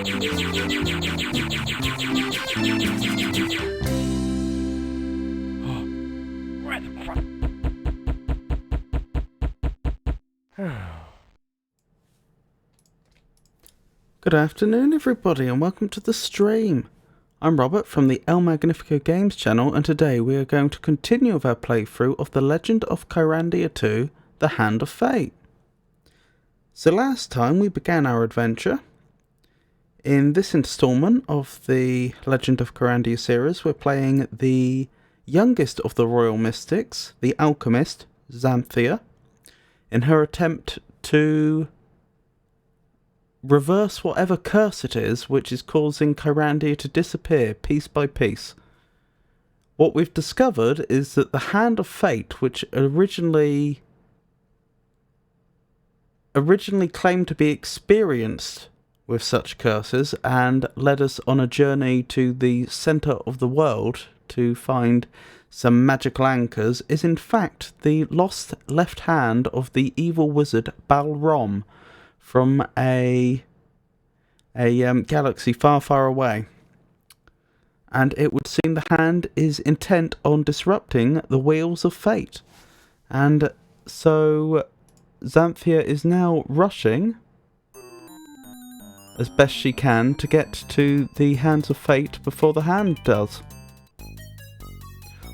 Good afternoon everybody and welcome to the stream. I'm Robert from the El Magnifico Games channel, and today we are going to continue with our playthrough of The Legend of Kyrandia 2, The Hand of Fate. So last time we began our adventure. In this installment of the Legend of Kyrandia series, we're playing the youngest of the royal mystics, the alchemist, Xanthia, in her attempt to reverse whatever curse it is which is causing Kyrandia to disappear piece by piece. What we've discovered is that the Hand of Fate, which originally claimed to be experienced with such curses and led us on a journey to the centre of the world to find some magical anchors, is in fact the lost left hand of the evil wizard Balrom, from a galaxy far, far away. And it would seem the hand is intent on disrupting the wheels of fate. And so Xanthia is now rushing as best she can to get to the hands of fate before the hand does.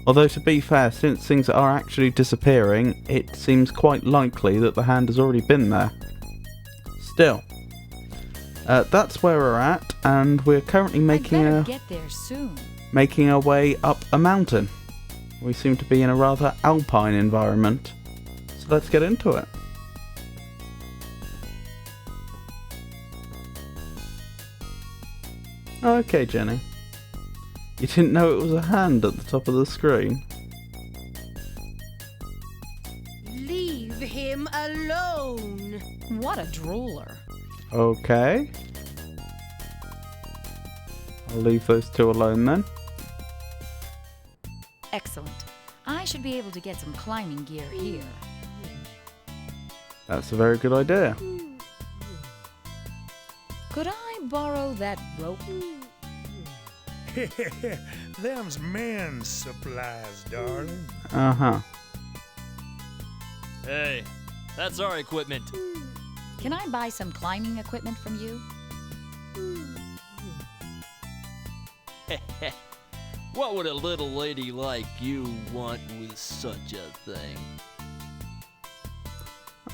Although, to be fair, since things are actually disappearing, it seems quite likely that the hand has already been there. Still, that's where we're at, and we're currently making our way up a mountain. We seem to be in a rather alpine environment, so let's get into it. Okay, Jenny. You didn't know it was a hand at the top of the screen? Leave him alone! What a drooler. Okay. I'll leave those two alone then. Excellent. I should be able to get some climbing gear here. That's a very good idea. Could I borrow that rope? Them's men's supplies, darling. Uh-huh. Hey, that's our equipment. Can I buy some climbing equipment from you? What would a little lady like you want with such a thing?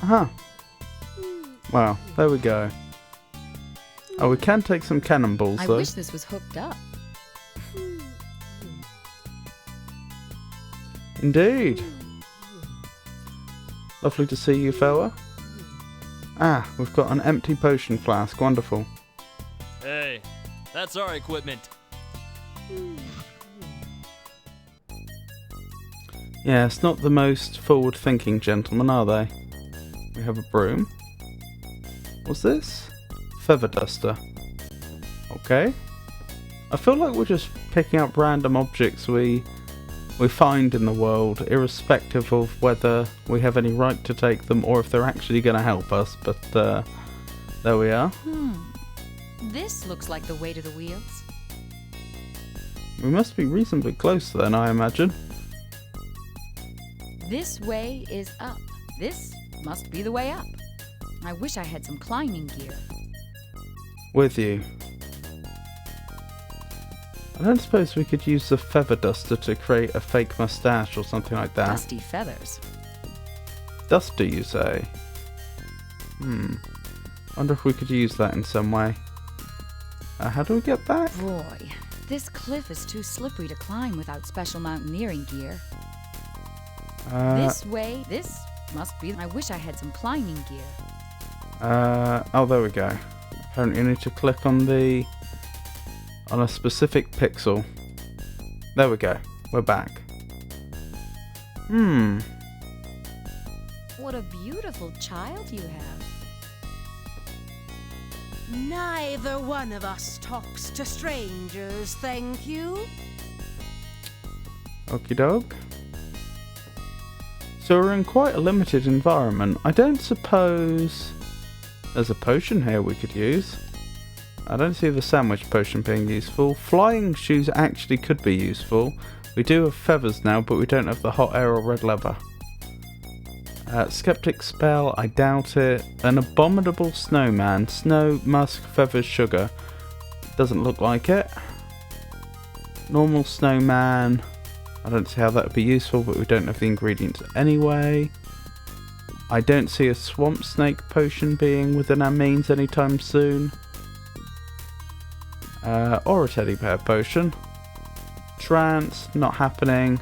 Uh-huh. Well, there we go. Oh, we can take some cannonballs I though. wish this was hooked up. Indeed. Lovely to see you, fella. Ah, we've got an empty potion flask. Wonderful. Hey, that's our equipment. Yeah, it's not the most forward-thinking gentlemen, are they? We have a broom. What's this? Feather duster. Okay. I feel like we're just picking up random objects we find in the world, irrespective of whether we have any right to take them or if they're actually going to help us, but there we are. This looks like the way to the wheels. We must be reasonably close then, I imagine. This way is up. This must be the way up. I wish I had some climbing gear. With you. I don't suppose we could use the feather duster to create a fake mustache or something like that. Dusty feathers. Dusty, you say? Wonder if we could use that in some way. How do we get back? Boy, this cliff is too slippery to climb without special mountaineering gear. This way, this must be... I wish I had some climbing gear. Oh, there we go. Apparently you need to click on a specific pixel. There we go. We're back. What a beautiful child you have. Neither one of us talks to strangers, thank you. Okie doke. So we're in quite a limited environment. I don't suppose there's a potion here we could use. I don't see the sandwich potion being useful. Flying shoes actually could be useful. We do have feathers now, but we don't have the hot air or red leather. Skeptic spell, I doubt it. An abominable snowman. Snow, musk, feathers, sugar. Doesn't look like it. Normal snowman. I don't see how that would be useful, but we don't have the ingredients anyway. I don't see a swamp snake potion being within our means anytime soon. Or a teddy bear potion. Trance, not happening.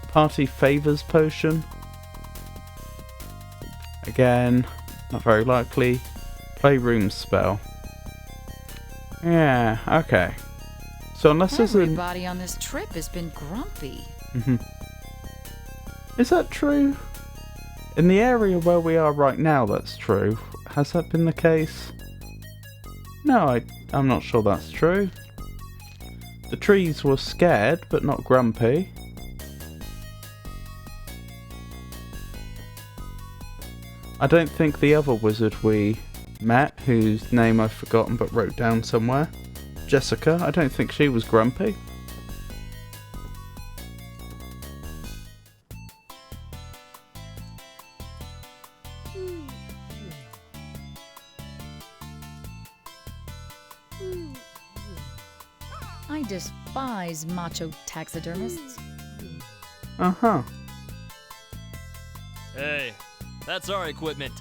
Party favors potion. Again, not very likely. Playroom spell. Yeah, okay. So unless there's Everybody on this trip has been grumpy. Is that true? In the area where we are right now, that's true. Has that been the case? No, I'm not sure that's true. The trees were scared, but not grumpy. I don't think the other wizard we met, whose name I've forgotten but wrote down somewhere, Jessica, I don't think she was grumpy. I despise macho taxidermists. Uh-huh. Hey, that's our equipment.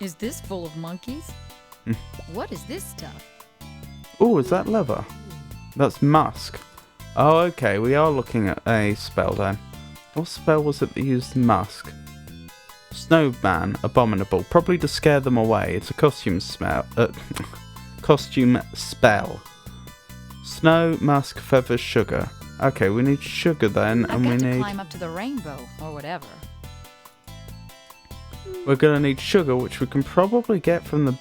Is this full of monkeys? What is this stuff? Oh, is that leather? That's musk. Oh, okay, we are looking at a spell then. What spell was it that used musk? Snowman, abominable. Probably to scare them away. It's a costume spell. Costume spell. Snow, musk, feathers, sugar. Okay, we need sugar then, and we I've got to need. climb up to the rainbow or whatever. We're gonna need sugar, which we can probably get from the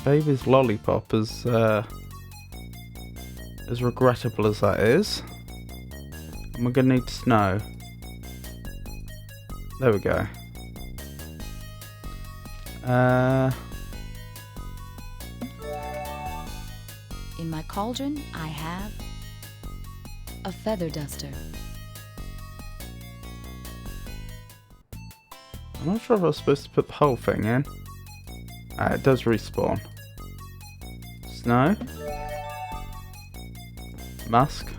baby's lollipop, as regrettable as that is. And we're gonna need snow. There we go. In my cauldron, I have a feather duster. I'm not sure if I was supposed to put the whole thing in. It does respawn. Snow. Musk.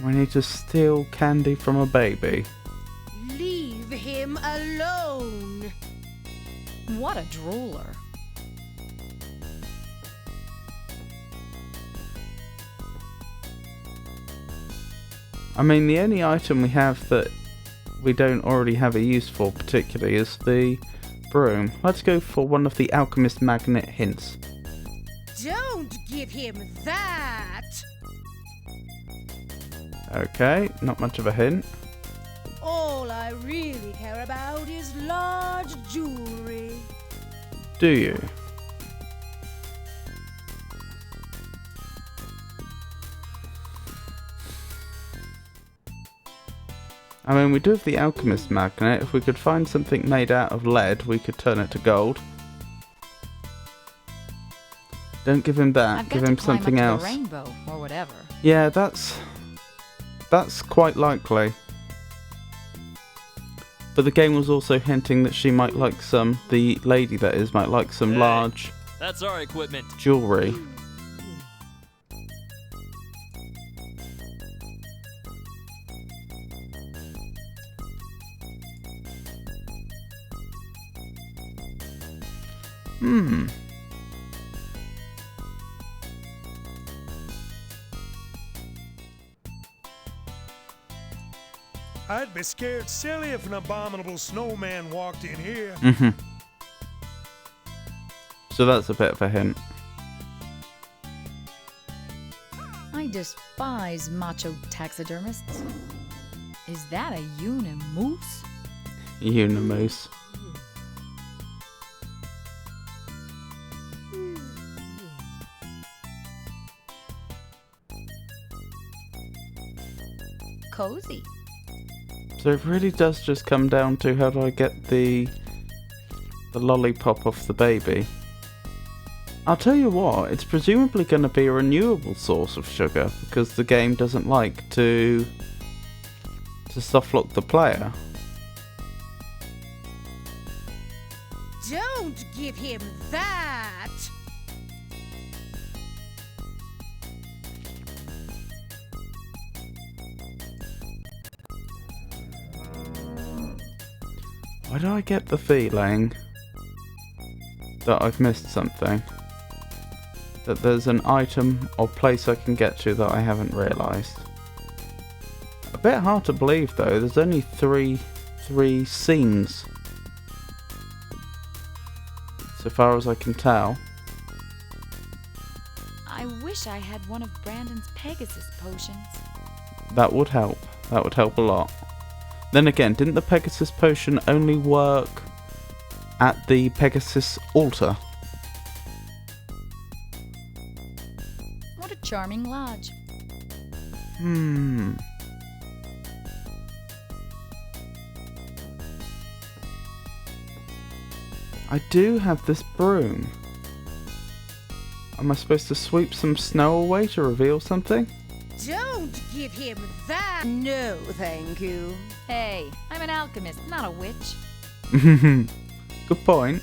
We need to steal candy from a baby. Leave him alone. What a drooler. I mean, the only item we have that we don't already have a use for particularly is the broom. Let's go for one of the alchemist magnet hints. Don't give him that. Okay, not much of a hint. All I really care about is large jewelry. Do you? I mean, we do have the alchemist magnet. If we could find something made out of lead, we could turn it to gold. Don't give him that. I've got Give to him climb something up to else. the rainbow or whatever. Yeah, that's quite likely. But the game was also hinting that she might like some, the lady that is, might like some Hey. large That's our equipment. jewellery. I'd be scared silly if an abominable snowman walked in here. So that's a bit of a hint. I despise macho taxidermists. Is that a unimoose? Unimoose. Cozy. So it really does just come down to how do I get the lollipop off the baby. I'll tell you what, it's presumably going to be a renewable source of sugar because the game doesn't like to softlock the player. Don't give him that! Why do I get the feeling that I've missed something? That there's an item or place I can get to that I haven't realised. A bit hard to believe though, there's only three scenes. So far as I can tell. I wish I had one of Brandon's Pegasus potions. That would help. That would help a lot. Then again, didn't the Pegasus potion only work at the Pegasus altar? What a charming lodge. I do have this broom. Am I supposed to sweep some snow away to reveal something? Don't give him that! No, thank you. Hey, I'm an alchemist, not a witch. Good point.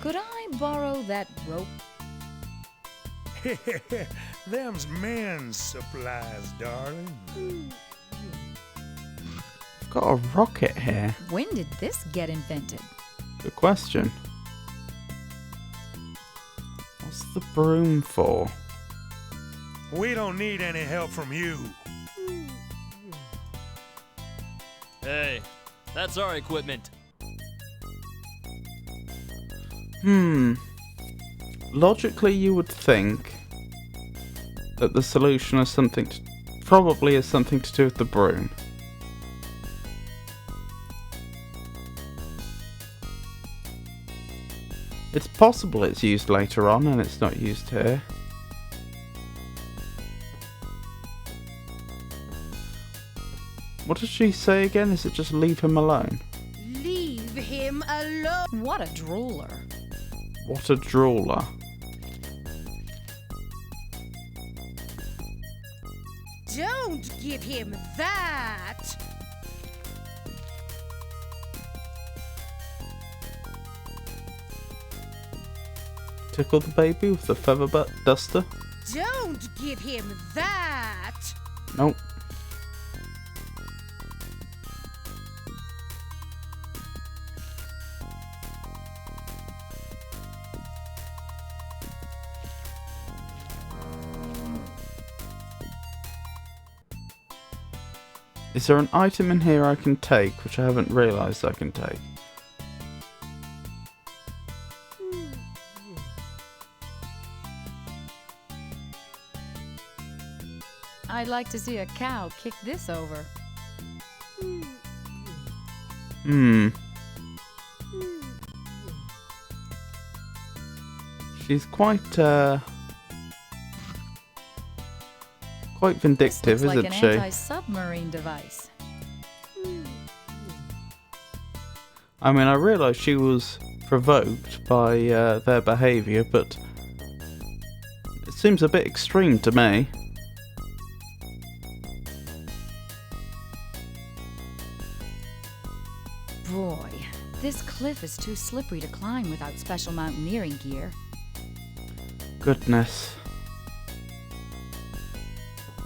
Could I borrow that rope? Them's men's supplies, darling. I've got a rocket here. When did this get invented? Good question. What's the broom for? We don't need any help from you. Hey, that's our equipment. Logically, you would think that the solution has probably has something to do with the broom. It's possible it's used later on and it's not used here. What does she say again? Is it just leave him alone? Leave him alone! What a drooler. What a drooler. Don't give him that! Tickle the baby with the feather duster? Don't give him that! Nope. Is there an item in here I can take which I haven't realised I can take? I'd like to see a cow kick this over. She's quite vindictive, This looks like isn't an she? anti-submarine device. I mean, I realise she was provoked by their behaviour, but it seems a bit extreme to me. Boy, this cliff is too slippery to climb without special mountaineering gear. Goodness.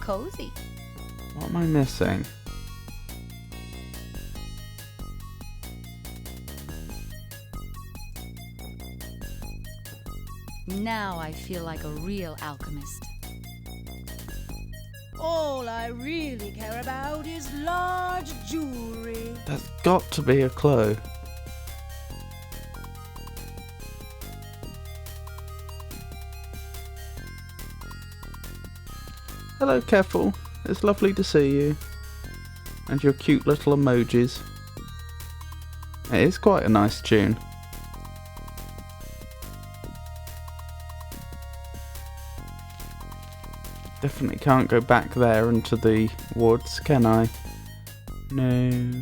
Cozy. What am I missing? Now I feel like a real alchemist. All I really care about is large jewelry. There's got to be a clue. Hello, Keffel. It's lovely to see you. And your cute little emojis. It is quite a nice tune. Definitely can't go back there into the woods, can I? No.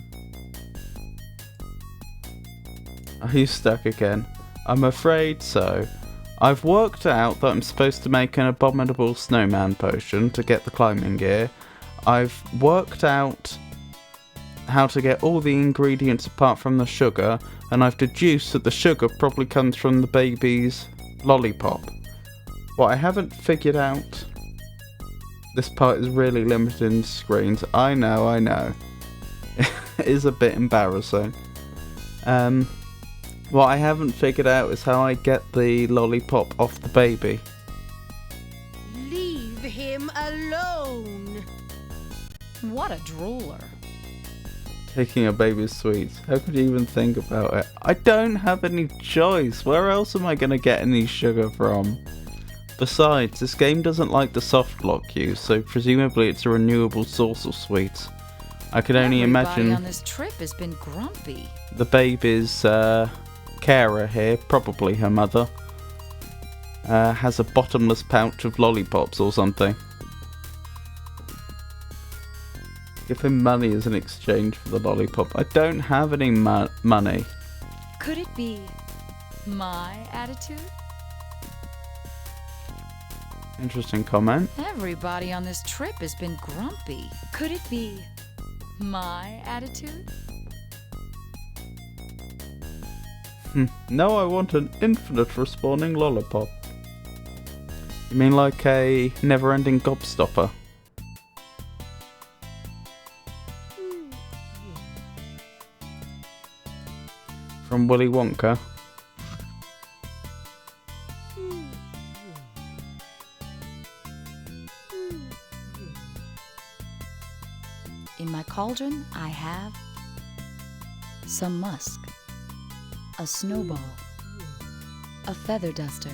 Are you stuck again? I'm afraid so. I've worked out that I'm supposed to make an abominable snowman potion to get the climbing gear. I've worked out how to get all the ingredients apart from the sugar, and I've deduced that the sugar probably comes from the baby's lollipop. What I haven't figured out... This part is really limited in screens. I know. It is a bit embarrassing. What I haven't figured out is how I get the lollipop off the baby. Leave him alone. What a drooler. Taking a baby's sweets. How could you even think about it? I don't have any choice. Where else am I going to get any sugar from? Besides, this game doesn't like the soft lock use, so presumably it's a renewable source of sweets. I could only Everybody imagine on this trip has been grumpy. the baby's carer here, probably her mother, has a bottomless pouch of lollipops or something. Give him money as an exchange for the lollipop. I don't have any money. Could it be my attitude? Interesting comment. Everybody on this trip has been grumpy. Could it be my attitude? No, I want an infinite respawning lollipop. You mean like a never-ending gobstopper? From Willy Wonka? In my cauldron, I have some musk, a snowball, a feather duster,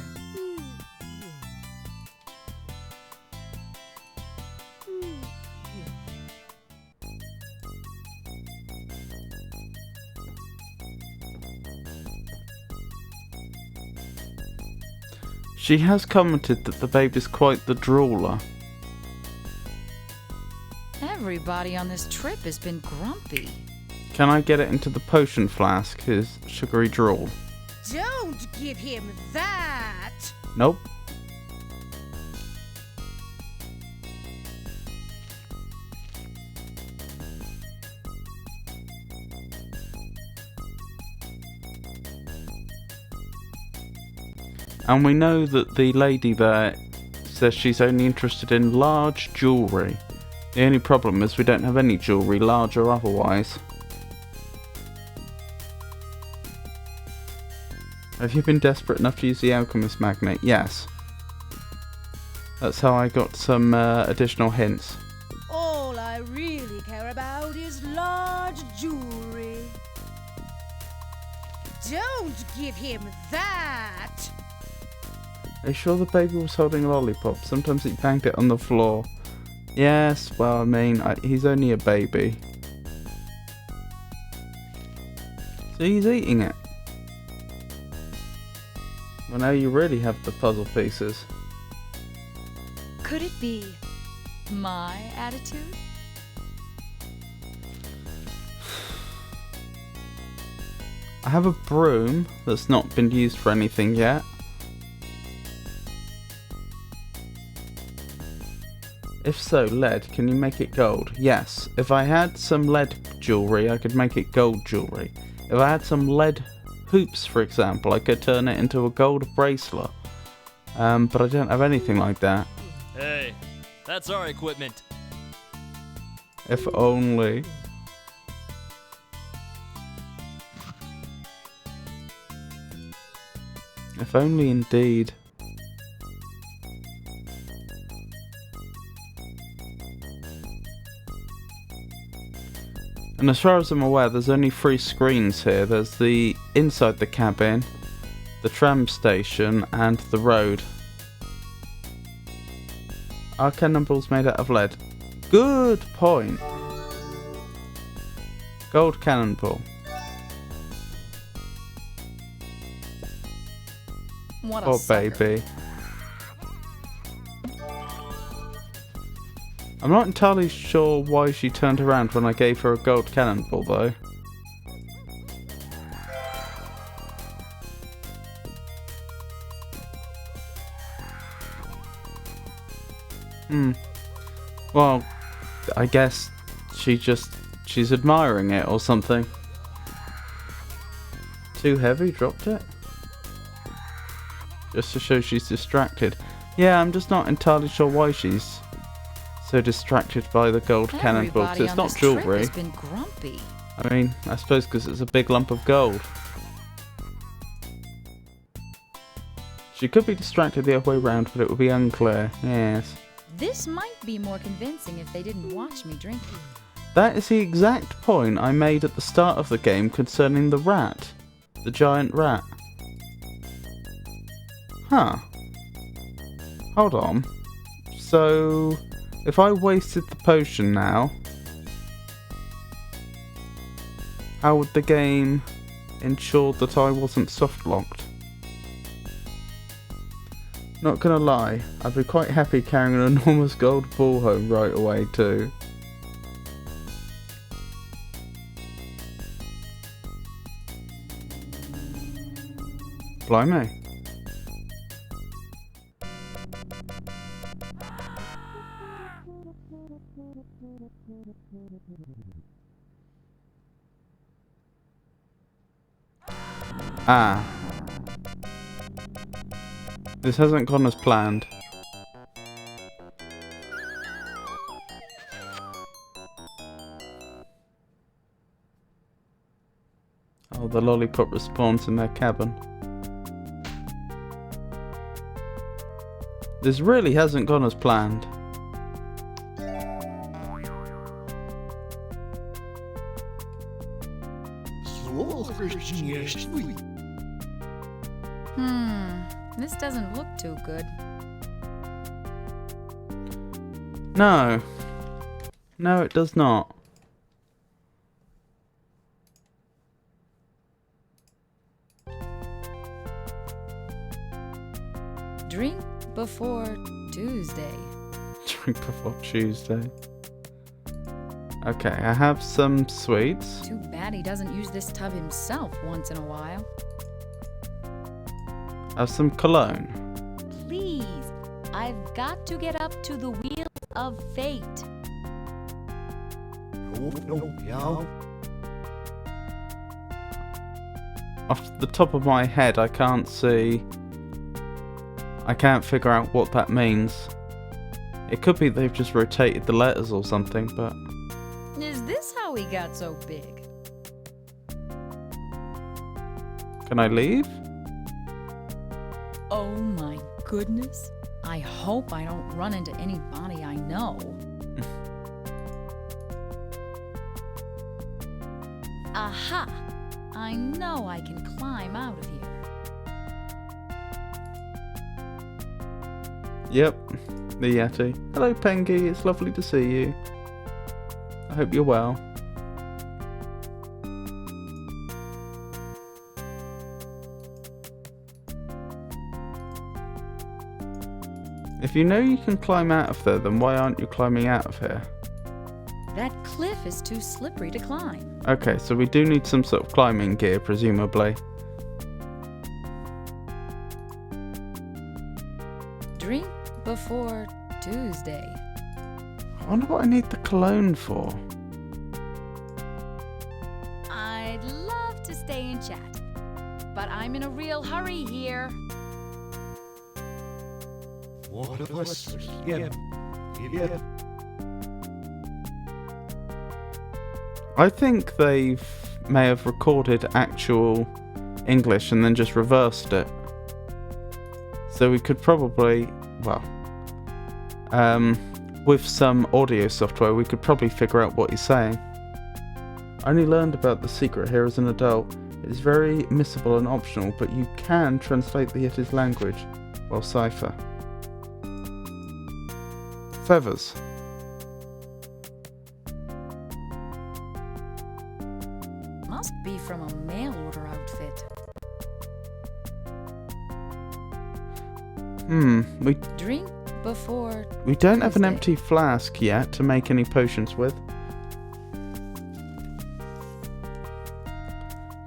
She has commented that the baby's quite the drooler. Everybody on this trip has been grumpy. Can I get it into the potion flask, his sugary drool? Don't give him that. Nope. And we know that the lady there says she's only interested in large jewellery. The only problem is we don't have any jewellery, large or otherwise. Have you been desperate enough to use the alchemist magnet? Yes. That's how I got some additional hints. All I really care about is large jewelry. Don't give him that. Are you sure the baby was holding a lollipop? Sometimes he banged it on the floor. Yes, well, I mean, he's only a baby. So he's eating it. Well, now you really have the puzzle pieces. Could it be my attitude? I have a broom that's not been used for anything yet. If so, lead, can you make it gold? Yes. If I had some lead jewellery, I could make it gold jewellery. If I had some lead hoops, for example, I could turn it into a gold bracelet. But I don't have anything like that. Hey, that's our equipment. If only. If only indeed. And as far as I'm aware, there's only 3 screens here. There's the inside the cabin, the tram station, and the road. Are cannonballs made out of lead? Good point. Gold cannonball. What a Poor sucker. baby. I'm not entirely sure why she turned around when I gave her a gold cannonball, though. Well, I guess she's admiring it or something. Too heavy, dropped it? Just to show she's distracted. Yeah, I'm just not entirely sure why she's so distracted by the gold cannonball. 'Cause it's not jewellery. Has been grumpy. I mean, I suppose because it's a big lump of gold. She could be distracted the other way round, but it would be unclear. Yes. This might be more convincing if they didn't watch me drinking. That is the exact point I made at the start of the game concerning the rat. The giant rat. Huh. Hold on. So, if I wasted the potion now, how would the game ensure that I wasn't soft-locked? Not gonna lie, I'd be quite happy carrying an enormous gold ball home right away too. Blimey. Ah. This hasn't gone as planned. Oh, the lollipop respawns in their cabin. This really hasn't gone as planned. This doesn't look too good. No. No, it does not. Drink before Tuesday. Drink before Tuesday. Okay, I have some sweets. Too bad he doesn't use this tub himself once in a while. I have some cologne. Please, I've got to get up to the wheel of fate. Off the top of my head, I can't see. I can't figure out what that means. It could be they've just rotated the letters or something, but... Is this how he got so big? Can I leave? Oh my goodness. I hope I don't run into anybody I know. Aha! I know I can climb out of here. Yep, the Yeti. Hello, Pengy. It's lovely to see you. I hope you're well. If you know you can climb out of there, then why aren't you climbing out of here? That cliff is too slippery to climb. Okay, so we do need some sort of climbing gear, presumably. Drink before Tuesday. I wonder what I need the cologne for. I'd love to stay and chat, but I'm in a real hurry here. I think they may have recorded actual English and then just reversed it. So we could probably, well, with some audio software, we could probably figure out what he's saying. I only learned about the secret here as an adult. It is very missable and optional, but you can translate the Yeti's language. Well, cipher. Feathers. Must be from a mail order outfit. We... Drink before We don't have an Tuesday. empty flask yet to make any potions with.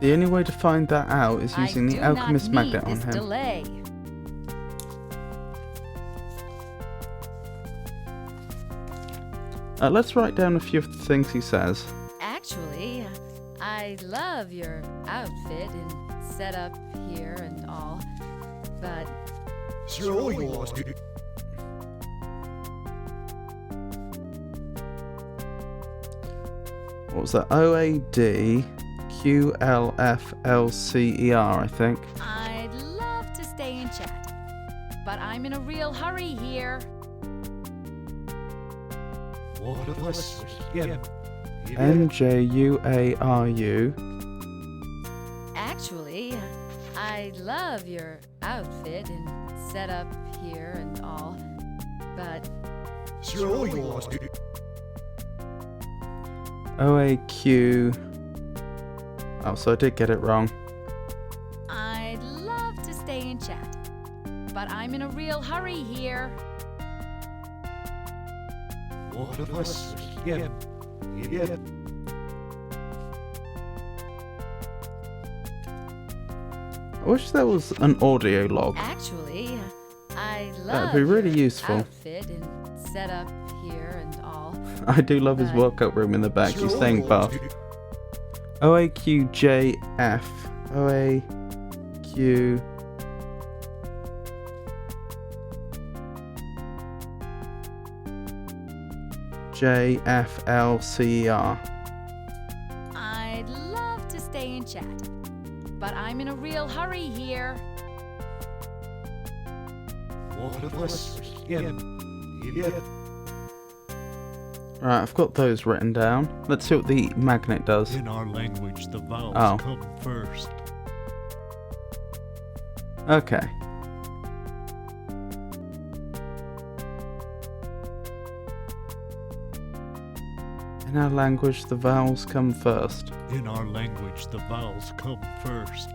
The only way to find that out is using the alchemist magnet on him. Delay. Let's write down a few of the things he says. Actually, I love your outfit and setup here and all, but Sure you was, dude. What was that? OADQLFLCER, I think. I'd love to stay and chat. But I'm in a real hurry here. What of us? Yeah. NJUARU. Actually, I love your outfit and setup here and all, but Sure you was, dude. OAQ. Oh, so I did get it wrong. I'd love to stay and chat. But I'm in a real hurry here. What of us? Yeah. I wish there was an audio log. Actually, I love That'd be really your useful. outfit and setup here and all. I do love his Right. workout room in the back. He's staying buff. OAQJF. OAQ. JFLCER. I'd love to stay and chat. But I'm in a real hurry here. What of us? Yeah. Right, I've got those written down. Let's see what the magnet does. In our language, the vowels Oh. come first. Okay. In our language, the vowels come first. In our language, the vowels come first.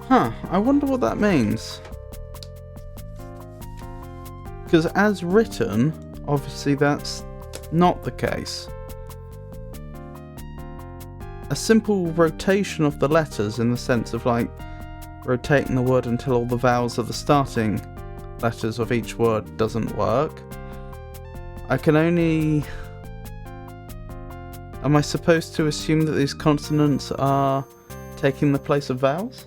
Huh, I wonder what that means. Because as written, obviously that's not the case. A simple rotation of the letters in the sense of like rotating the word until all the vowels are the starting letters of each word doesn't work. I can only... Am I supposed to assume that these consonants are taking the place of vowels?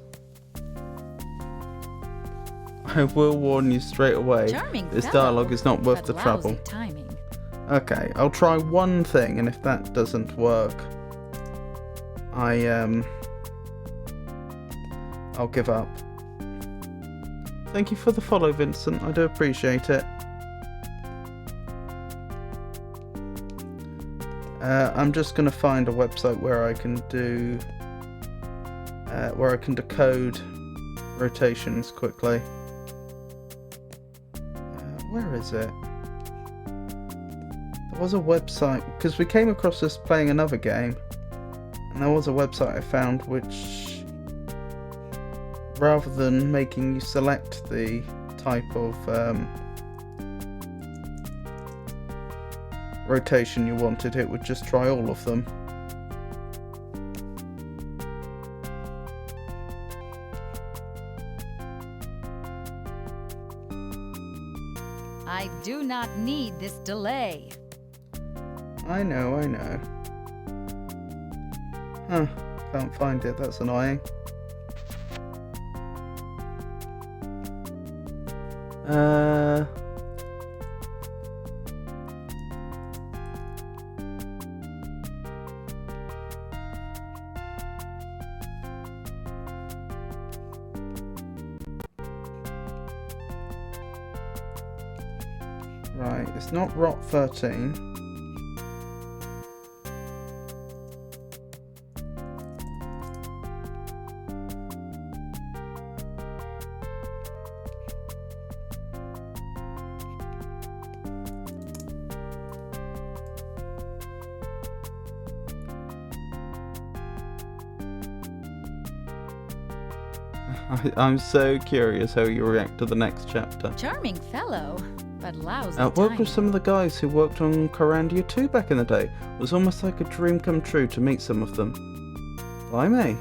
I will warn you straight away, Charming this fellow, dialogue is not worth but the lousy trouble. timing. Okay, I'll try one thing, and if that doesn't work, I'll give up. Thank you for the follow, Vincent. I do appreciate it. I'm just going to find a website where I can do, where I can decode rotations quickly. Where is it? There was a website, because we came across this playing another game, and there was a website I found which, rather than making you select the type of rotation you wanted, it would just try all of them. I do not need this delay. I know. Huh, can't find it, that's annoying. Right, it's not Rot 13. I'm so curious how you react to the next chapter. Charming fellow, but lousy I worked timing. with some of the guys who worked on Corandia 2 back in the day. It was almost like a dream come true to meet some of them. Why me?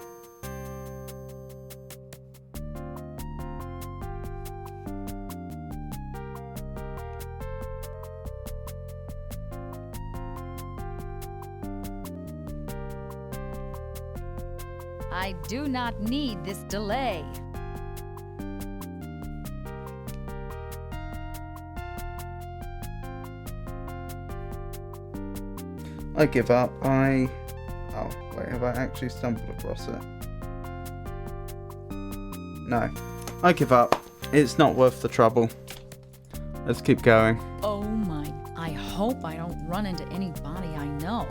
I do not need this delay. I give up. Oh, wait, have I actually stumbled across it? No. I give up. It's not worth the trouble. Let's keep going. Oh my, I hope I don't run into anybody I know.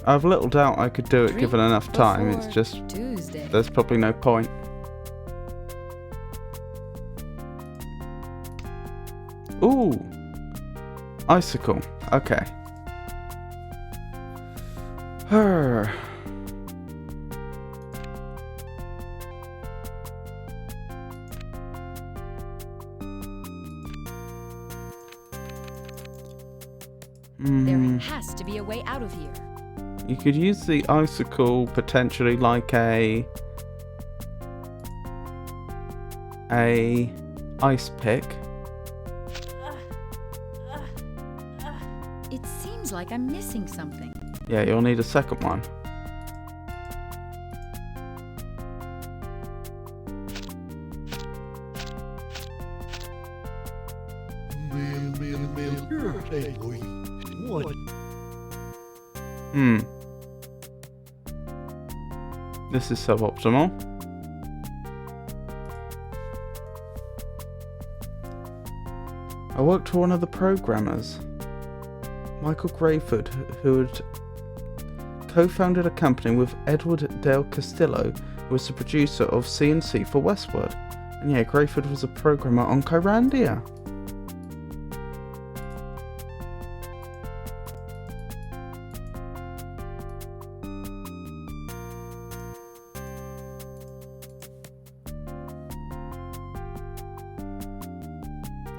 I've little doubt I could do it given enough time. It's Before just, Tuesday. there's probably no point. Ooh. Icicle. Okay. Her. There has to be a way out of here. You could use the icicle potentially like a ice pick. It seems like I'm missing something. Yeah, you'll need a second one. What? This is suboptimal. I worked for one of the programmers, Michael Grayford, who had co-founded a company with Edward Del Castillo, who was the producer of CNC for Westward. And yeah, Grayford was a programmer on Kyrandia.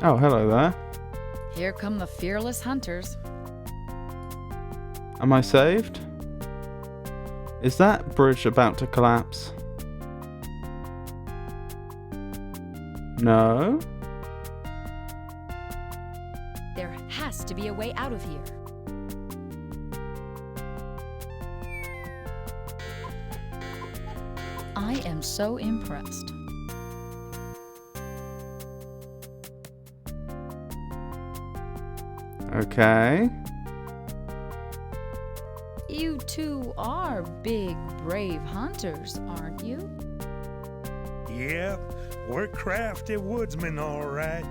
Oh, hello there. Here come the fearless hunters. Am I saved? Is that bridge about to collapse? No? There has to be a way out of here. I am so impressed. Okay. You two are big, brave hunters, aren't you? Yeah, we're crafty woodsmen, all right.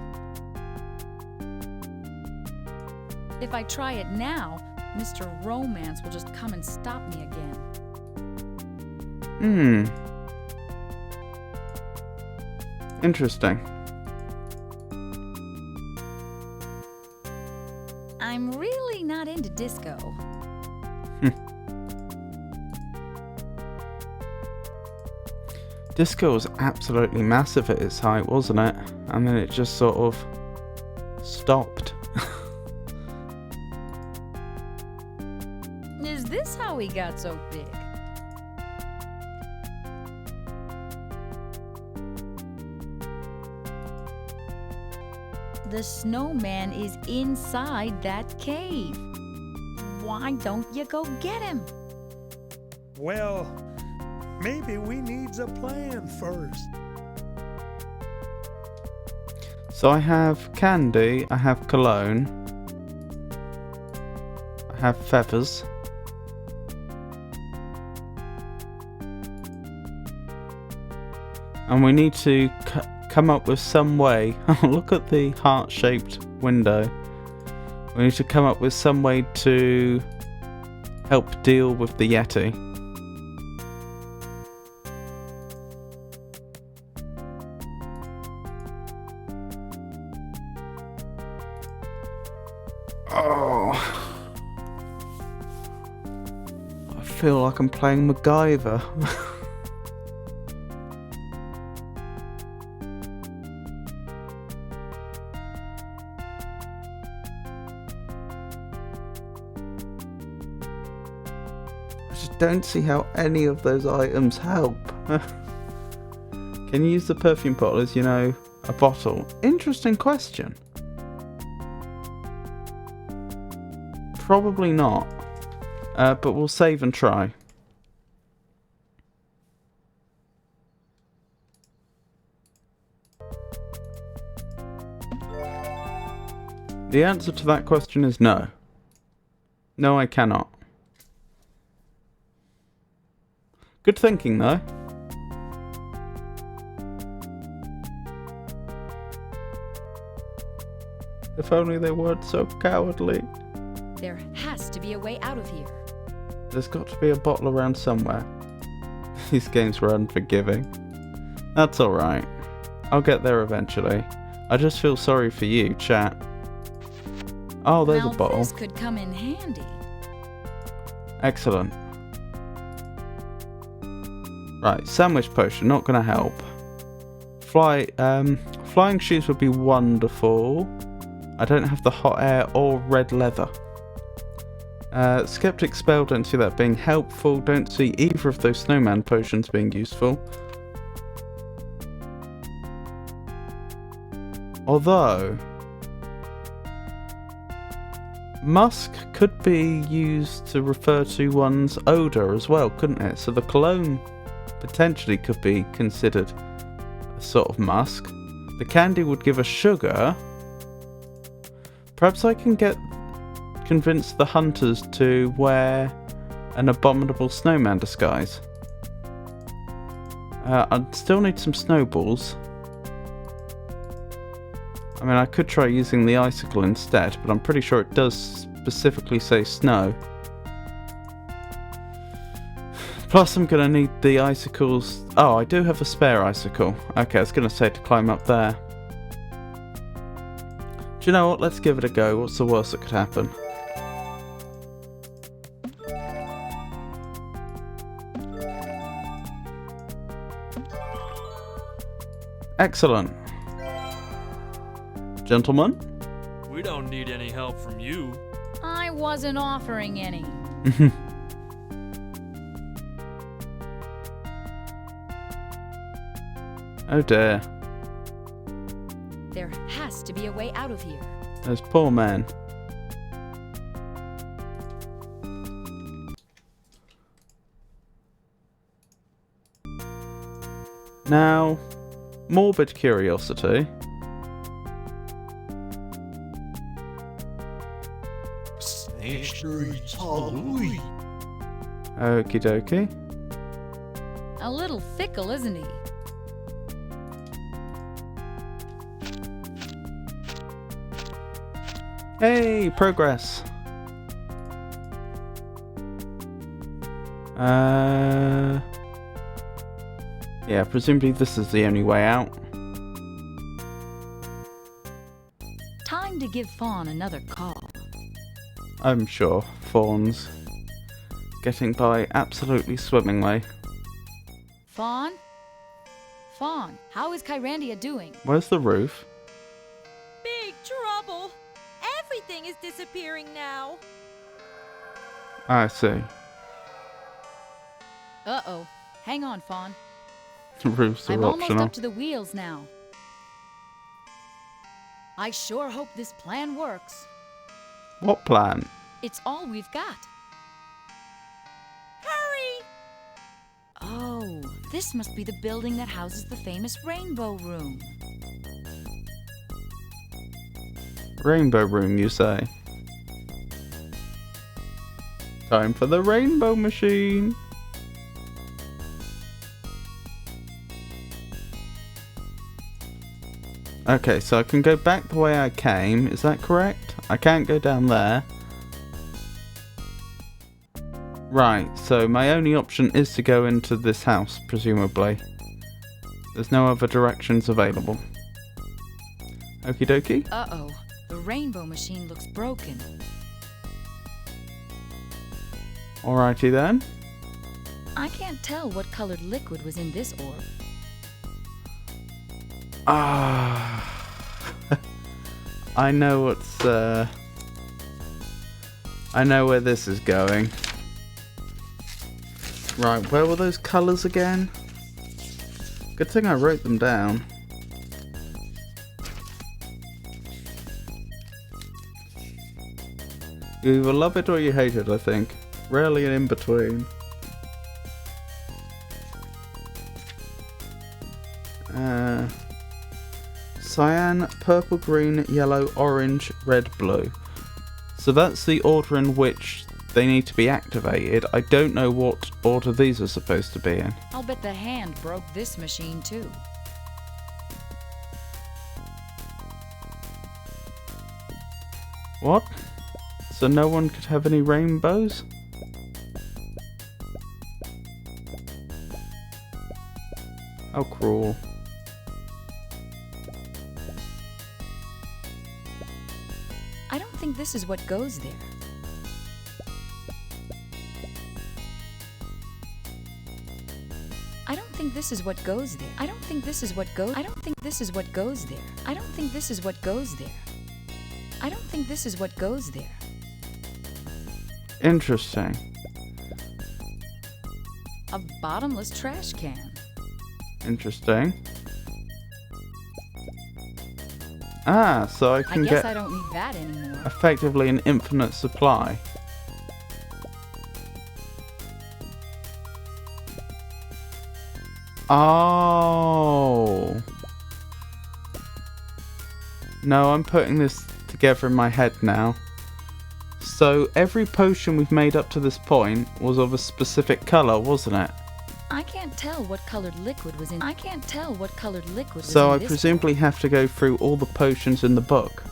If I try it now, Mr. Romance will just come and stop me again. Interesting. I'm really not into disco. Disco was absolutely massive at its height, wasn't it? And then it just sort of stopped. Is this how he got so big? The snowman is inside that cave. Why don't you go get him? Well, maybe we needs a plan first. So I have candy, I have cologne, I have feathers. And we need to come up with some way. Look at the heart-shaped window. We need to come up with some way to help deal with the Yeti. Oh, I feel like I'm playing MacGyver. just don't see how any of those items help. Can you use the perfume bottle as, you know, a bottle? Interesting question. Probably not. But we'll save and try. The answer to that question is no. No, I cannot. Good thinking, though. If only they weren't so cowardly. There has to be a way out of here. There's got to be a bottle around somewhere. These games were unforgiving. That's alright. I'll get there eventually. I just feel sorry for you, chat. Oh, there's now a bottle. This could come in handy. Excellent. Right, sandwich potion, not gonna help. Flying shoes would be wonderful. I don't have the hot air or red leather. Skeptic spell, don't see that being helpful. Don't see either of those snowman potions being useful. Although musk could be used to refer to one's odour as well, couldn't it? So the cologne potentially could be considered a sort of musk. The candy would give us sugar. Perhaps I can convince the hunters to wear an abominable snowman disguise. I'd still need some snowballs. I mean, I could try using the icicle instead, but I'm pretty sure it does specifically say snow. Plus, I'm going to need the icicles. Oh, I do have a spare icicle. Okay, I was going to say to climb up there. Do you know what? Let's give it a go. What's the worst that could happen? Excellent. Gentlemen? We don't need any help from you. I wasn't offering any. Oh dear. There has to be a way out of here. Those poor men. Now, morbid curiosity. Okie dokie. A little fickle, isn't he? Hey, progress. Yeah, presumably this is the only way out. Time to give Fawn another call. I'm sure. Fawn's getting by absolutely swimmingly. Fawn? Fawn, how is Kyrandia doing? Where's the roof? Big trouble. Everything is disappearing now. I see. Uh-oh. Hang on, Fawn. The roofs are I'm almost optional. up to the wheels now. I sure hope this plan works. What plan? It's all we've got. Hurry! Oh, this must be the building that houses the famous Rainbow Room. Rainbow room, you say? Time for the rainbow machine. Okay, so I can go back the way I came. Is that correct? I can't go down there. Right, so my only option is to go into this house, presumably. There's no other directions available. Okie dokie. Uh-oh, the Rainbow Machine looks broken. Alrighty then. I can't tell what colored liquid was in this orb. Ah, I know what's, I know where this is going. Right, where were those colours again? Good thing I wrote them down. You either love it or you hate it, I think. Rarely an in-between. Cyan, purple, green, yellow, orange, red, blue. So that's the order in which they need to be activated. I don't know what order these are supposed to be in. I'll bet the hand broke this machine too. What? So no one could have any rainbows? How cruel. I don't think this is what goes there. I don't think this is what goes there. I don't think this is what goes. I don't think this is what goes there. I don't think this is what goes there. I don't think this is what goes there. Interesting. A bottomless trash can. Interesting. Ah, so I I can guess get I don't need that anymore. effectively an infinite supply. Oh. No, I'm putting this together in my head now. So every potion we've made up to this point was of a specific colour, wasn't it? I can't tell what colored liquid was in. I can't tell what colored liquid was So in I this presumably have to go through all the potions in the book.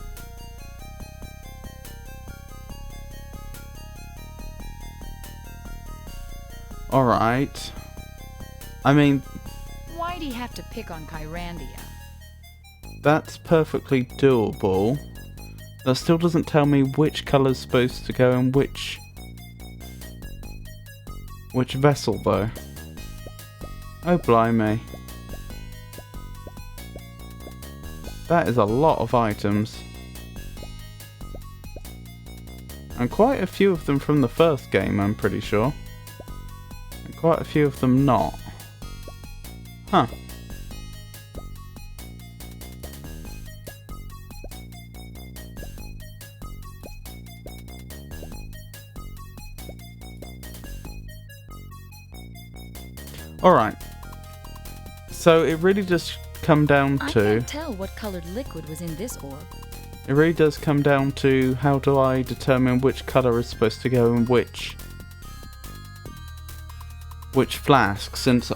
Alright. I mean, Why do you have to pick on Kyrandia? that's perfectly doable. That still doesn't tell me which colour's supposed to go in which vessel though. Oh blimey. That is a lot of items. And quite a few of them from the first game, I'm pretty sure. And quite a few of them not. Huh. Alright. So it really does come down I to... can't tell what colored liquid was in this orb. It really does come down to how do I determine which colour is supposed to go in which flask, since...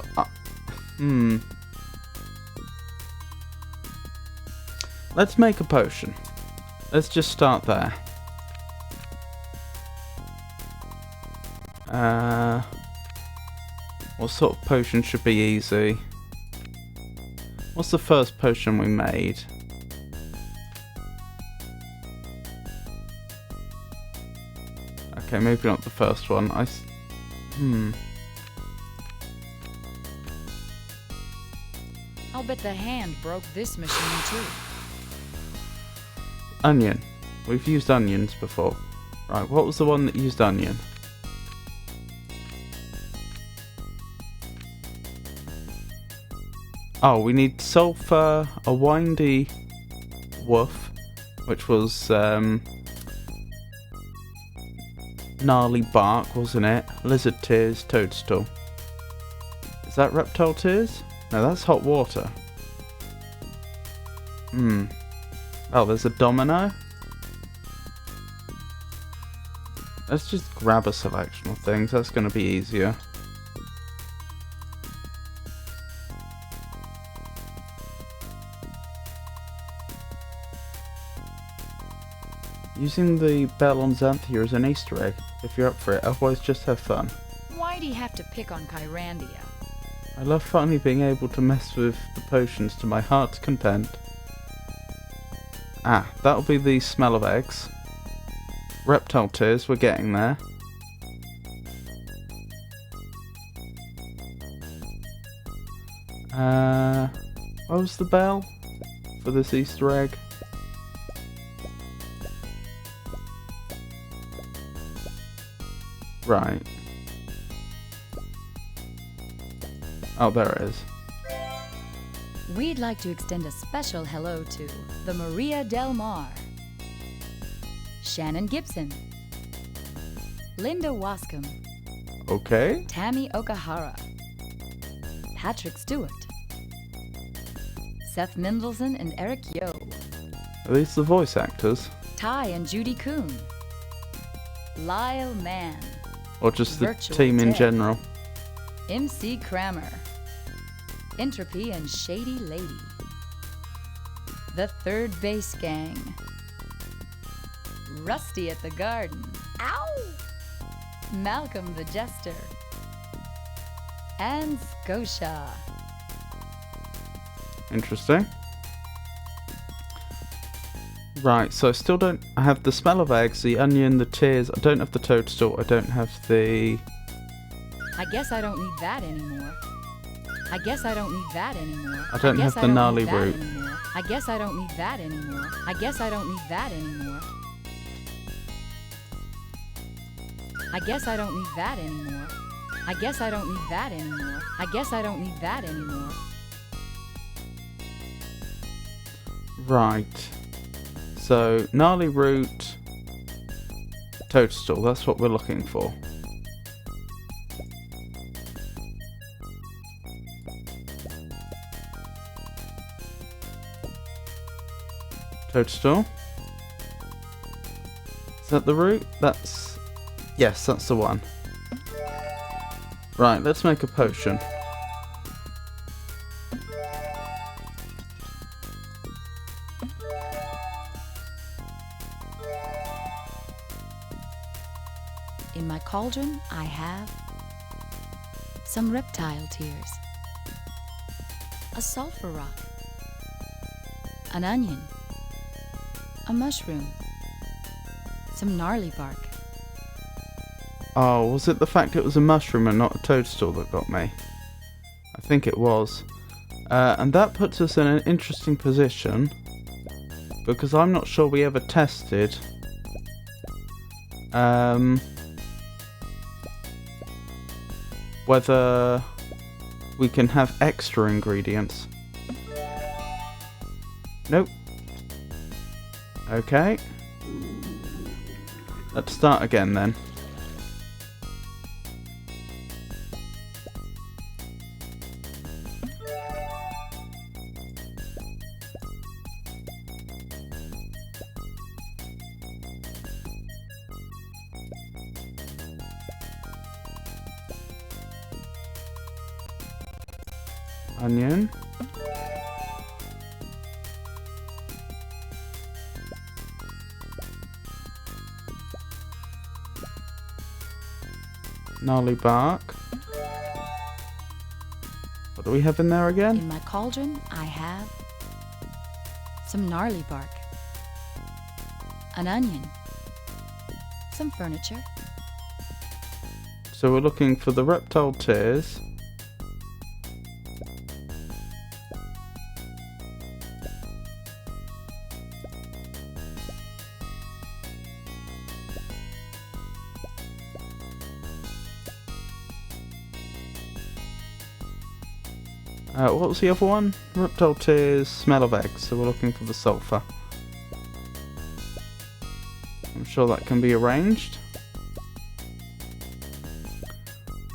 Let's make a potion. Let's just start there. What sort of potion should be easy? What's the first potion we made? Okay, maybe not the first one. I'll bet the hand broke this machine too. Onion. We've used onions before. Right, what was the one that used onion? Oh, we need sulfur, a windy woof, which was gnarly bark, wasn't it? Lizard tears, toadstool. Is that reptile tears? No, that's hot water. Oh, there's a domino. Let's just grab a selection of things, that's going to be easier. Using the bell on Xanthia as an Easter egg, if you're up for it, otherwise just have fun. Why do you have to pick on Kyrandia? I love finally being able to mess with the potions to my heart's content. Ah, that'll be the smell of eggs. Reptile tears, we're getting there. What was the bell for this Easter egg? Right. Oh, there it is. We'd like to extend a special hello to the Maria Del Mar, Shannon Gibson, Linda Wascom, Okay. Tammy Okahara, Patrick Stewart, Seth Mendelson and Eric Yo, Are these the voice actors? Ty and Judy Kuhn, Lyle Mann, Or just the Virtual team in Ted. general? MC Kramer, Entropy and Shady Lady, The Third Base Gang, Rusty at the Garden, Ow! Malcolm the Jester, and Scotia. Interesting. Right, so I still don't... I have the smell of eggs, the onion, the tears. I don't have the toadstool. I don't have the... I guess I don't need that anymore. I guess I don't need that anymore. I don't have guess the don't gnarly need that root. anymore. I guess I don't need that anymore. I guess I don't need that anymore. I guess I don't need that anymore. I guess I don't need that anymore. I guess I don't need that anymore. Right. So, gnarly root, toadstool. That's what we're looking for. Toadstool. Is that the root? That's... Yes, that's the one. Right, let's make a potion. In my cauldron, I have some reptile tears, a sulfur rock, an onion, a mushroom, some gnarly bark. Oh, was it the fact it was a mushroom and not a toadstool that got me? I think it was. And that puts us in an interesting position, because I'm not sure we ever tested whether we can have extra ingredients. Nope. Okay. Let's start again then. Onion. Gnarly bark. What do we have in there again? In my cauldron, I have some gnarly bark, an onion, some furniture, So we're looking for the reptile tears. What was the other one? Reptile tears, smell of eggs. So we're looking for the sulfur. I'm sure that can be arranged.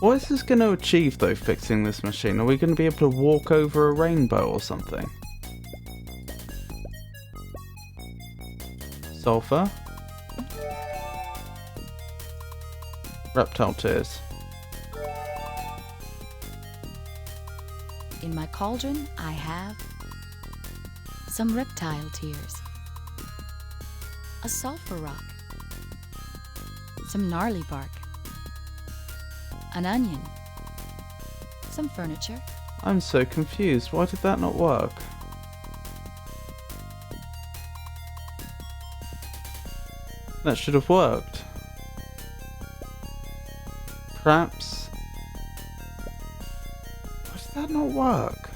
What is this going to achieve though, fixing this machine? Are we going to be able to walk over a rainbow or something? Sulfur. Reptile tears. In my cauldron, I have some reptile tears, a sulfur rock, some gnarly bark, an onion, some furniture, I'm so confused. Why did that not work? That should have worked. Perhaps... Why did that not work?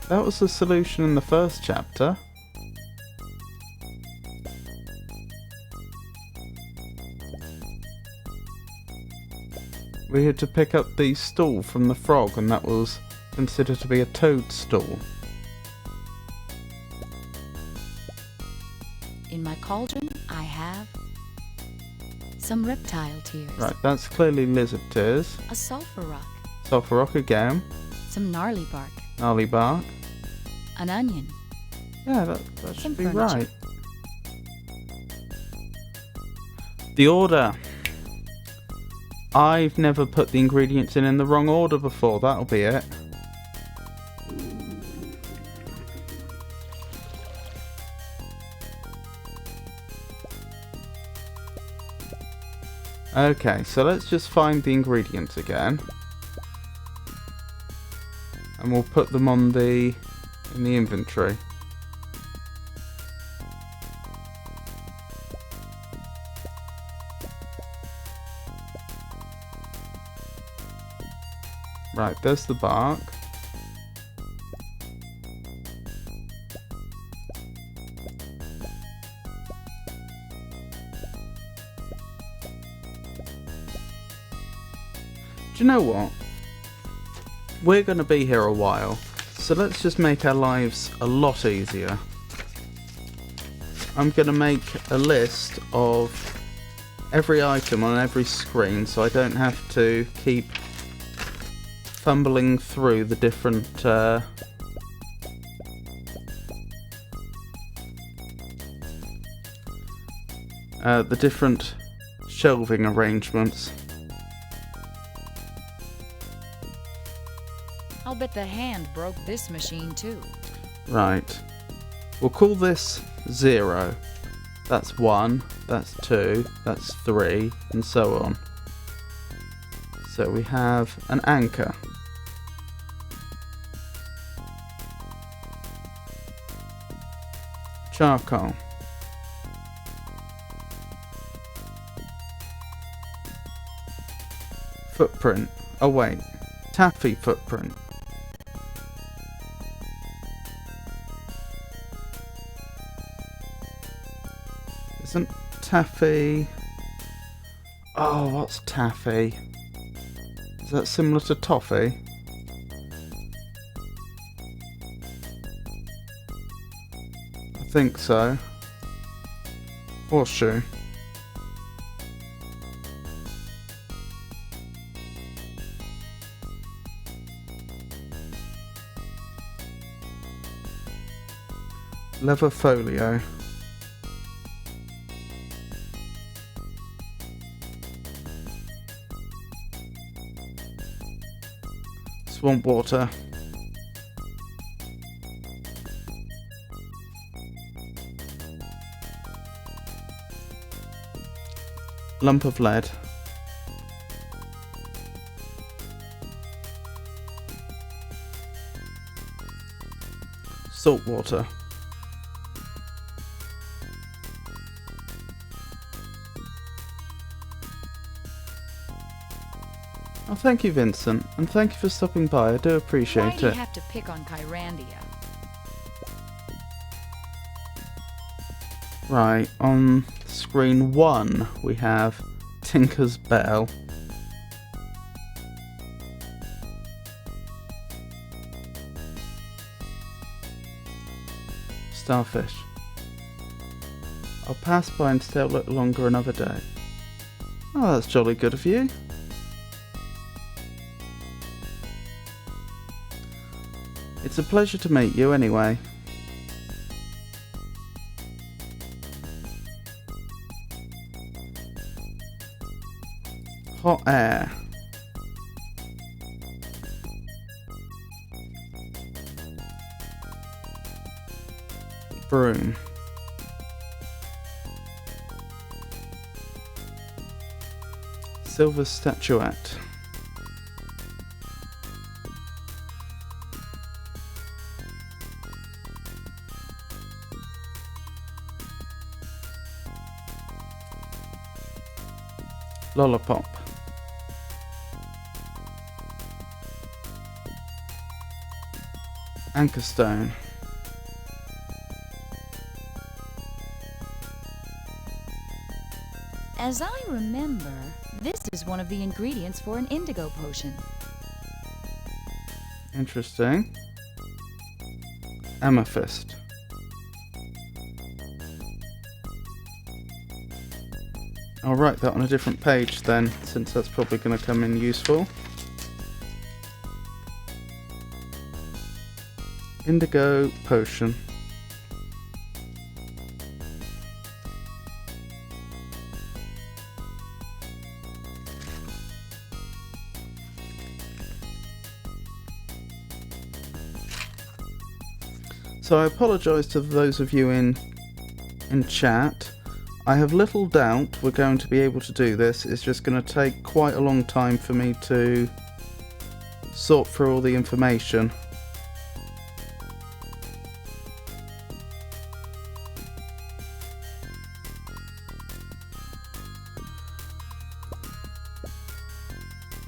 That was the solution in the first chapter. We had to pick up the stool from the frog, and that was considered to be a toadstool. In my cauldron, I have some reptile tears. Right, that's clearly lizard tears. A sulfur rock. Sulfur rock again. Some gnarly bark. Gnarly bark. An onion. Yeah, that Some should be furniture. right. The order. I've never put the ingredients in the wrong order before. That'll be it. Okay, so let's just find the ingredients again. And we'll put them on in the inventory. Right, there's the bark. Do you know what? We're going to be here a while, so let's just make our lives a lot easier. I'm going to make a list of every item on every screen so I don't have to keep fumbling through the different shelving arrangements. I'll bet the hand broke this machine too. Right. We'll call this 0. That's 1, that's 2, that's 3, and so on. So we have an anchor. Charcoal. Footprint. Oh wait. Taffy footprint. Isn't taffy... Oh, what's taffy? Is that similar to toffee? I think so. Horseshoe. Leather folio. Swamp water. Lump of lead. Salt water. Oh, thank you, Vincent, and thank you for stopping by. I do Why appreciate do you it. have to pick on Kyrandia? Right, on screen 1 we have Tinker's Bell. Starfish. I'll pass by and stay a little longer another day. Oh, that's jolly good of you. It's a pleasure to meet you anyway. Hot air. Broom. Silver statuette. Lollipop. Anchor stone. As I remember, This is one of the ingredients for an indigo potion. Interesting. Amethyst. I'll write that on a different page then, since that's probably going to come in useful. Indigo potion. So I apologise to those of you in chat. I have little doubt we're going to be able to do this. It's just going to take quite a long time for me to sort through all the information.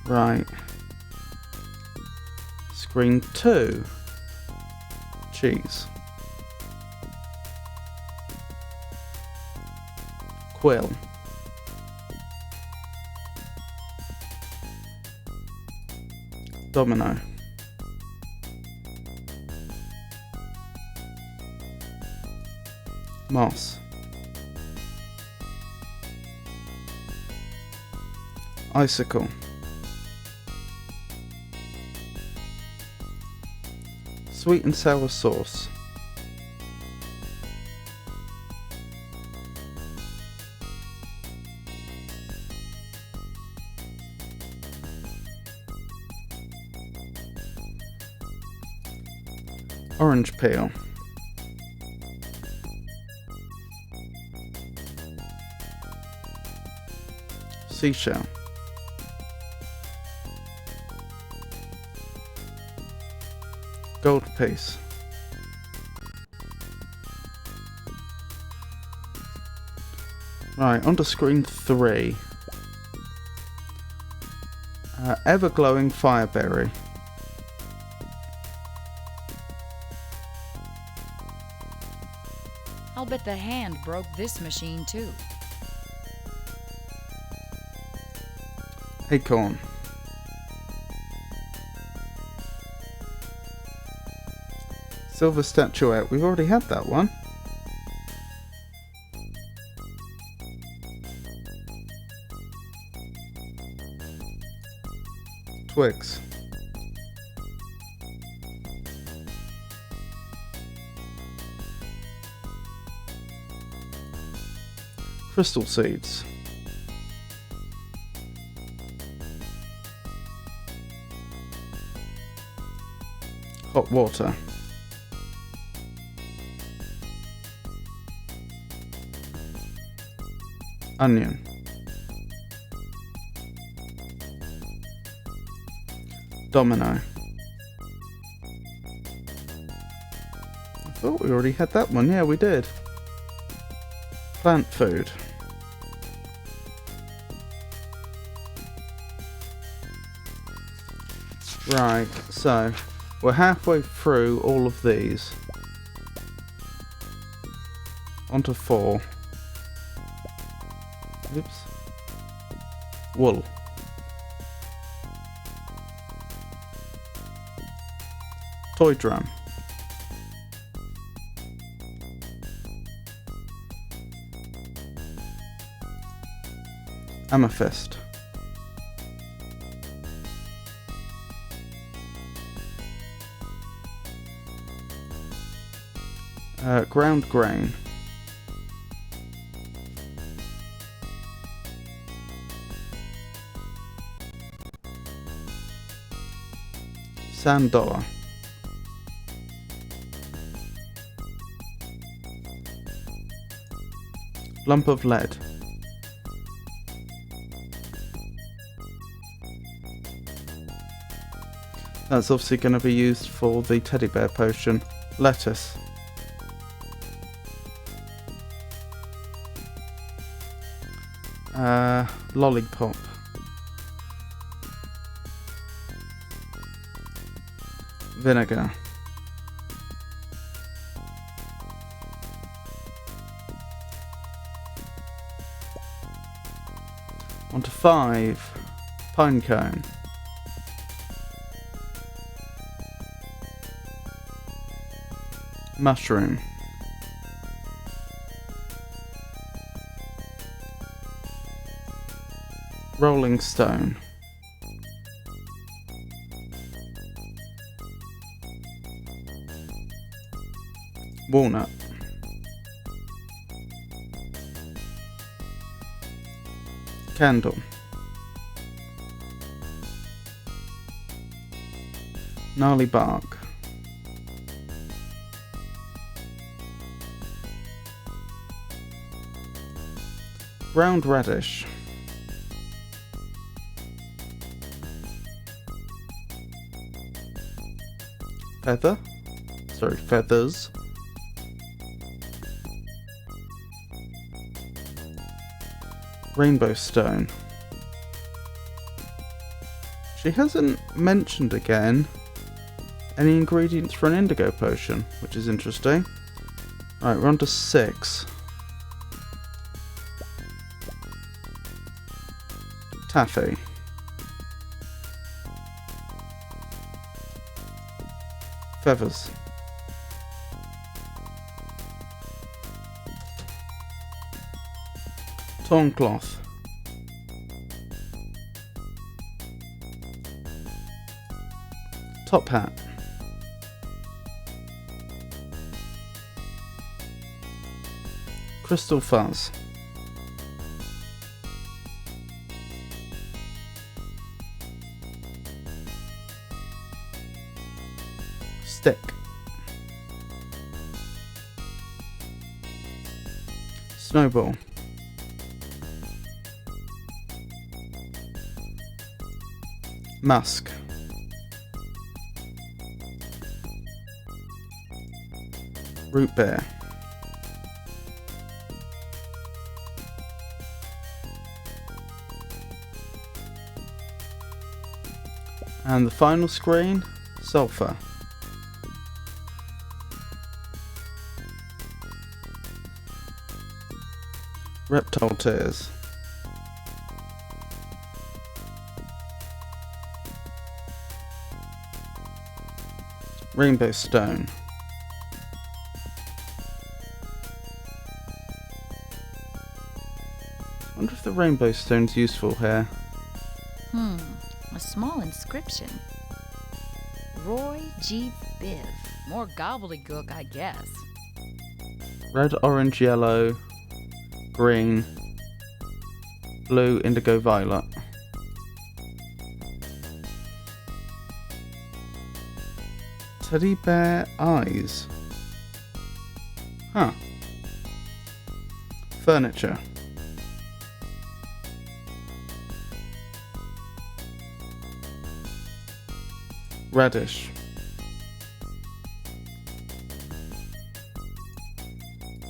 Right. Screen 2. Cheese. Quill. Domino. Moss. Icicle. Sweet and sour sauce. Orange peel. Seashell. Gold piece. Right, on to screen 3. Ever-glowing fireberry. I'll bet the hand broke this machine too. Acorn. Silver statuette. We've already had that one. Twigs. Crystal seeds. Hot water. Onion. Domino. I thought we already had that one. Yeah, we did. Plant food. Right, so we're halfway through all of these. Onto 4. Oops. Wool. Toy drum. Amethyst. Ground grain. Sand dollar. Lump of lead. That's obviously going to be used for the teddy bear potion. Lettuce. Lollipop. Vinegar. On to 5. Pine cone. Mushroom. Rolling stone. Walnut. Candle. Gnarly bark. Ground radish. Feathers. Rainbow stone. She hasn't mentioned again any ingredients for an indigo potion, which is interesting. Right, we're on to 6. Taffy. Feathers. Torn cloth. Top hat. Crystal fuzz. Stick. Snowball. Musk. Root beer. And the final screen, sulfur. Reptile tears. Rainbow stone. I wonder if the rainbow stone's useful here. A small inscription. Roy G. Biv. More gobbledygook, I guess. Red, orange, yellow, green, blue, indigo, violet. Teddy bear eyes. Huh. Furniture. Radish.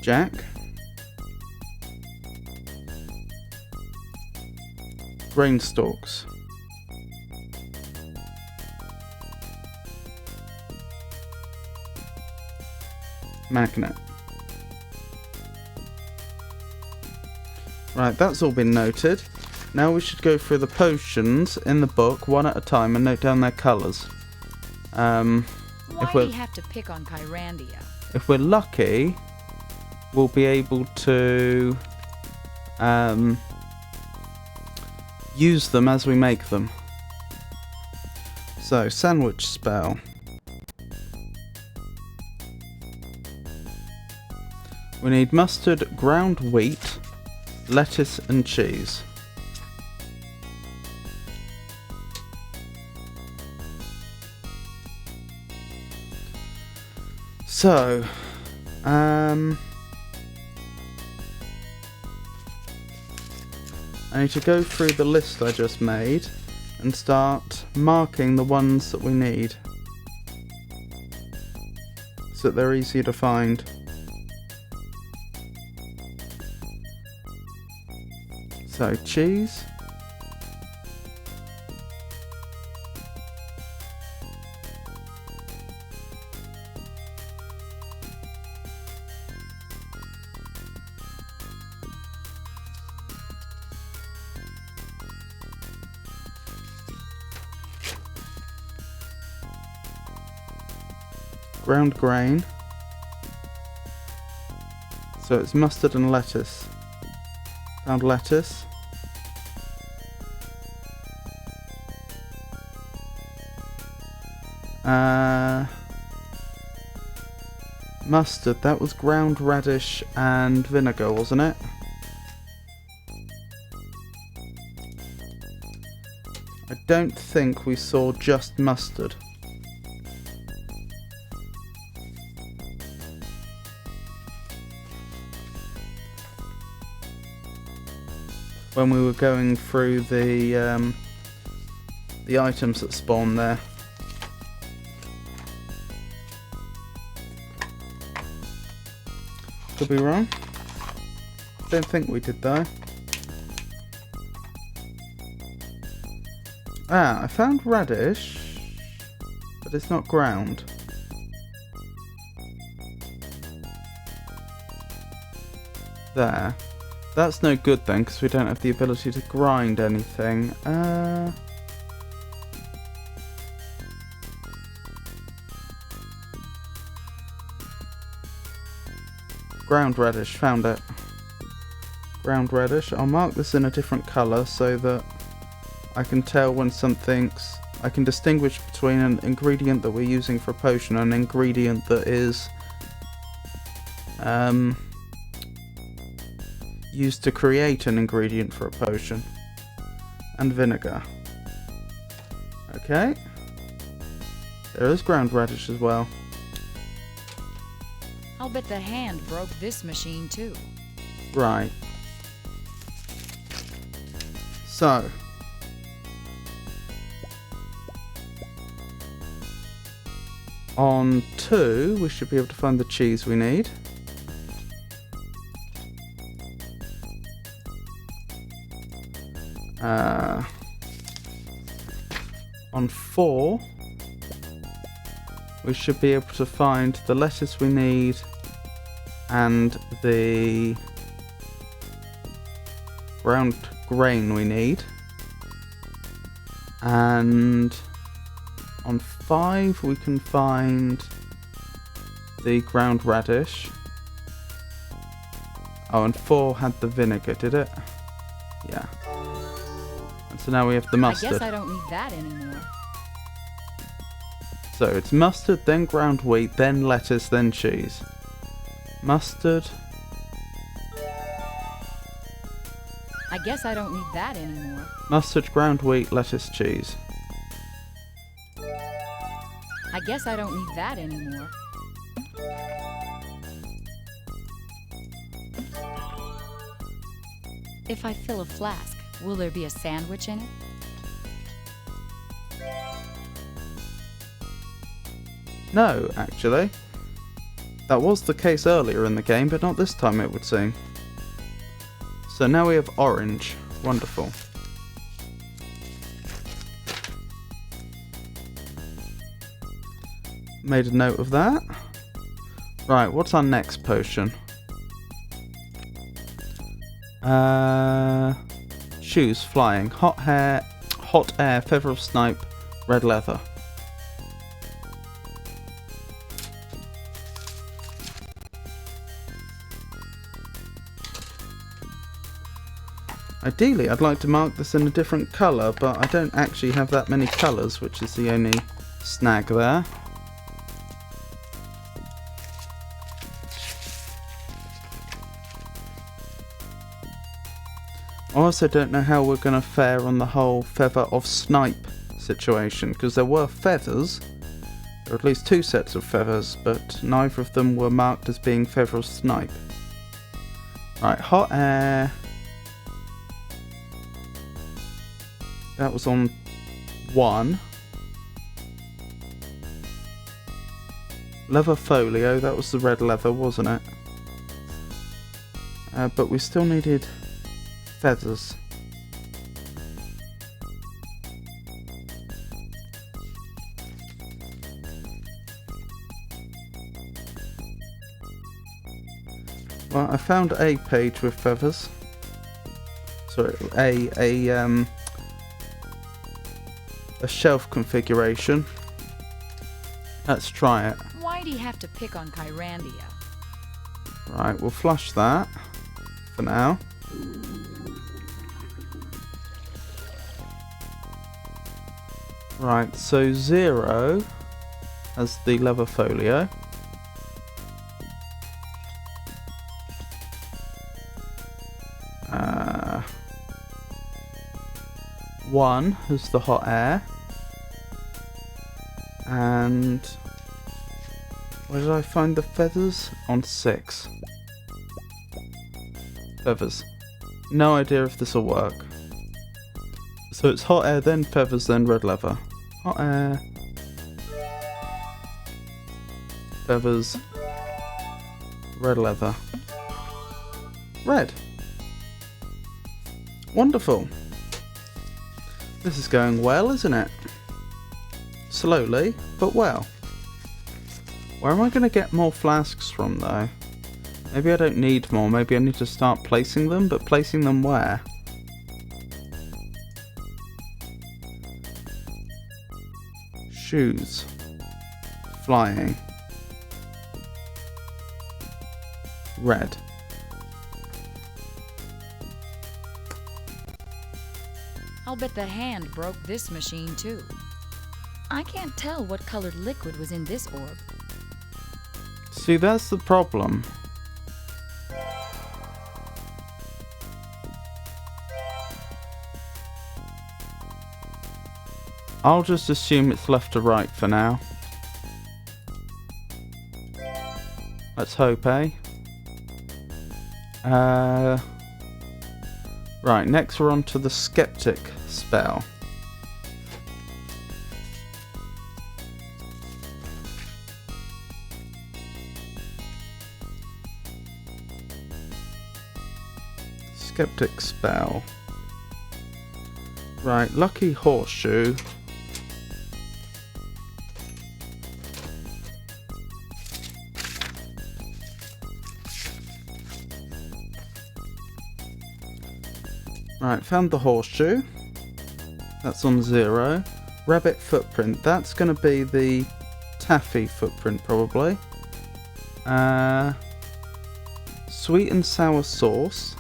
Jack. Grain stalks. Magnet. Right, that's all been noted. Now we should go through the potions in the book one at a time and note down their colours. Why do you have to pick on Pyrandia? If we're lucky, we'll be able to use them as we make them. So, sandwich spell. We need mustard, ground wheat, lettuce and cheese. So, I need to go through the list I just made and start marking the ones that we need so that they're easy to find. So, cheese. ground grain. So it's mustard and lettuce. Found lettuce. Mustard, that was ground radish and vinegar, wasn't it? I don't think we saw just mustard. When we were going through the items that spawn there. Could be wrong. Don't think we did though. Ah, I found radish, but it's not ground. There. That's no good then, because we don't have the ability to grind anything. Ground radish, found it. Ground radish. I'll mark this in a different colour so that I can tell when something's... I can distinguish between an ingredient that we're using for a potion and an ingredient that is used to create an ingredient for a potion. And vinegar. Okay. There is ground radish as well. I'll bet the hand broke this machine too. Right. So. On 2, we should be able to find the cheese we need. On 4, we should be able to find the lettuce we need and the ground grain we need. And on 5 we can find the ground radish. Oh, and 4 had the vinegar, did it? Yeah. And so now we have the mustard. I guess I don't need that anymore. So it's mustard, then ground wheat, then lettuce, then cheese. Mustard. I guess I don't need that anymore. Mustard, ground wheat, lettuce, cheese. I guess I don't need that anymore. If I fill a flask, will there be a sandwich in it? No, actually. That was the case earlier in the game, but not this time it would seem. So now we have orange. Wonderful. Made a note of that. Right, what's our next potion? Shoes, flying, hot air, feather of snipe, red leather. Ideally, I'd like to mark this in a different colour, but I don't actually have that many colours, which is the only snag there. I also don't know how we're going to fare on the whole feather of snipe situation, because there were feathers, or at least 2 sets of feathers, but neither of them were marked as being feather of snipe. Right, hot air. That was on 1. Leather folio, that was the red leather, wasn't it? But we still needed feathers. Well, I found a page with feathers. Sorry, a shelf configuration. Let's try it. Why Why'd he have to pick on Kyrandia? Right, we'll flush that for now. Right, so 0 has the leather folio. One has the hot air. And where did I find the feathers? On 6. Feathers. No idea if this will work. So it's hot air, then feathers, then red leather. Hot air. Feathers. Red leather. Red. Wonderful. This is going well, isn't it? Slowly, but well. Where am I going to get more flasks from, though? Maybe I don't need more. Maybe I need to start placing them, but placing them where? Shoes. Flying. Red. I'll bet the hand broke this machine too. I can't tell what colored liquid was in this orb. See, that's the problem. I'll just assume it's left to right for now. Let's hope, eh? Right, next we're on to the Skeptic spell. Skeptic spell. Right, Lucky Horseshoe. Right, found the horseshoe. That's on 0. Rabbit footprint. That's going to be the taffy footprint, probably. Sweet and sour sauce.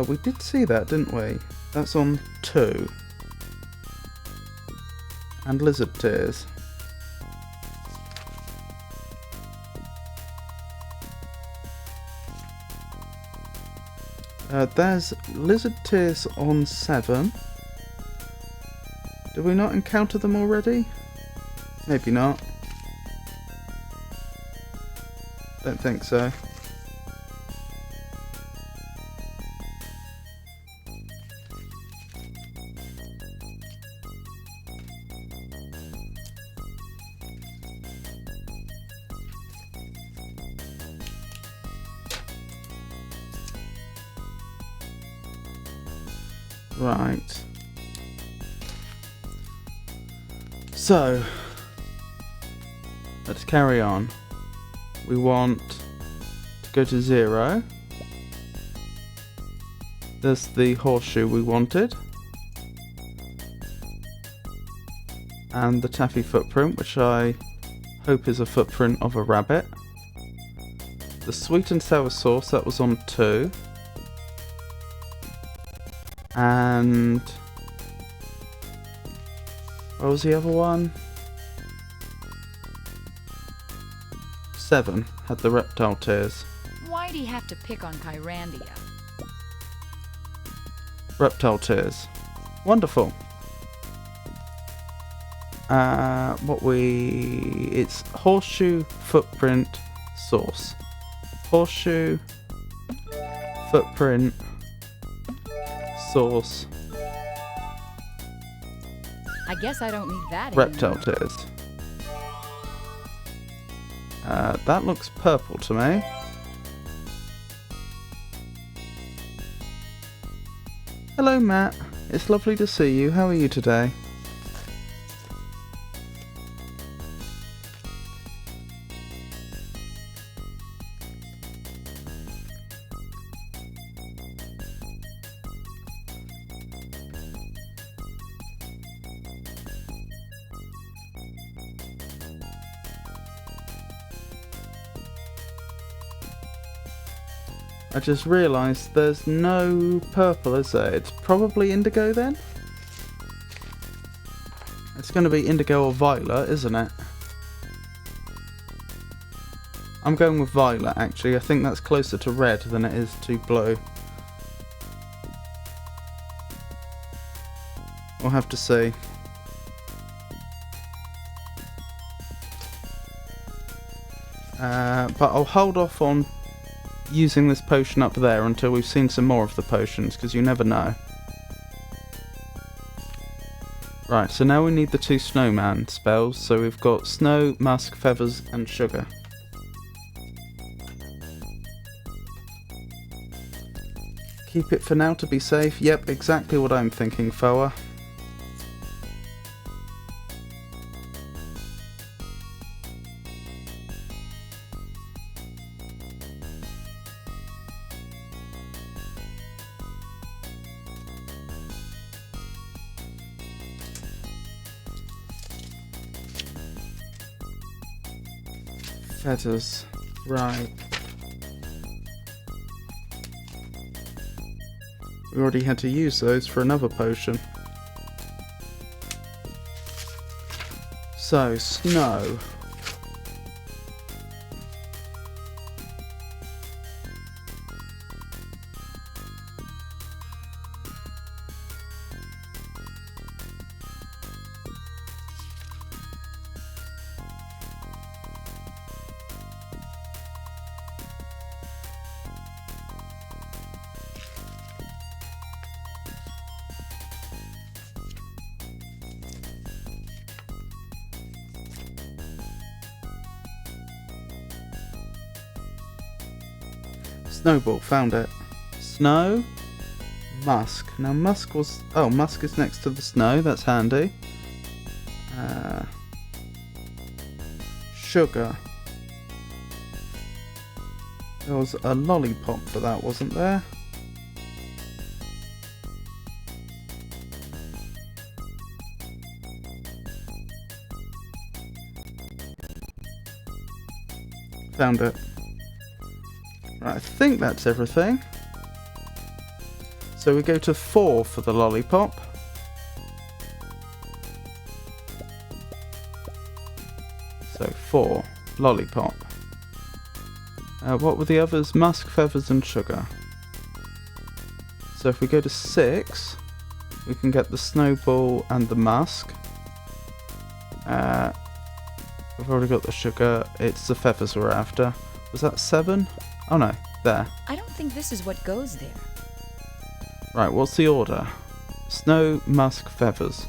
We did see that, didn't we? That's on 2. And lizard tears. There's lizard tears on 7. Did we not encounter them already? Maybe not. Don't think so. Right. So, let's carry on. We want to go to 0. There's the horseshoe we wanted. And the taffy footprint, which I hope is a footprint of a rabbit. The sweet and sour sauce, that was on 2. And what was the other one? 7 had the reptile tears. Why'd he have to pick on Kyrandia? Reptile tears. Wonderful. It's horseshoe footprint sauce. Horseshoe footprint sauce. I guess I don't need that Reptile anymore. tears. That looks purple to me. Hello, Matt. It's lovely to see you. How are you today? I just realised there's no purple, is there? It's probably indigo then? It's going to be indigo or violet, isn't it? I'm going with violet, actually. I think that's closer to red than it is to blue. We'll have to see. But I'll hold off on using this potion up there until we've seen some more of the potions, because you never know. Right, so now we need the 2 snowman spells. So we've got snow, musk, feathers and sugar. Keep it for now to be safe. Yep, exactly what I'm thinking, Foa. Feathers. Right. We already had to use those for another potion. So, snow. Snowball, found it. Snow, musk. Now musk was... Oh, musk is next to the snow, that's handy. Sugar. There was a lollipop for that, wasn't there? Found it. Right, I think that's everything. So we go to 4 for the lollipop. So 4, lollipop. What were the others? Musk, feathers and sugar. So if we go to 6, we can get the snowball and the musk. We've already got the sugar. It's the feathers we're after. Was that 7? Oh no, there. I don't think this is what goes there. Right, what's the order? Snow, musk, feathers.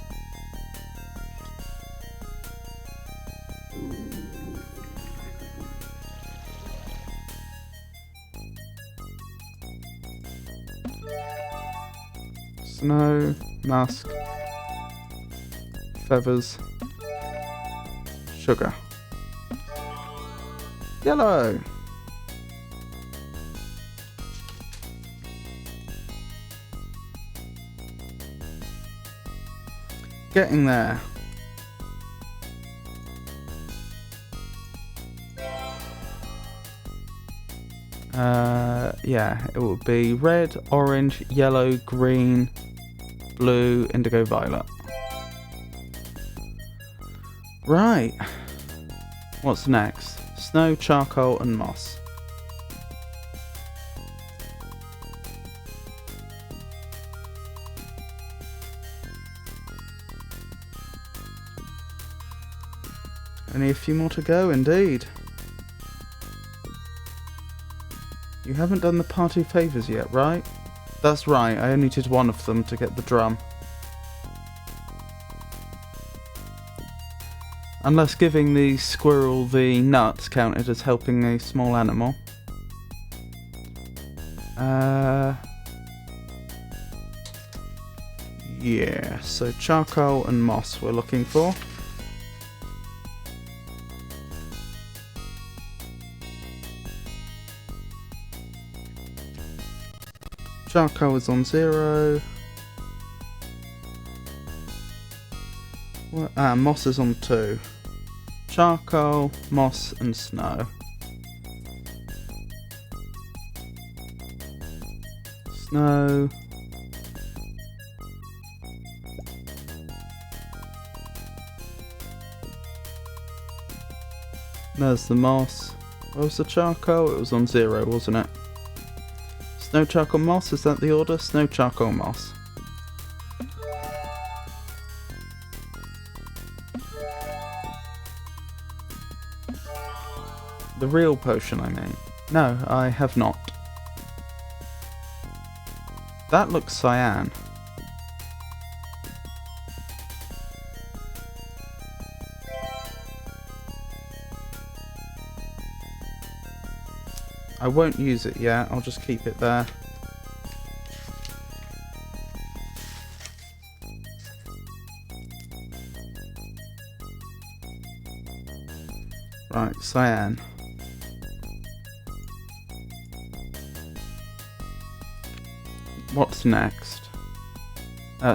Snow, musk, feathers, sugar. Yellow! Getting there. Yeah, it will be red, orange, yellow, green, blue, indigo, violet. Right. What's next? Snow, charcoal and moss. Only a few more to go, indeed. You haven't done the party favours yet, right? That's right, I only did one of them to get the drum. Unless giving the squirrel the nuts counted as helping a small animal. Yeah, so charcoal and moss we're looking for. Charcoal is on 0. Moss is on 2. Charcoal, moss and snow. Snow. There's the moss. Where was the charcoal? It was on 0, wasn't it? Snow, charcoal, moss. Is that the order? Snow, charcoal, moss. The real potion, I mean. No, I have not. That looks cyan. I won't use it yet, I'll just keep it there. Right, cyan. What's next?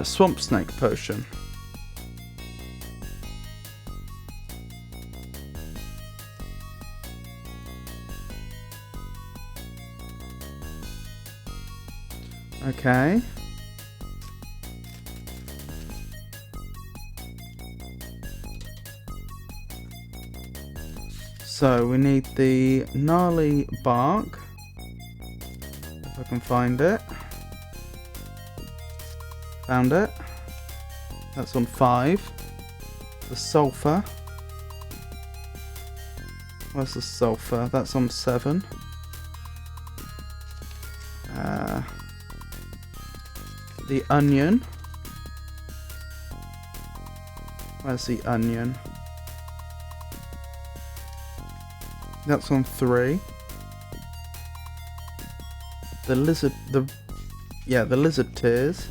Swamp snake potion. Okay. So we need the gnarly bark. If I can find it. Found it. That's on 5. The sulfur. Where's the sulfur? That's on 7. The onion. Where's the onion? That's on 3. The lizard, the lizard tears.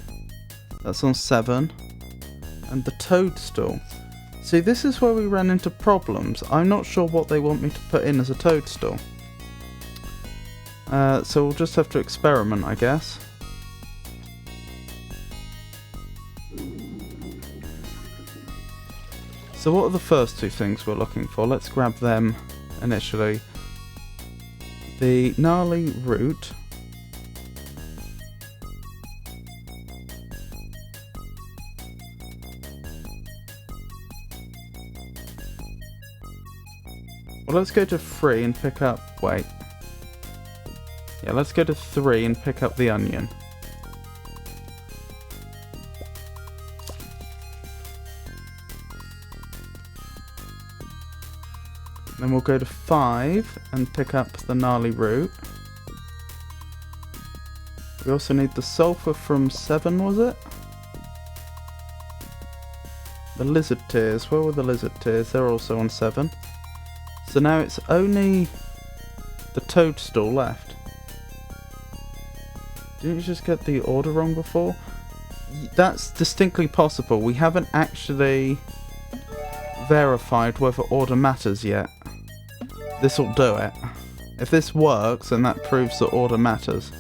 That's on 7. And the toadstool. See, this is where we ran into problems. I'm not sure what they want me to put in as a toadstool. So we'll just have to experiment, I guess. So what are the first 2 things we're looking for? Let's grab them initially. The gnarly root. Well, let's go to 3 and pick up... Wait. Yeah, let's go to 3 and pick up the onion. Then we'll go to 5 and pick up the gnarly root. We also need the sulfur from 7, was it? The lizard tears. Where were the lizard tears? They're also on 7. So now it's only the toadstool left. Didn't you just get the order wrong before? That's distinctly possible. We haven't actually verified whether order matters yet. This'll do it. If this works, then that proves that order matters.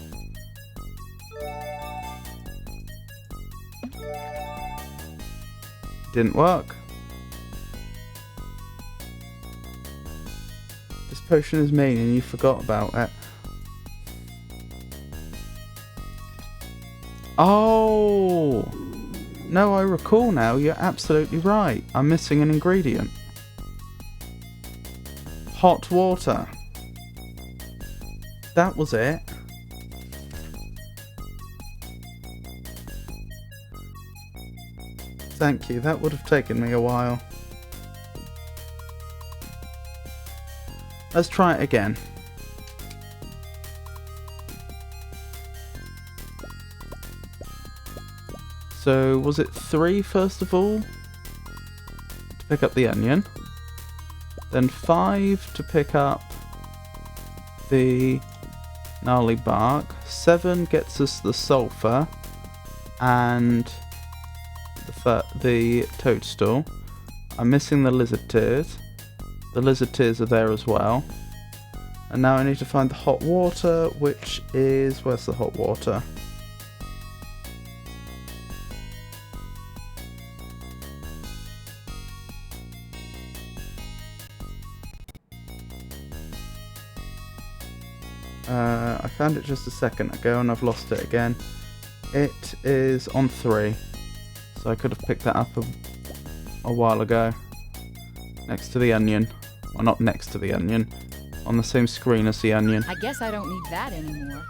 Didn't work. This potion is mean and you forgot about it. Oh! No, I recall now. You're absolutely right. I'm missing an ingredient. Hot water. That was it. Thank you. That would have taken me a while. Let's try it again. So, was it 3 first of all? To pick up the onion. Then 5 to pick up the gnarly bark. 7 gets us the sulfur and the toadstool. I'm missing the lizard tears. The lizard tears are there as well. And now I need to find the hot water, which is... Where's the hot water? I Found it just a second ago and I've lost it again. It is on 3. So I could have picked that up a while ago. Next to the onion. Well, not next to the onion. On the same screen as the onion. I guess I don't need that anymore.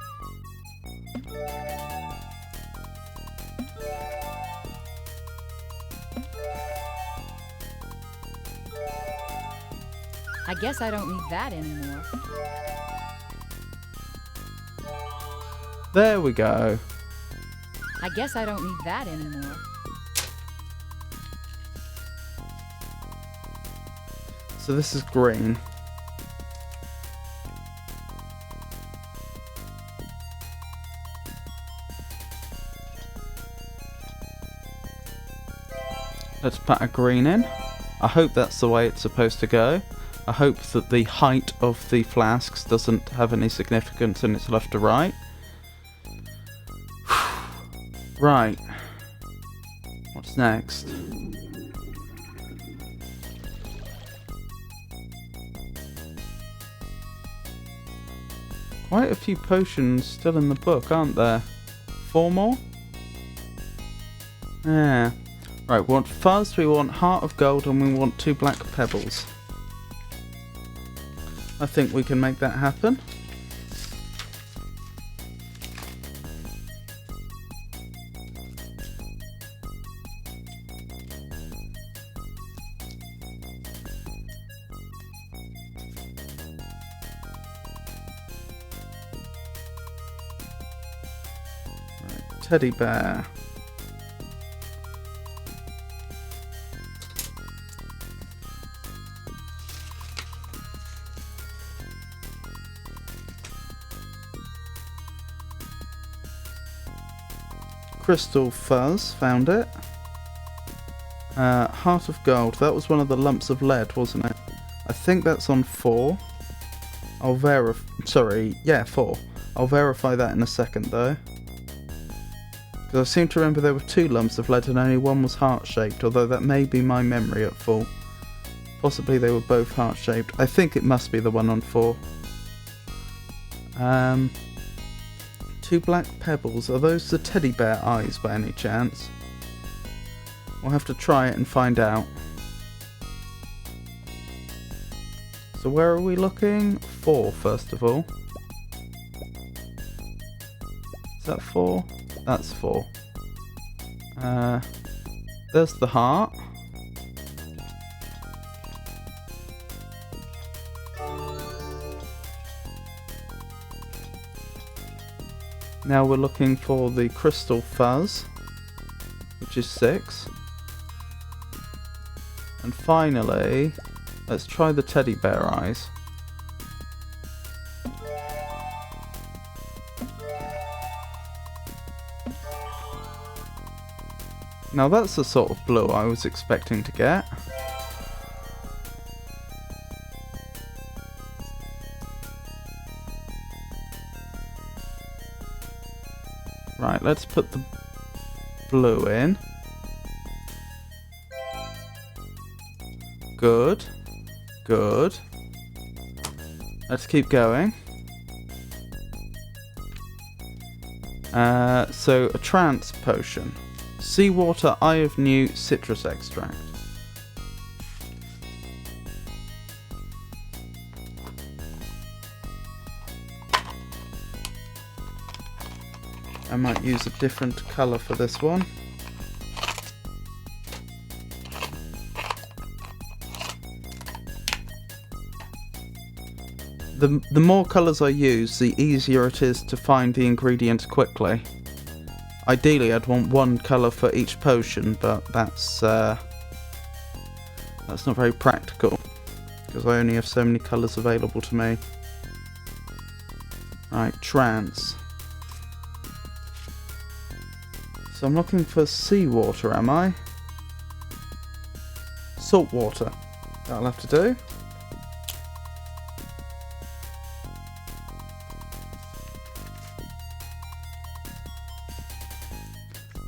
I guess I don't need that anymore. There we go. I guess I don't need that anymore. So this is green. Let's put a green in. I hope that's the way it's supposed to go. I hope that the height of the flasks doesn't have any significance and it's left to right. Right. What's next? Quite a few potions still in the book, aren't there? 4 more? Yeah. Right, we want fuzz, we want heart of gold, and we want 2 black pebbles. I think we can make that happen. Right, teddy bear. Crystal fuzz, found it. Heart of gold, that was one of the lumps of lead, wasn't it? I think that's on 4. I'll verify, sorry, yeah, 4. I'll verify that in a second though. Because I seem to remember there were 2 lumps of lead and only one was heart-shaped, although that may be my memory at full. Possibly they were both heart-shaped. I think it must be the one on 4. 2 black pebbles. Are those the teddy bear eyes by any chance? We'll have to try it and find out. So where are we looking? 4 first of all. Is that 4? That's 4. There's the heart. Now we're looking for the crystal fuzz, which is 6. And finally, let's try the teddy bear eyes. Now that's the sort of blue I was expecting to get. Right, let's put the blue in. Good. Good. Let's keep going. So, a trance potion. Seawater Eye of New citrus extract. I might use a different colour for this one. The more colours I use, the easier it is to find the ingredients quickly. Ideally, I'd want 1 colour for each potion, but that's not very practical, because I only have so many colours available to me. Right, trance. So I'm looking for seawater, am I? Salt water. That'll have to do.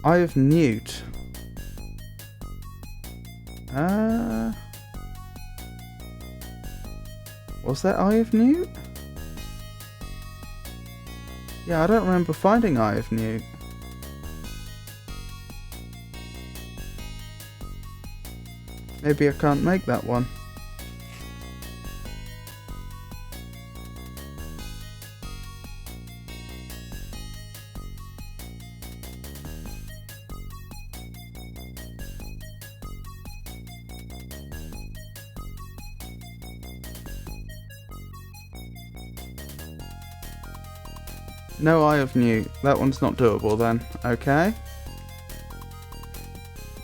Eye of Newt. Was that Eye of Newt? Yeah, I don't remember finding Eye of Newt. Maybe I can't make that one. No Eye of Newt. That one's not doable then. Okay.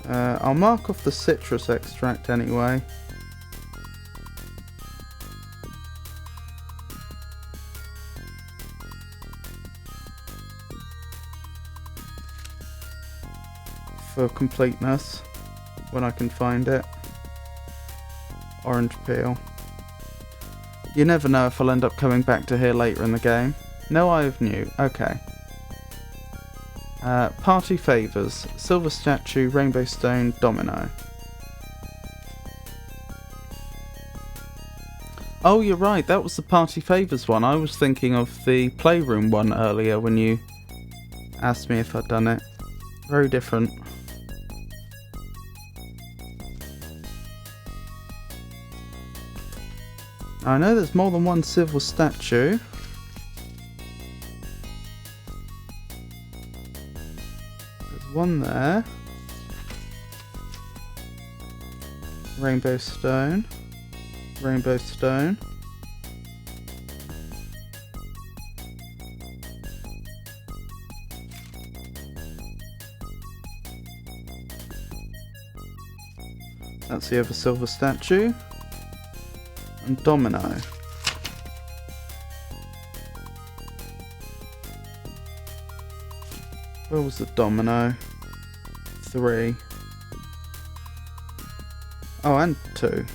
I'll mark off the citrus extract anyway. For completeness, when I can find it. Orange peel. You never know if I'll end up coming back to here later in the game. No Eye of Newt. Okay. Party favours. Silver statue, rainbow stone, domino. Oh, you're right. That was the party favours one. I was thinking of the playroom one earlier when you asked me if I'd done it. Very different. I know there's more than one silver statue. One there. Rainbow stone. Rainbow stone. That's the other silver statue. And domino. Where was the domino? 3. Oh, and 2.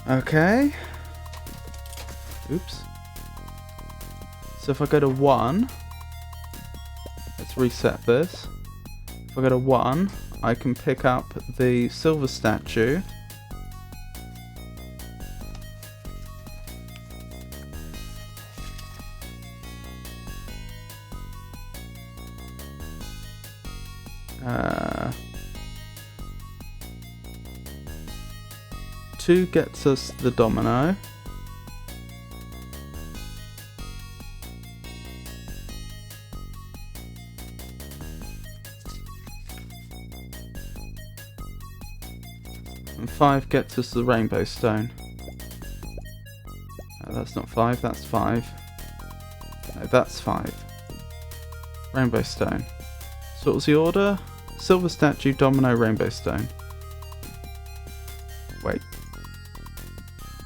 Okay. Oops. So if I go to 1, let's reset this. If I go to 1, I can pick up the silver statue. Two gets us the domino. And 5 gets us the rainbow stone. That's not 5, that's 5. No, that's 5. Rainbow stone. So what was the order? Silver statue, domino, rainbow stone. Wait.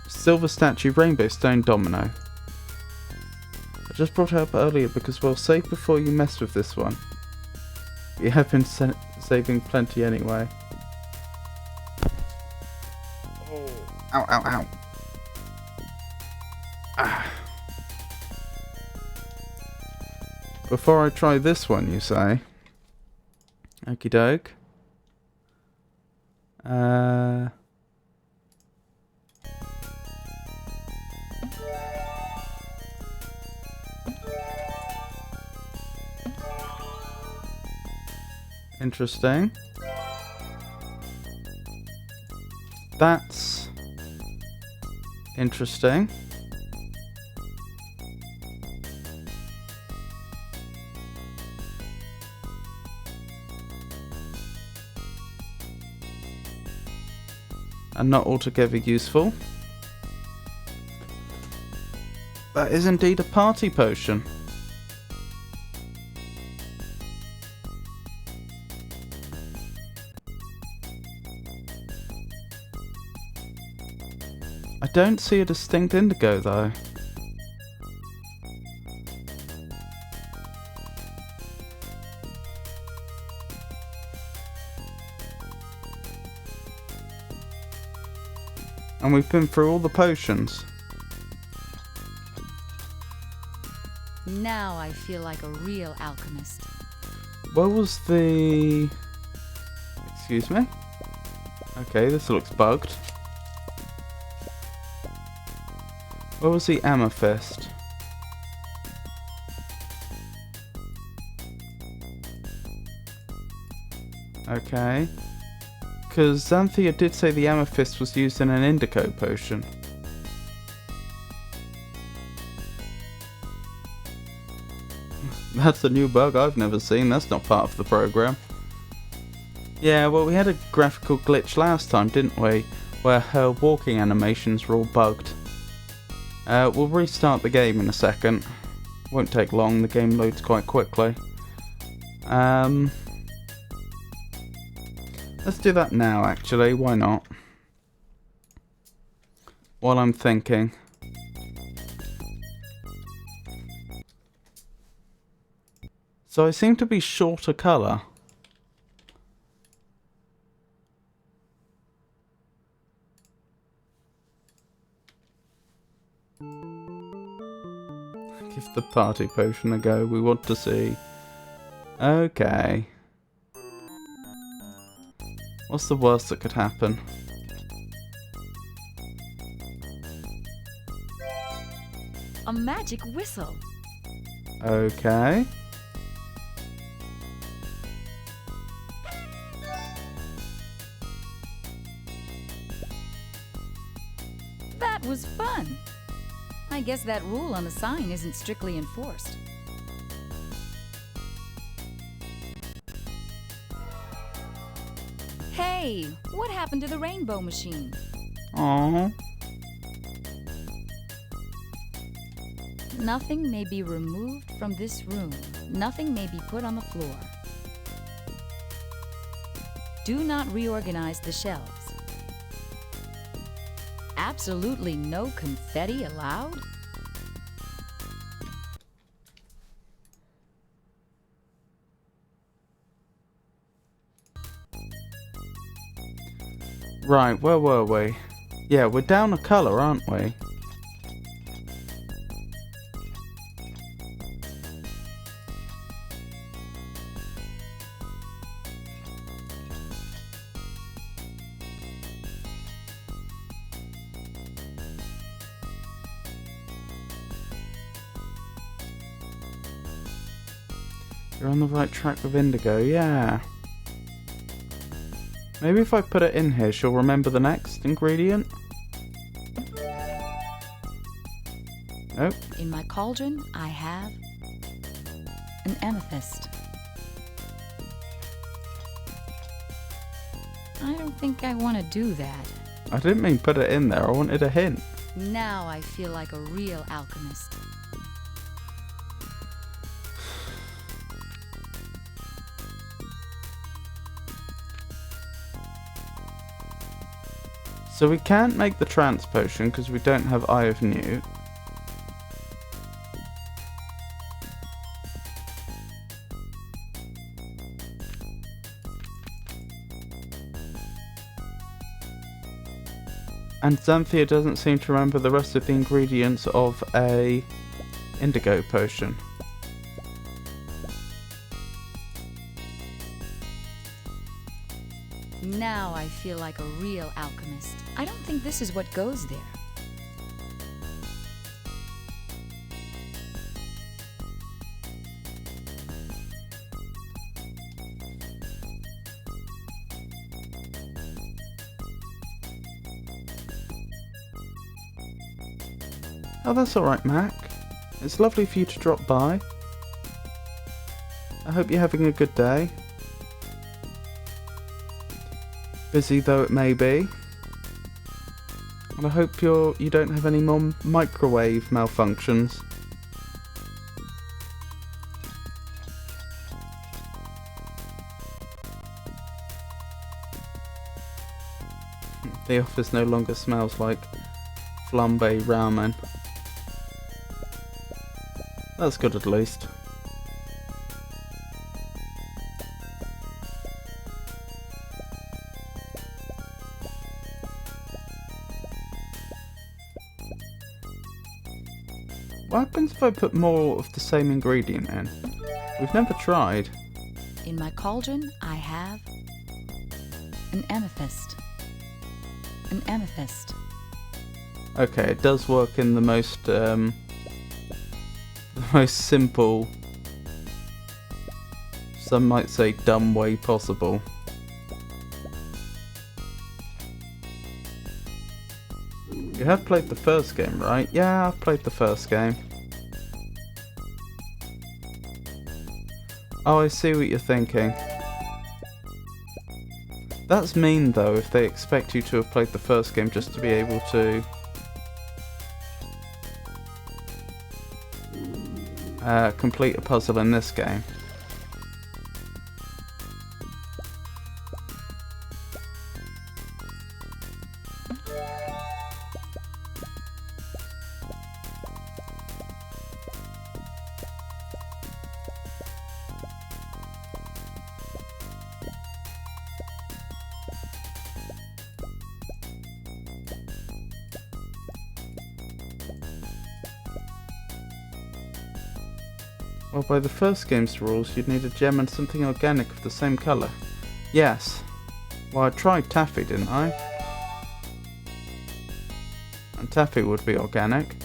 Silver statue, rainbow stone, domino. I just brought it up earlier because, well, save before you mess with this one. You have been saving plenty anyway. Oh. Ow, ow, ow. Ah. Before I try this one, you say? Okie doke. Interesting. That's interesting. And not altogether useful. That is indeed a party potion. I don't see a distinct indigo though. And we've been through all the potions. Now I feel like a real alchemist. Where was the... Excuse me? Okay, this looks bugged. Where was the amethyst? Okay. Because Xanthia did say the amethyst was used in an indigo potion. That's a new bug I've never seen. That's not part of the program. Yeah, well, we had a graphical glitch last time, didn't we? Where her walking animations were all bugged. We'll restart the game in a second. Won't take long, the game loads quite quickly. Let's do that now, actually. Why not? While I'm thinking. So I seem to be shorter colour. Give the party potion a go. We want to see. Okay. What's the worst that could happen? A magic whistle. Okay. That was fun. I guess that rule on the sign isn't strictly enforced. Hey, what happened to the rainbow machine? Aww. Nothing may be removed from this room. Nothing may be put on the floor. Do not reorganize the shelves. Absolutely no confetti allowed? Right, where were we? Yeah, we're down a colour, aren't we? You're on the right track with indigo, yeah. Maybe if I put it in here, she'll remember the next ingredient? Nope. In my cauldron, I have an amethyst. I don't think I want to do that. I didn't mean put it in there, I wanted a hint. Now I feel like a real alchemist. So we can't make the trance potion because we don't have Eye of Newt. And Xanthia doesn't seem to remember the rest of the ingredients of a indigo potion. Now I feel like a real alchemist. I don't think this is what goes there. Oh, that's alright, Mac. It's lovely for you to drop by. I hope you're having a good day. Busy though it may be. And I hope you don't have any more microwave malfunctions. The office no longer smells like flambe ramen. That's good at least. What happens if I put more of the same ingredient in? We've never tried. In my cauldron, I have an amethyst. An amethyst. Okay, it does work in the most simple, some might say dumb way possible. You have played the first game, right? Yeah, I've played the first game. Oh, I see what you're thinking. That's mean though, if they expect you to have played the first game just to be able to complete a puzzle in this game. Well, by the first game's rules, you'd need a gem and something organic of the same colour. Yes. Well, I tried taffy, didn't I? And taffy would be organic.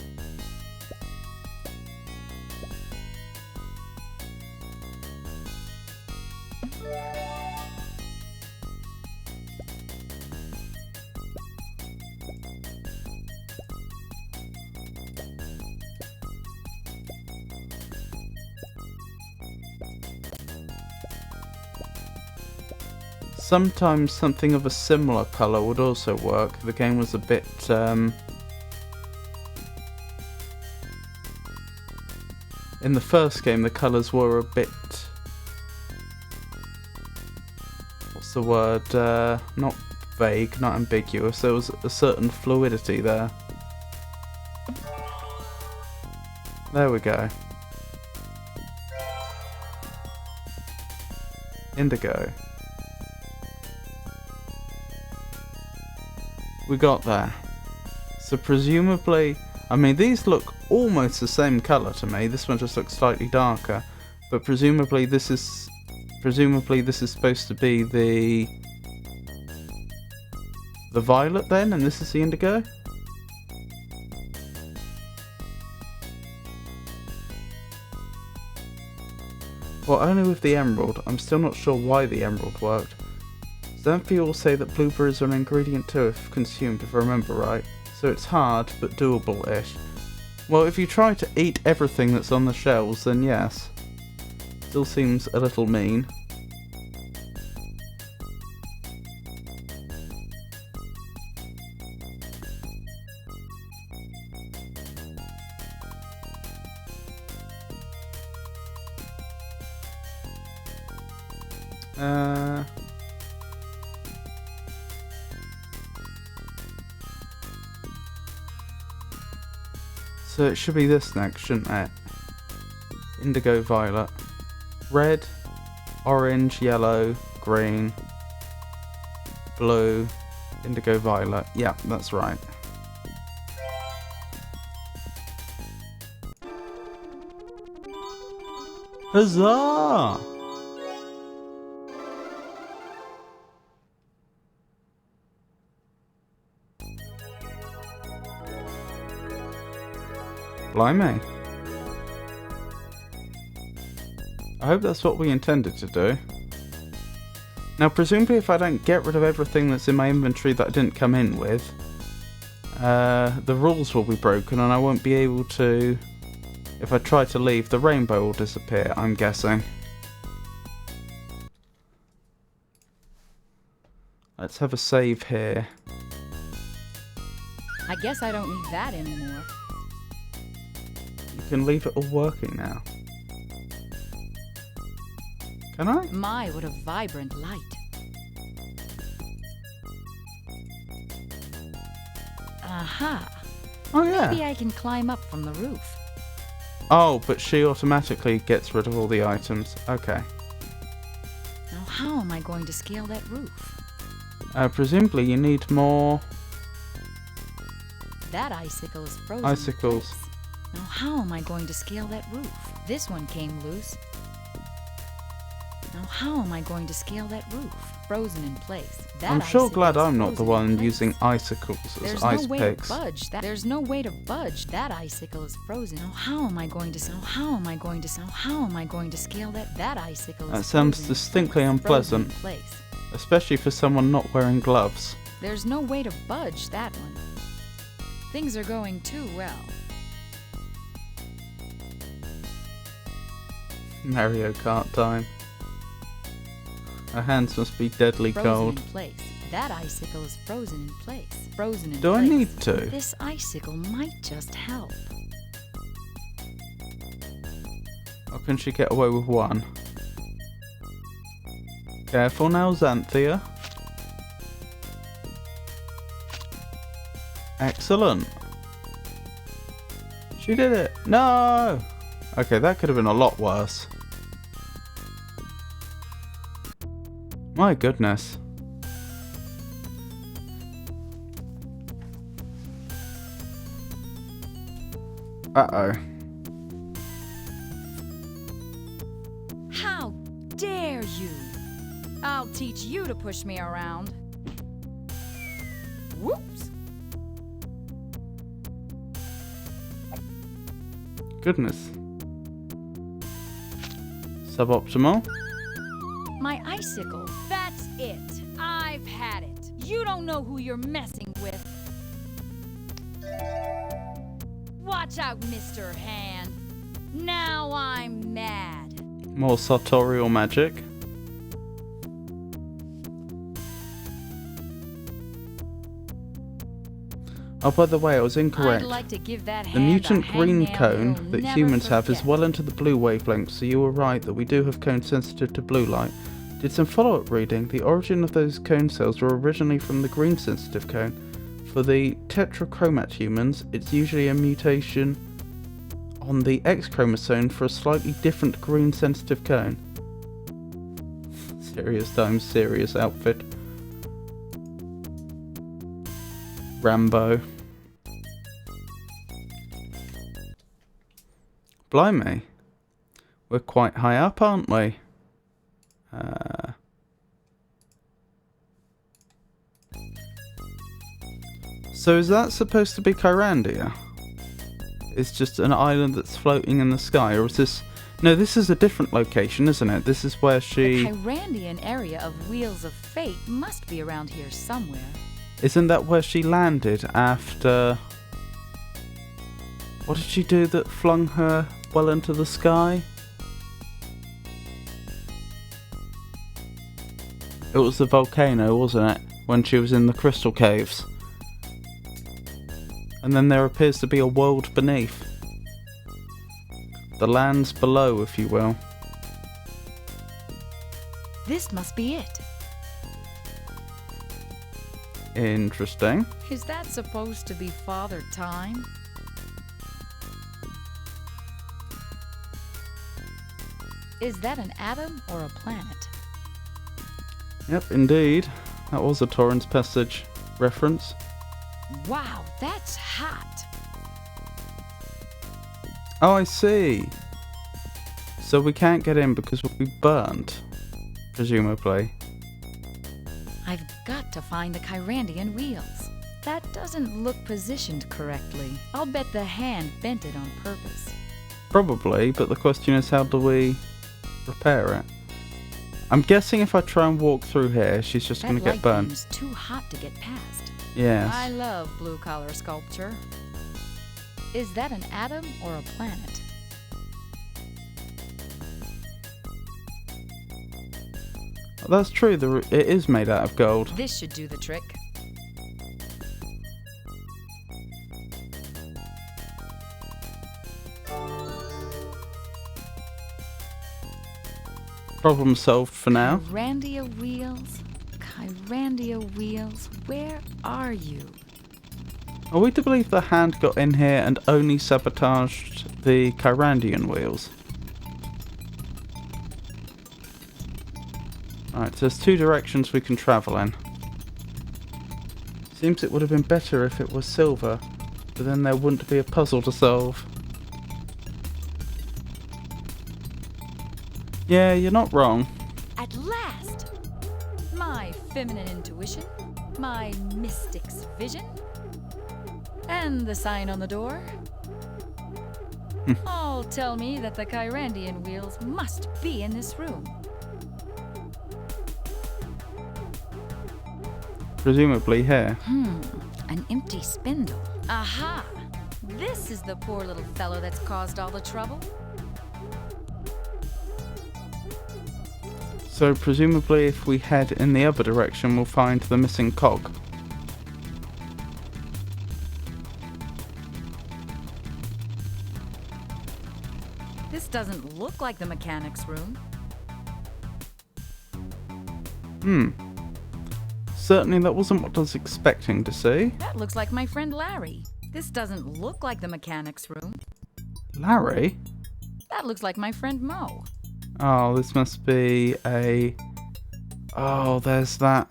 Sometimes something of a similar colour would also work. The game was a bit in the first game the colours were a bit, what's the word, not vague, not ambiguous. There was a certain fluidity there. There we go. Indigo. We got there. So presumably, I mean these look almost the same colour to me. This one just looks slightly darker, but presumably this is supposed to be the violet then, and this is the indigo. Well, only with the emerald. I'm still not sure why the emerald worked. Xanthi will say that blueberries are an ingredient too if consumed, if I remember right. So it's hard, but doable-ish. Well, if you try to eat everything that's on the shelves, then yes. Still seems a little mean. So it should be this next, shouldn't it? Indigo, violet. Red, orange, yellow, green, blue, indigo, violet. Yeah, that's right. Huzzah! Blimey. I hope that's what we intended to do. Now presumably if I don't get rid of everything that's in my inventory that I didn't come in with, the rules will be broken and I won't be able to, if I try to leave, the rainbow will disappear, I'm guessing. Let's have a save here. I guess I don't need that anymore. You can leave it all working now. Can I? My, what a vibrant light. Aha. Oh yeah. Maybe I can climb up from the roof. Oh, but she automatically gets rid of all the items. Okay. Now how am I going to scale that roof? Presumably you need more That icicle is frozen. icicles. in place. Now how am I going to scale that roof? This one came loose. Now how am I going to scale that roof? Frozen in place. That I'm sure icicle glad is I'm not the frozen in one place. using icicles as There's ice no way picks. to budge that. There's no way to budge. That icicle is frozen. Now how am I going to? Now how am I going to? Now how am I going to scale that? That icicle is That sounds frozen in distinctly place. unpleasant. Frozen in place. Especially for someone not wearing gloves. There's no way to budge that one. Things are going too well. Mario Kart time. Her hands must be deadly Frozen cold. in place. That icicle is frozen in place. Frozen in Do place. I need to? This icicle might just help. Or can she get away with one? Careful now, Xanthia. Excellent. She did it. No! Okay, that could have been a lot worse. My goodness. Uh-oh. How dare you! I'll teach you to push me around. Whoops! Goodness. Suboptimal. My icicle. That's it. I've had it. You don't know who you're messing with. Watch out, Mr. Hand. Now I'm mad. More sartorial magic. Oh, by the way, I was incorrect. I'd like to give that The hand mutant a green hangnail cone you'll that never humans have is forget. well into the blue wavelength, so you were right that we do have cones sensitive to blue light. Did some follow-up reading. The origin of those cone cells were originally from the green sensitive cone. For the tetrachromat humans, it's usually a mutation on the X chromosome for a slightly different green sensitive cone. Serious times serious outfit. Rambo. Blimey. We're quite high up, aren't we? So is that supposed to be Kyrandia? It's just an island that's floating in the sky, or is this... No, this is a different location, isn't it? This is where she... The Kyrandian area of Wheels of Fate must be around here somewhere. Isn't that where she landed after... What did she do that flung her well into the sky? It was the volcano, wasn't it? When she was in the crystal caves. And then there appears to be a world beneath. The lands below, if you will. This must be it. Interesting. Is that supposed to be Father Time? Is that an atom or a planet? Yep, indeed. That was a Torrens Passage reference. Wow, that's hot. Oh, I see. So we can't get in because we'll be burnt. Presumably. I've got to find the Kyrandian wheels. That doesn't look positioned correctly. I'll bet the hand bent it on purpose. Probably, but the question is how do we repair it? I'm guessing if I try and walk through here, she's just going to get burnt. That light beam's too hot to get past. Yes. I love blue-collar sculpture. Is that an atom or a planet? That's true, it is made out of gold. This should do the trick. Problem solved for now. Kyrandia wheels? Kyrandia wheels, where are you? Are we to believe the hand got in here and only sabotaged the Kyrandian wheels? Alright, so there's two directions we can travel in. Seems it would have been better if it was silver, but then there wouldn't be a puzzle to solve. Yeah, you're not wrong. At last! My feminine intuition, my mystic's vision, and the sign on the door all tell me that the Kyrandian wheels must be in this room. Presumably here. An empty spindle. Aha! This is the poor little fellow that's caused all the trouble. So presumably if we head in the other direction, we'll find the missing cog. This doesn't look like the mechanic's room. Certainly that wasn't what I was expecting to see. That looks like my friend Larry. This doesn't look like the mechanic's room. Larry? That looks like my friend Mo. Oh, this must be a... Oh, there's that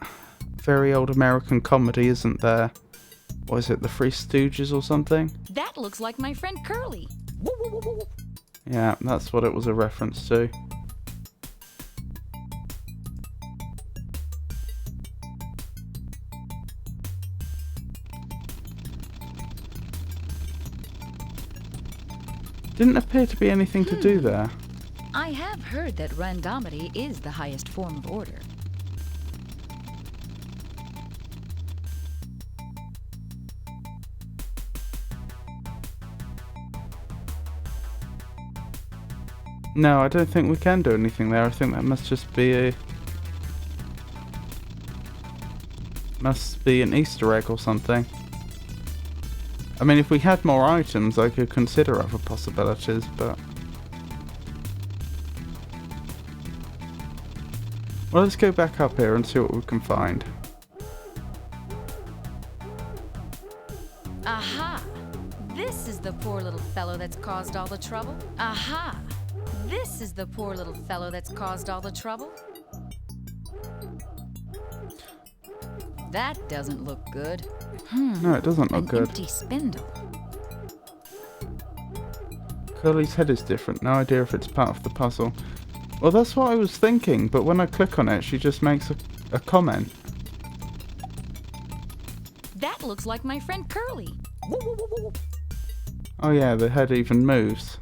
very old American comedy, isn't there? What is it, The Three Stooges or something? That looks like my friend Curly. Yeah, that's what it was a reference to. Didn't appear to be anything to do there. I have heard that randomity is the highest form of order. No, I don't think we can do anything there. I think that must just be an Easter egg or something. I mean, if we had more items, I could consider other possibilities, but... Well, let's go back up here and see what we can find. Aha! This is the poor little fellow that's caused all the trouble. Aha! This is the poor little fellow that's caused all the trouble. That doesn't look good. No, it doesn't look An good. empty spindle. Curly's head is different. No idea if it's part of the puzzle. Well, that's what I was thinking, but when I click on it, she just makes a comment. That looks like my friend Curly. Oh yeah, the head even moves.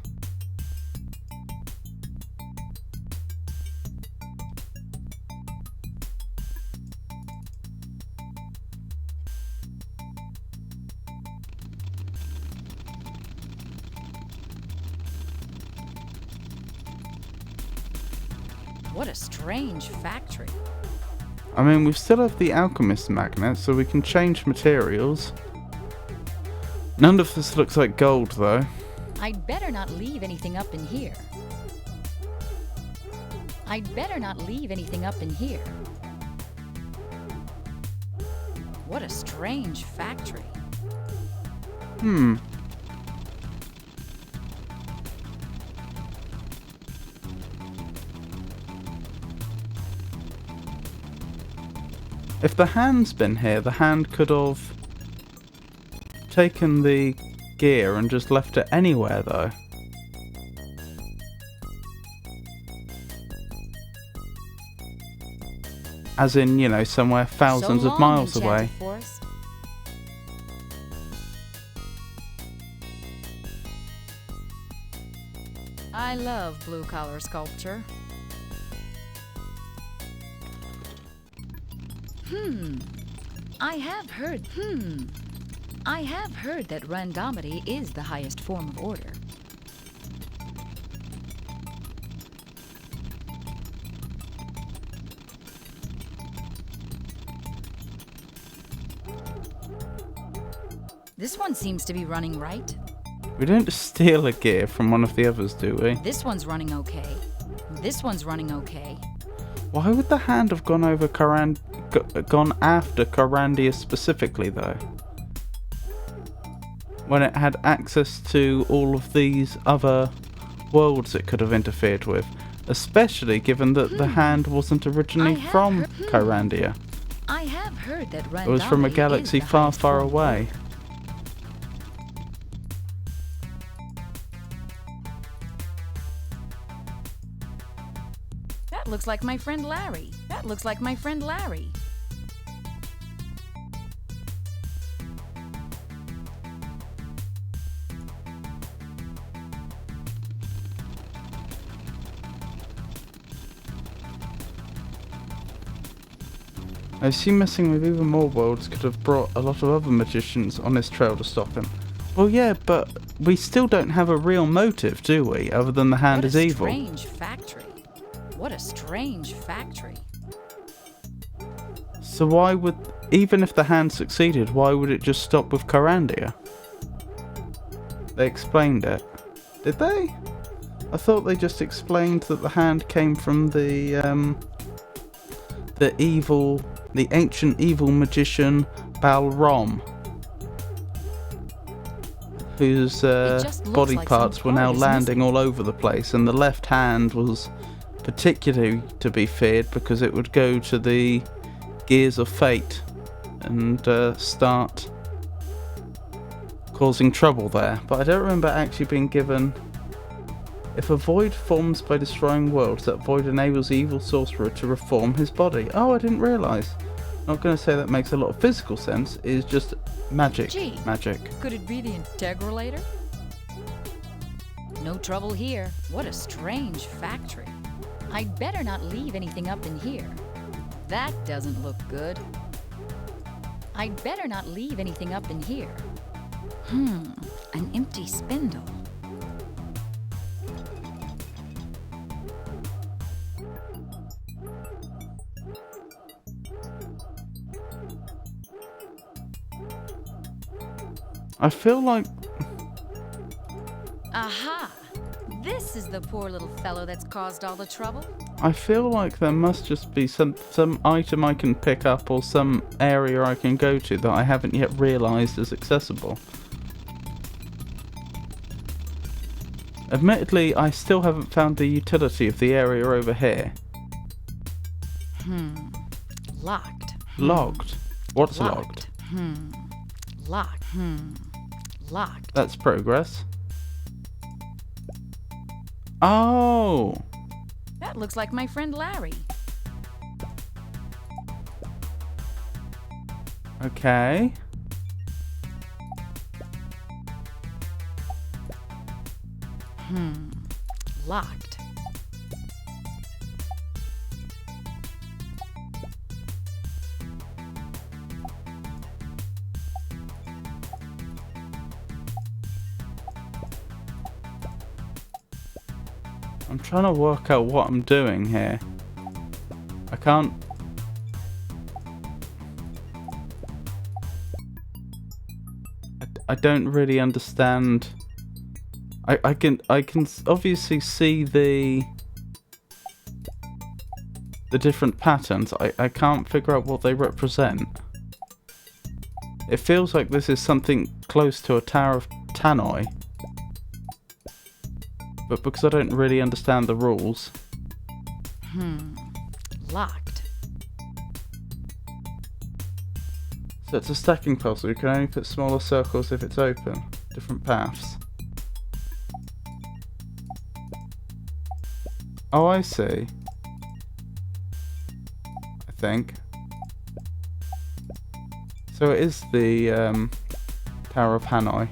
What a strange factory. I mean, we still have the alchemist magnet, so we can change materials. None of this looks like gold, though. I'd better not leave anything up in here. I'd better not leave anything up in here. What a strange factory. If the hand's been here, the hand could have taken the gear and just left it anywhere, though. As in, you know, somewhere thousands So of long, miles Enchanted away. Forest. I love blue-collar sculpture. I have heard that randomity is the highest form of order. This one seems to be running right. We don't steal a gear from one of the others, do we? This one's running okay. This one's running okay. Why would the hand have gone over gone after Kyrandia specifically, though? When it had access to all of these other worlds it could have interfered with. Especially given that the hand wasn't originally from Kyrandia. I have heard that randomity It was from a galaxy is the far, highest far form of away. order. That That looks like my friend Larry. That looks like my friend Larry. I assume messing with even more worlds could have brought a lot of other magicians on his trail to stop him. Well, yeah, but we still don't have a real motive, do we? Other than the hand is evil. What a strange factory. What a strange factory. So why would, even if the hand succeeded, why would it just stop with Kyrandia? They explained it. Did they? I thought they just explained that the hand came from the ancient evil magician Balrom, whose body like parts some were now part is landing all over the place, and the left hand was particularly to be feared because it would go to the gears of fate and start causing trouble there. But I don't remember actually being given... If a void forms by destroying worlds, that void enables the evil sorcerer to reform his body. Oh, I didn't realise. Not going to say that makes a lot of physical sense. It's just magic. Gee, magic. Could it be the Integralator? No trouble here. What a strange factory. I'd better not leave anything up in here. That doesn't look good. I'd better not leave anything up in here. An empty spindle. I feel like... Aha! This is the poor little fellow that's caused all the trouble. I feel like there must just be some item I can pick up or some area I can go to that I haven't yet realised is accessible. Admittedly, I still haven't found the utility of the area over here. Locked. Logged? What's logged? Locked. Locked. That's progress. Oh! That looks like my friend Larry. Okay. Locked. I'm trying to work out what I'm doing here. I can't... I don't really understand. I can obviously see the different patterns. I can't figure out what they represent. It feels like this is something close to a Tower of Tannoy. But because I don't really understand the rules. Locked. So it's a stacking puzzle. You can only put smaller circles if it's open. Different paths. Oh, I see. I think. So it is the Tower of Hanoi.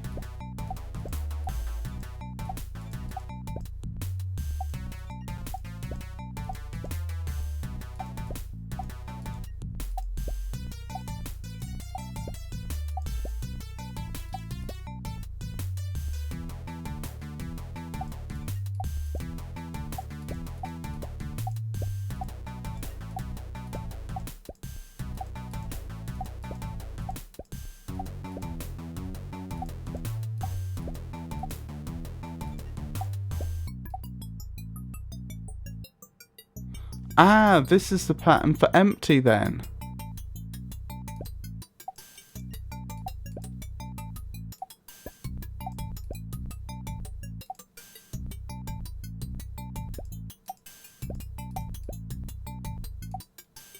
Ah, this is the pattern for empty then.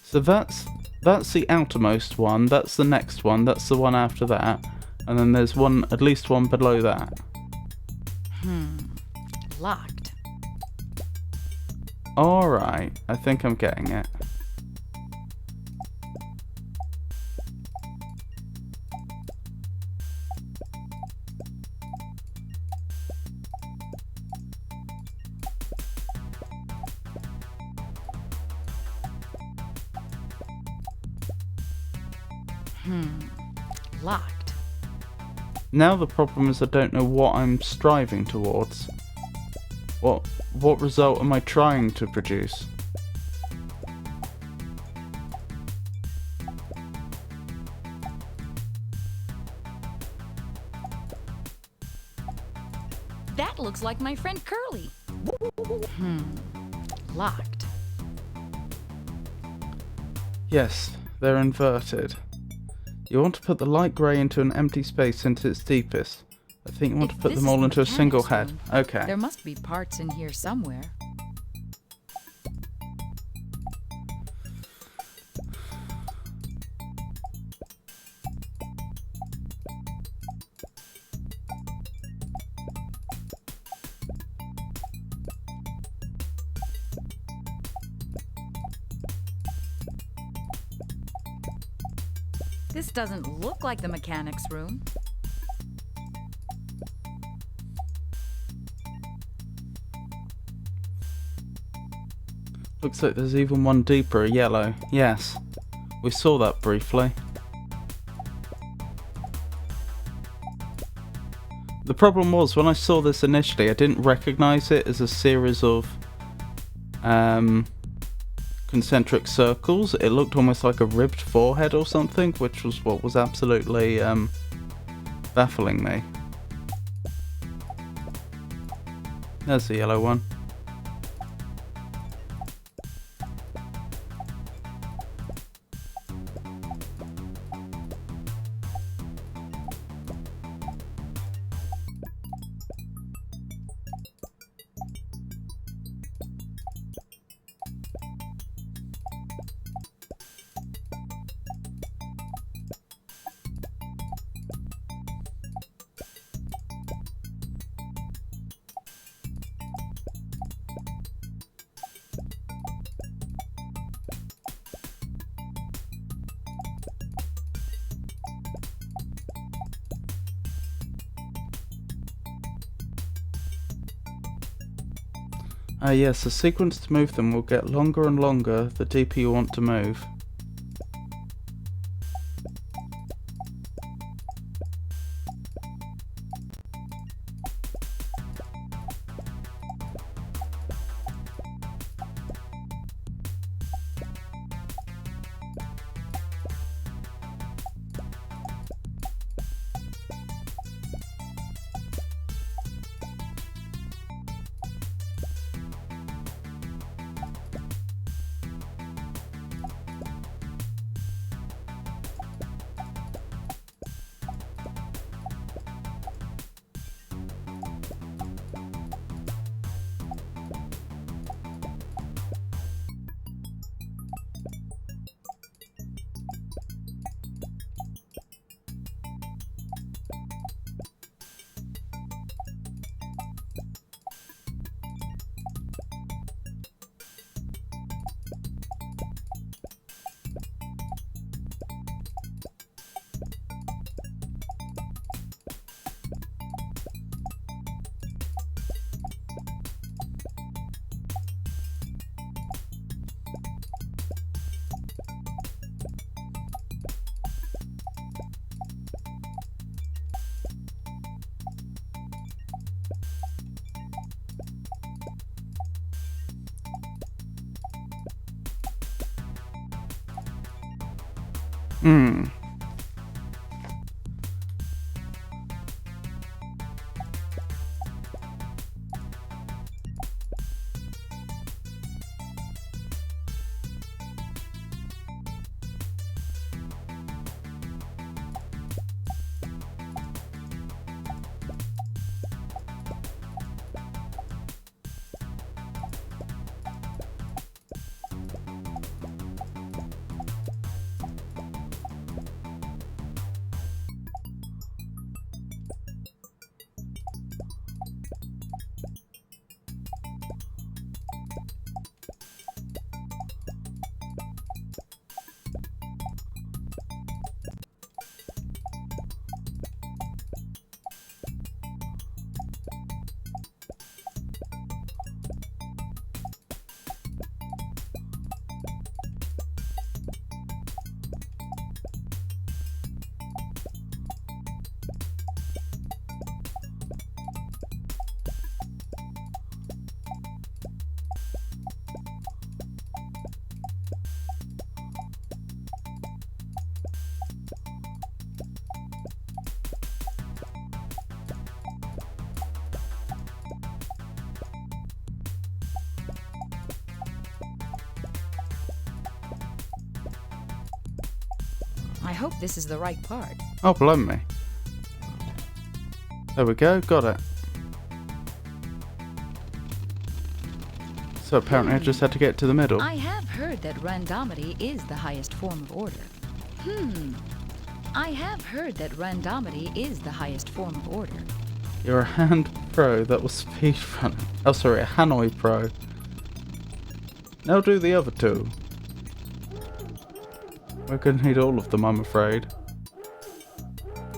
So that's the outermost one, that's the next one, that's the one after that, and then there's one, at least one below that. Locked. Alright, I think I'm getting it. Locked. Now the problem is I don't know what I'm striving towards. What result am I trying to produce? That looks like my friend Curly. Locked. Yes, they're inverted. You want to put the light grey into an empty space into its deepest. I think you want If to put this them is all the into a single mechanics head. room, Okay. There must be parts in here somewhere. This doesn't look like the mechanics room. Looks like there's even one deeper, a yellow. Yes, we saw that briefly. The problem was, when I saw this initially, I didn't recognise it as a series of concentric circles. It looked almost like a ribbed forehead or something, which was what was absolutely baffling me. There's the yellow one. Yes, the sequence to move them will get longer and longer the deeper you want to move. Hmm. hope this is the right part. Oh, blimey. There we go, got it. So apparently I just had to get to the middle. I have heard that randomity is the highest form of order. I have heard that randomity is the highest form of order. You're a hand pro, that was speedrunning. Oh, sorry, a Hanoi pro. Now do the other two. We're gonna need all of them, I'm afraid.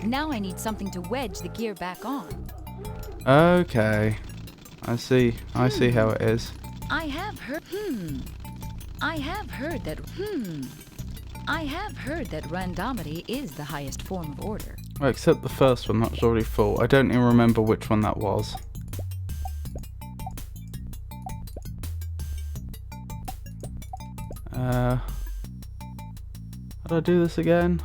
Now I need something to wedge the gear back on. Okay. I see how it is. I have heard. I have heard that. I have heard that randomity is the highest form of order. Well, except the first one, that was already full. I don't even remember which one that was. How do I do this again?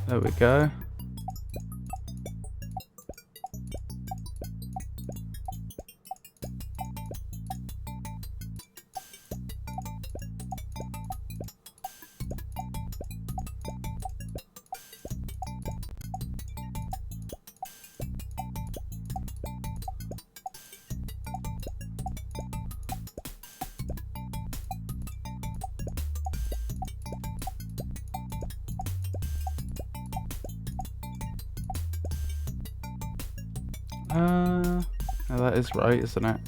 There we go. No, that is right, isn't it?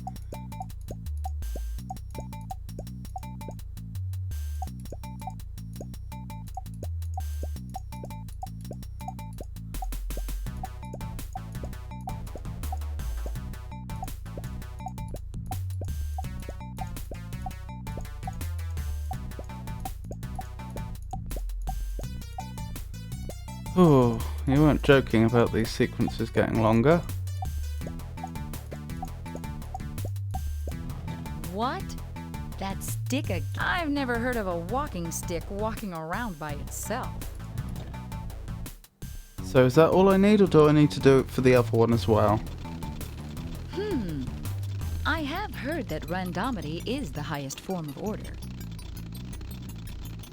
Oh, you weren't joking about these sequences getting longer. What? That stick I've never heard of a walking stick walking around by itself. So is that all I need, or do I need to do it for the other one as well? I have heard that randomity is the highest form of order.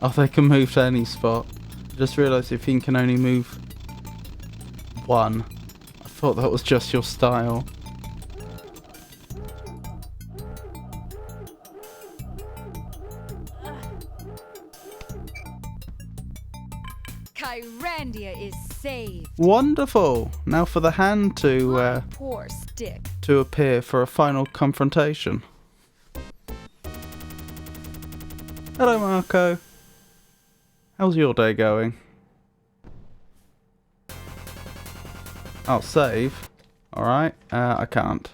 Oh, they can move to any spot. I just realised if you can only move one. I thought that was just your style. Kyrandia is saved. Wonderful! Now for the hand My poor stick. to appear for a final confrontation. Hello, Marco. How's your day going? I'll save. Alright, I can't.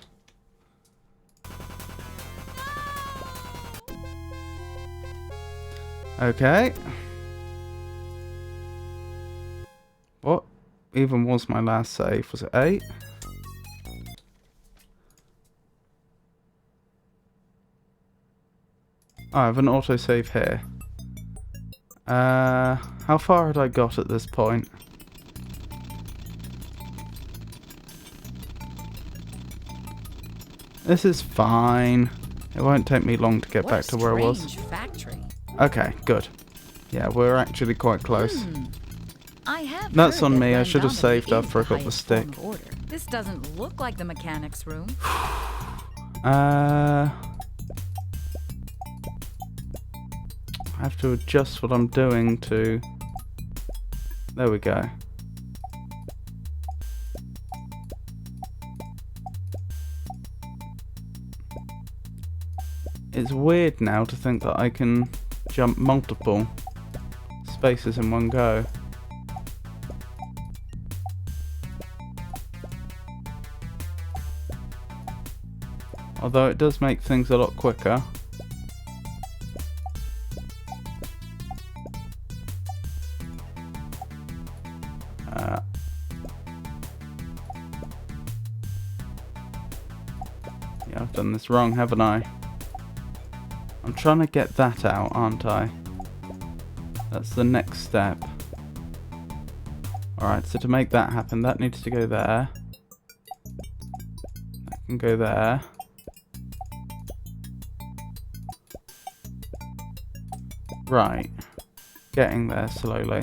Okay. What even was my last save? Was it 8? Oh, I have an autosave here. How far had I got at this point? This is fine. It won't take me long to get back to where I was. Strange factory. Okay, good. Yeah, we're actually quite close. I have That's heard on that me, I should have randomity saved is after I got the highest form stick. of order. This doesn't look like the mechanics room. I have to adjust what I'm doing to... There we go. It's weird now to think that I can jump multiple spaces in one go. Although it does make things a lot quicker. Yeah, I've done this wrong, haven't I? I'm trying to get that out, aren't I? That's the next step. Alright, so to make that happen, that needs to go there. That can go there. Right. Getting there slowly.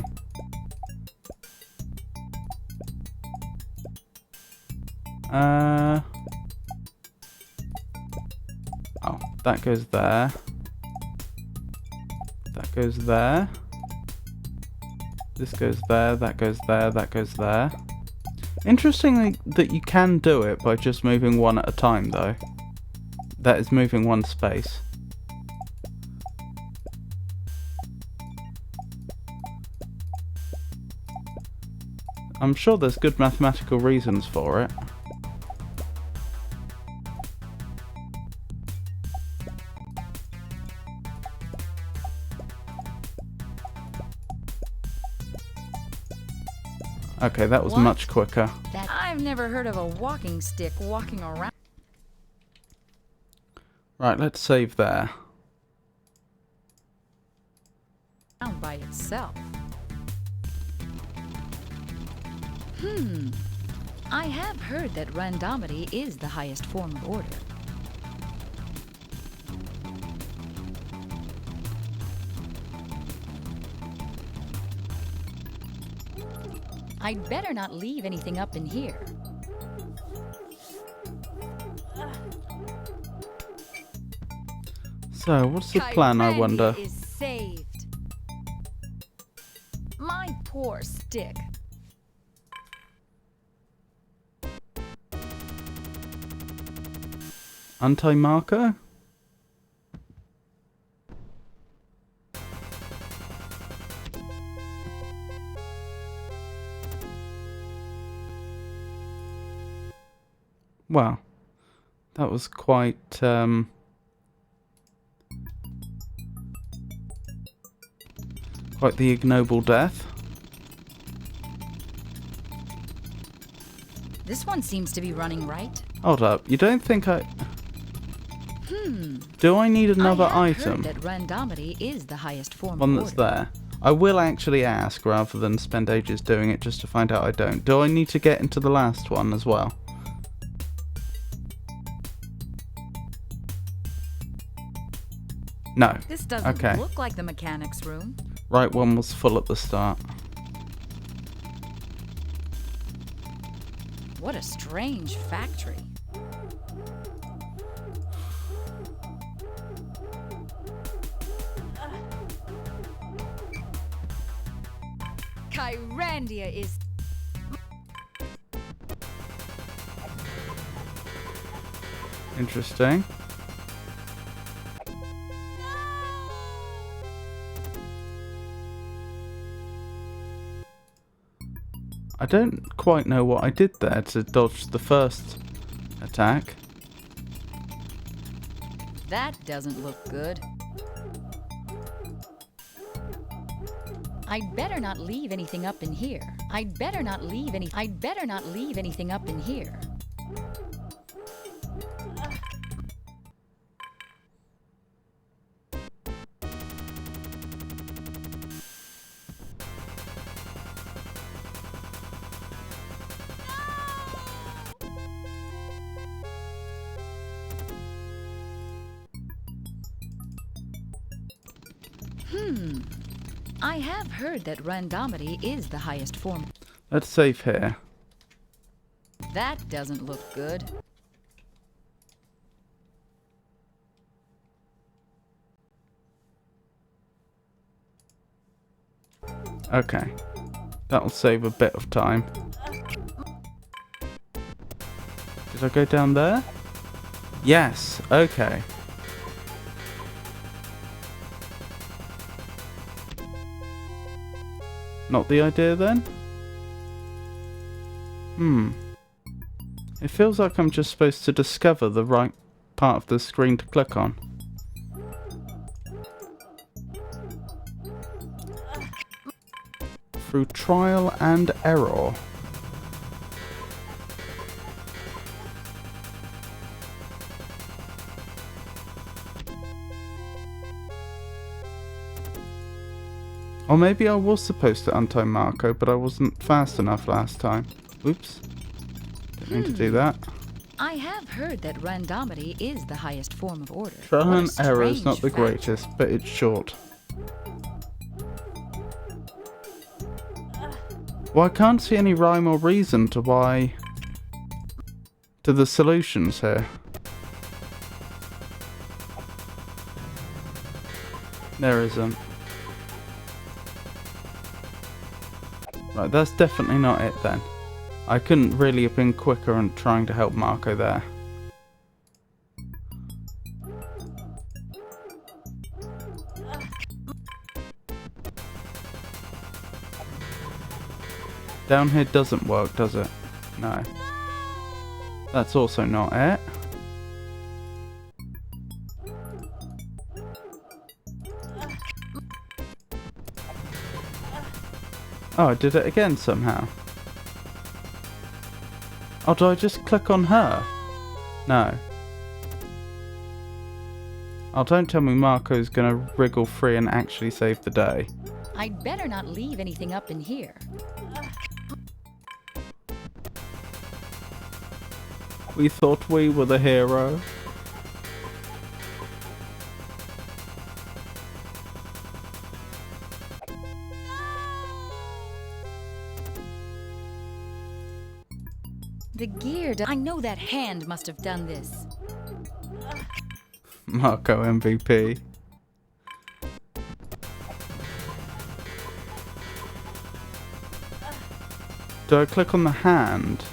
Oh, that goes there. That goes there. This goes there, that goes there, that goes there. Interestingly that you can do it by just moving one at a time though. That is moving one space. I'm sure there's good mathematical reasons for it. Okay, that was What? much quicker. I've never heard of a walking stick walking around Right, let's save there. by itself. I have heard that randomity is the highest form of order. I'd better not leave anything up in here. So, what's the plan, I wonder? Kyrandia is saved. My poor stick. Anti-marker? Wow. That was quite, quite the ignoble death. This one seems to be running right. Hold up, you don't think I... Do I need another I have item? heard that randomity is the highest form One of that's order. there. I will actually ask rather than spend ages doing it just to find out I don't. Do I need to get into the last one as well? No. This doesn't Okay. look like the mechanics room. Right one was full at the start. What a strange factory. Kyrandia is Interesting. I don't quite know what I did there to dodge the first attack. That doesn't look good. I'd better not leave anything up in here. I'd better not leave anything up in here. I have heard that randomity is the highest form. Let's save here. That doesn't look good. Okay. That'll save a bit of time. Did I go down there? Yes, okay. Not the idea then? It feels like I'm just supposed to discover the right part of the screen to click on. Through trial and error. Or maybe I was supposed to untie Marco, but I wasn't fast enough last time. Oops. Didn't mean to do that. I have heard that randomity is the highest form of order. Trial What a and error is not the strange fact. greatest, but it's short. Well, I can't see any rhyme or reason to why... to the solutions here. There isn't. Right, that's definitely not it then. I couldn't really have been quicker on trying to help Marco there. Down here doesn't work, does it? No. That's also not it. Oh, I did it again somehow. Oh, do I just click on her? No. Oh, don't tell me Marco's gonna wriggle free and actually save the day. I'd better not leave anything up in here. We thought we were the hero. The gear. I know that hand must have done this. Marco MVP. Do I click on the hand?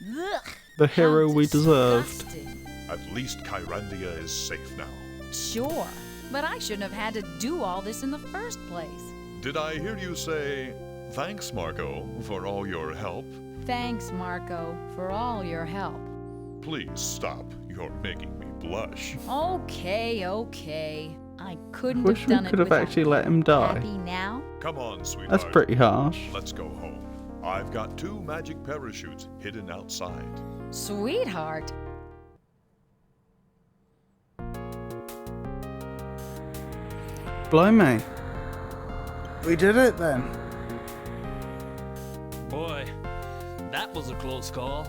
Ugh. The hero How we deserved. disgusting. At least Kyrandia is safe now. Sure, but I shouldn't have had to do all this in the first place. Did I hear you say, thanks, Marco, for all your help? Thanks, Marco, for all your help. Please stop. You're making me blush. Okay. I couldn't Wish have we done could it have without actually you. let him die. Happy now? Come on, sweetheart. That's pretty harsh. Let's go home. I've got 2 magic parachutes hidden outside. Sweetheart. Blimey. We did it then. Boy, that was a close call.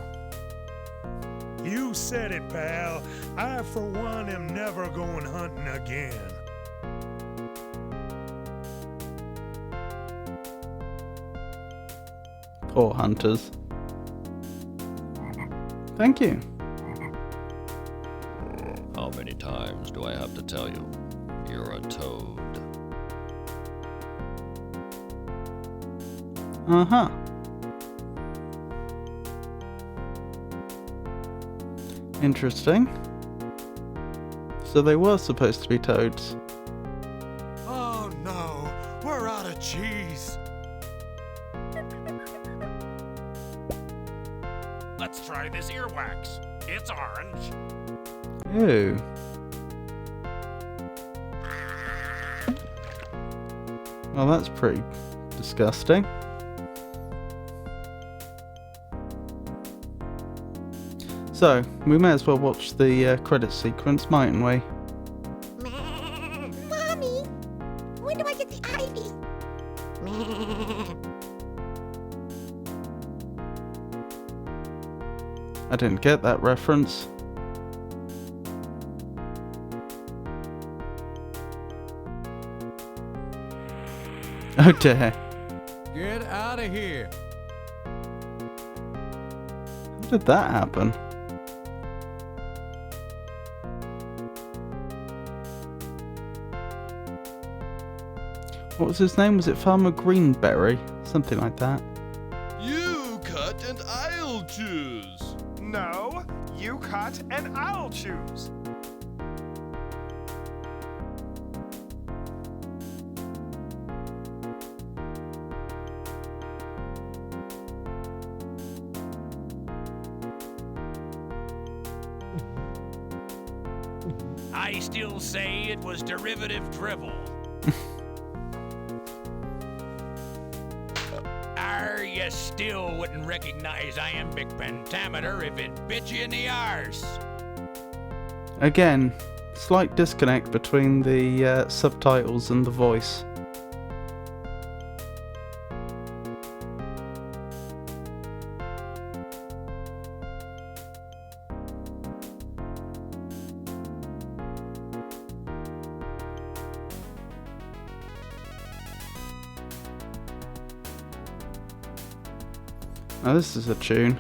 You said it, pal. I, for one, am never going hunting again. Poor hunters. Thank you. How many times do I have to tell you? You're a toad. Uh-huh. Interesting. So they were supposed to be toads. Oh no, we're out of cheese. Let's try this earwax. It's orange. Ew. Well, that's pretty disgusting. So, we may as well watch the credit sequence, mightn't we? Mommy, when do I get the ivy? I didn't get that reference. Oh dear. Get out of here. How did that happen? What was his name? Was it Farmer Greenberry? Something like that. You cut and I'll choose. No, you cut and I'll choose. I still say it was derivative drivel. You still wouldn't recognize iambic pentameter if it bit you in the arse. Again, slight disconnect between the subtitles and the voice. Now this is a tune.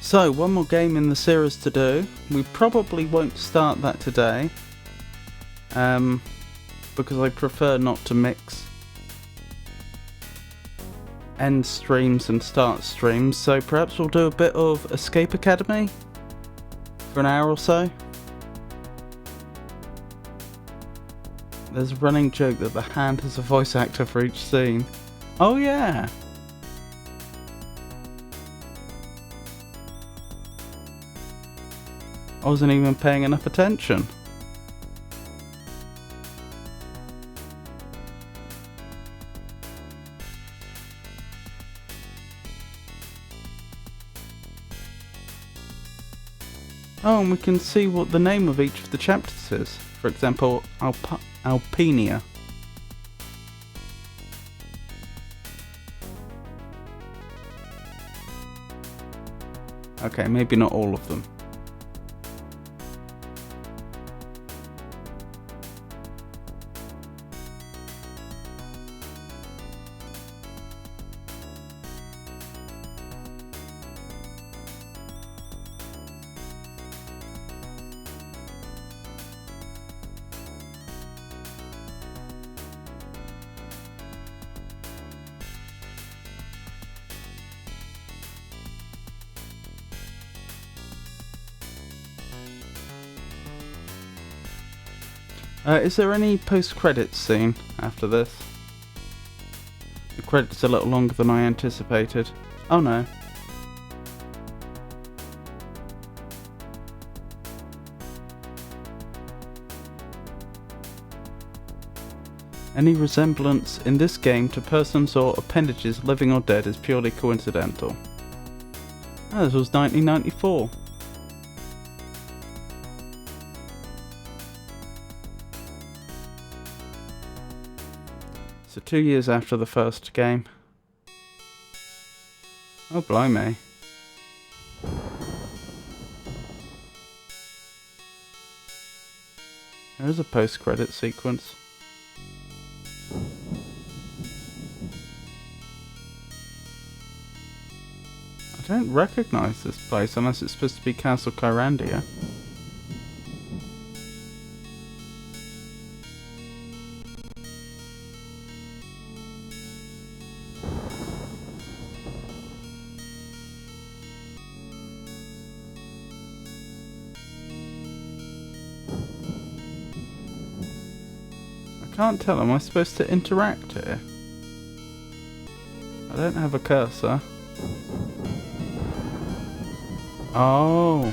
So, one more game in the series to do. We probably won't start that today, because I prefer not to mix end streams and start streams, so perhaps we'll do a bit of Escape Academy for an hour or so. There's a running joke that the hand has a voice actor for each scene. Oh yeah! I wasn't even paying enough attention. Oh, and we can see what the name of each of the chapters is. For example, Alpenia. Okay, maybe not all of them. Is there any post-credits scene after this? The credits are a little longer than I anticipated. Oh no. Any resemblance in this game to persons or appendages living or dead is purely coincidental. Oh, this was 1994. So 2 years after the first game. Oh blimey. There is a post-credit sequence. I don't recognise this place unless it's supposed to be Castle Kyrandia. I can't tell, am I supposed to interact here? I don't have a cursor. Oh.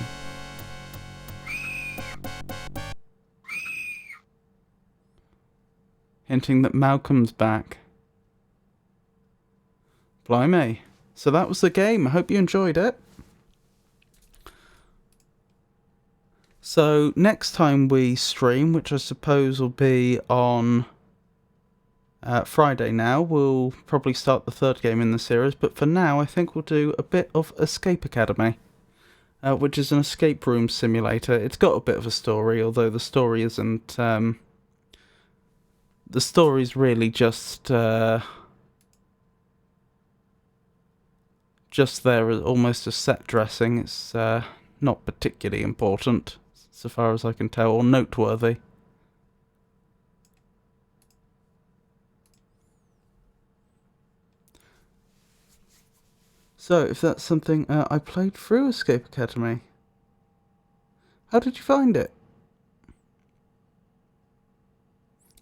Hinting that Malcolm's back. Blimey. So that was the game. I hope you enjoyed it. So next time we stream, which I suppose will be on Friday now, we'll probably start the third game in the series. But for now, I think we'll do a bit of Escape Academy, which is an escape room simulator. It's got a bit of a story, although the story isn't... the story's really just there as almost a set dressing. It's not particularly important, so far as I can tell, or noteworthy. So, if that's something... I played through Escape Academy. How did you find it?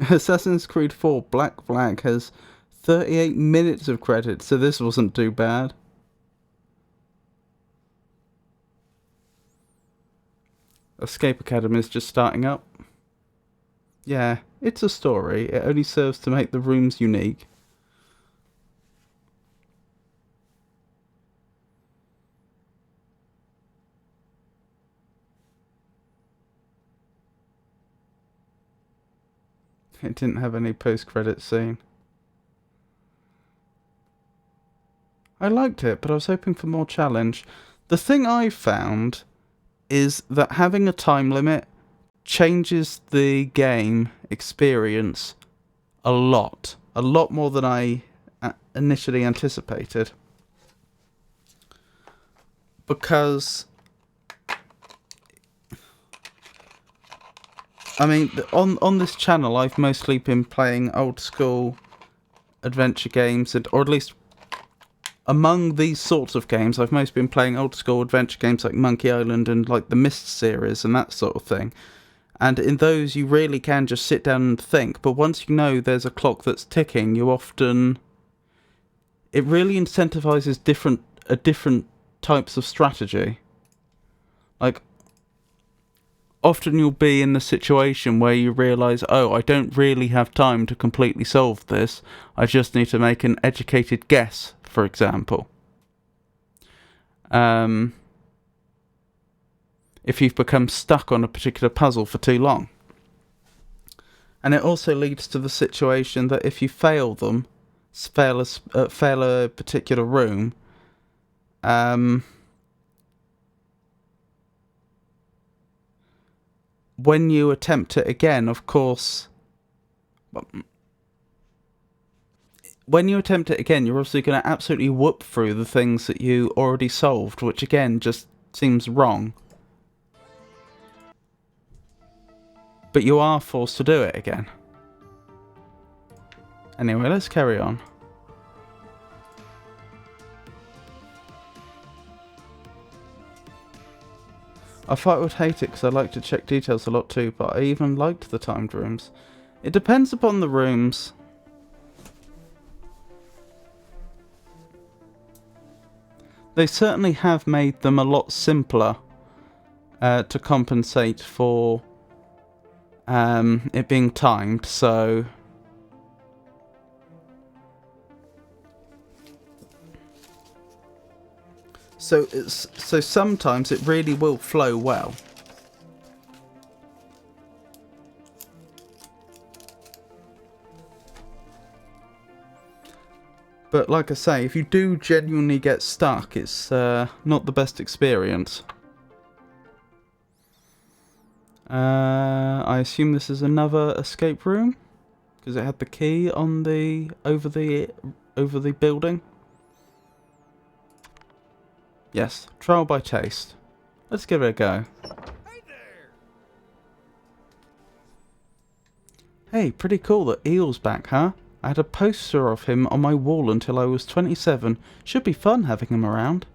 Assassin's Creed 4 Black Flag has 38 minutes of credits, so this wasn't too bad. Escape Academy is just starting up. Yeah, it's a story. It only serves to make the rooms unique. It didn't have any post-credit scene. I liked it, but I was hoping for more challenge. The thing I found is that having a time limit changes the game experience a lot more than I initially anticipated. Because, I mean, on this channel, I've mostly been playing old school adventure games, or at least among these sorts of games, I've mostly been playing old school adventure games like Monkey Island and like the Myst series and that sort of thing. And in those, you really can just sit down and think. But once you know there's a clock that's ticking, you often... It really incentivizes different types of strategy. Like, often you'll be in the situation where you realise, oh, I don't really have time to completely solve this. I just need to make an educated guess, for example. If you've become stuck on a particular puzzle for too long. And it also leads to the situation that if you fail a particular room, when you attempt it again, of course, when you attempt it again, you're obviously going to absolutely whoop through the things that you already solved, which again just seems wrong. But you are forced to do it again. Anyway, let's carry on. I thought I would hate it because I like to check details a lot too, but I even liked the timed rooms. It depends upon the rooms. They certainly have made them a lot simpler to compensate for it being timed, so sometimes it really will flow well. But like I say, if you do genuinely get stuck, it's not the best experience. I assume this is another escape room because it had the key on the over the building. Yes, trial by taste. Let's give it a go. Hey there! Hey, pretty cool that Eel's back, huh? I had a poster of him on my wall until I was 27. Should be fun having him around.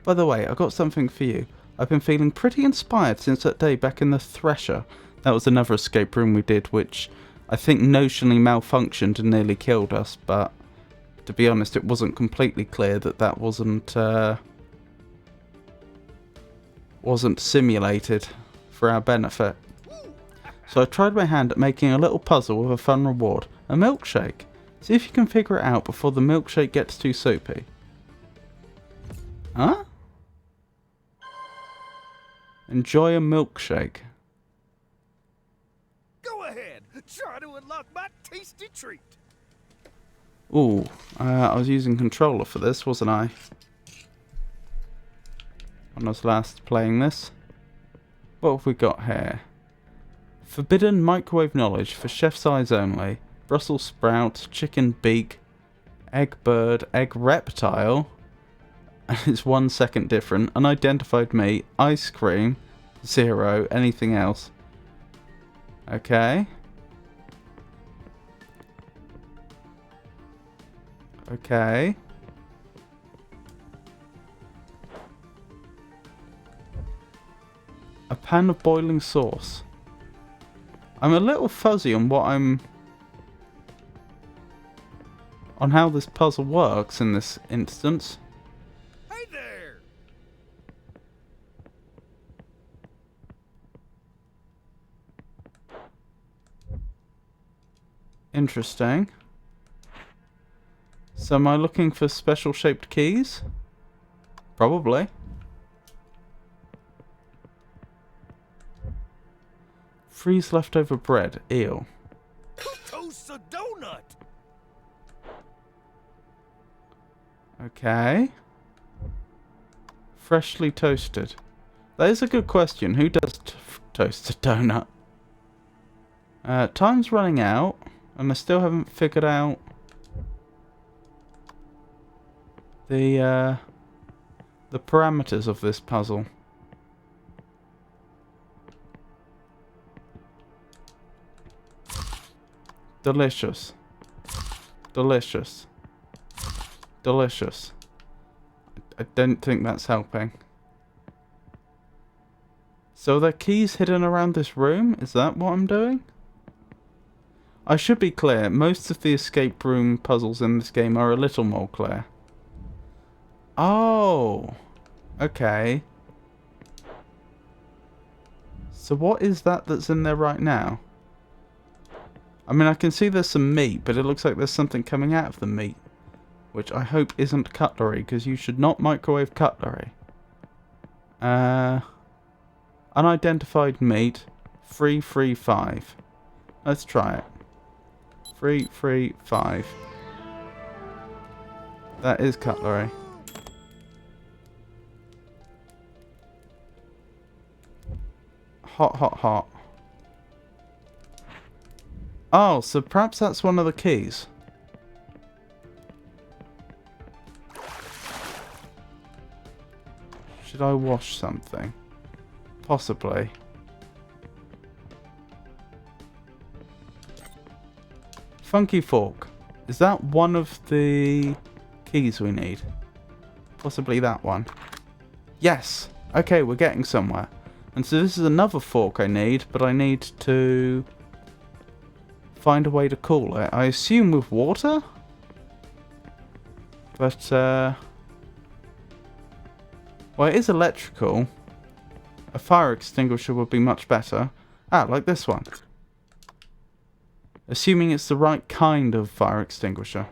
By the way, I got something for you. I've been feeling pretty inspired since that day back in the Thresher. That was another escape room we did, which I think notionally malfunctioned and nearly killed us, but to be honest, it wasn't completely clear that that wasn't simulated for our benefit. So I tried my hand at making a little puzzle with a fun reward. A milkshake. See if you can figure it out before the milkshake gets too soupy. Huh? Enjoy a milkshake. Go ahead, try to unlock my tasty treat. Ooh, I was using controller for this, wasn't I? When I was last playing this. What have we got here? Forbidden microwave knowledge for chef's eyes only. Brussels sprout, chicken beak, egg bird, egg reptile. And it's 1 second different. Unidentified meat, ice cream, 0, anything else. Okay. Okay. Pan of boiling sauce. I'm a little fuzzy on on how this puzzle works in this instance. Hey there! Interesting. So am I looking for special shaped keys? Probably. Freeze leftover bread. Ew. Who toasts a donut? Okay. Freshly toasted. That is a good question. Who does toast a donut? Time's running out, and I still haven't figured out the parameters of this puzzle. Delicious. Delicious. Delicious. I don't think that's helping. So are there keys hidden around this room? Is that what I'm doing? I should be clear, most of the escape room puzzles in this game are a little more clear. Oh! Okay. So what is that that's in there right now? I mean, I can see there's some meat, but it looks like there's something coming out of the meat. Which I hope isn't cutlery, because you should not microwave cutlery. Unidentified meat. 335. Let's try it. 335. That is cutlery. Hot, hot, hot. Oh, so perhaps that's one of the keys. Should I wash something? Possibly. Funky fork. Is that one of the keys we need? Possibly that one. Yes! Okay, we're getting somewhere. And so this is another fork I need, but I need to find a way to cool it. I assume with water? But, well, it is electrical. A fire extinguisher would be much better. Ah, like this one. Assuming it's the right kind of fire extinguisher.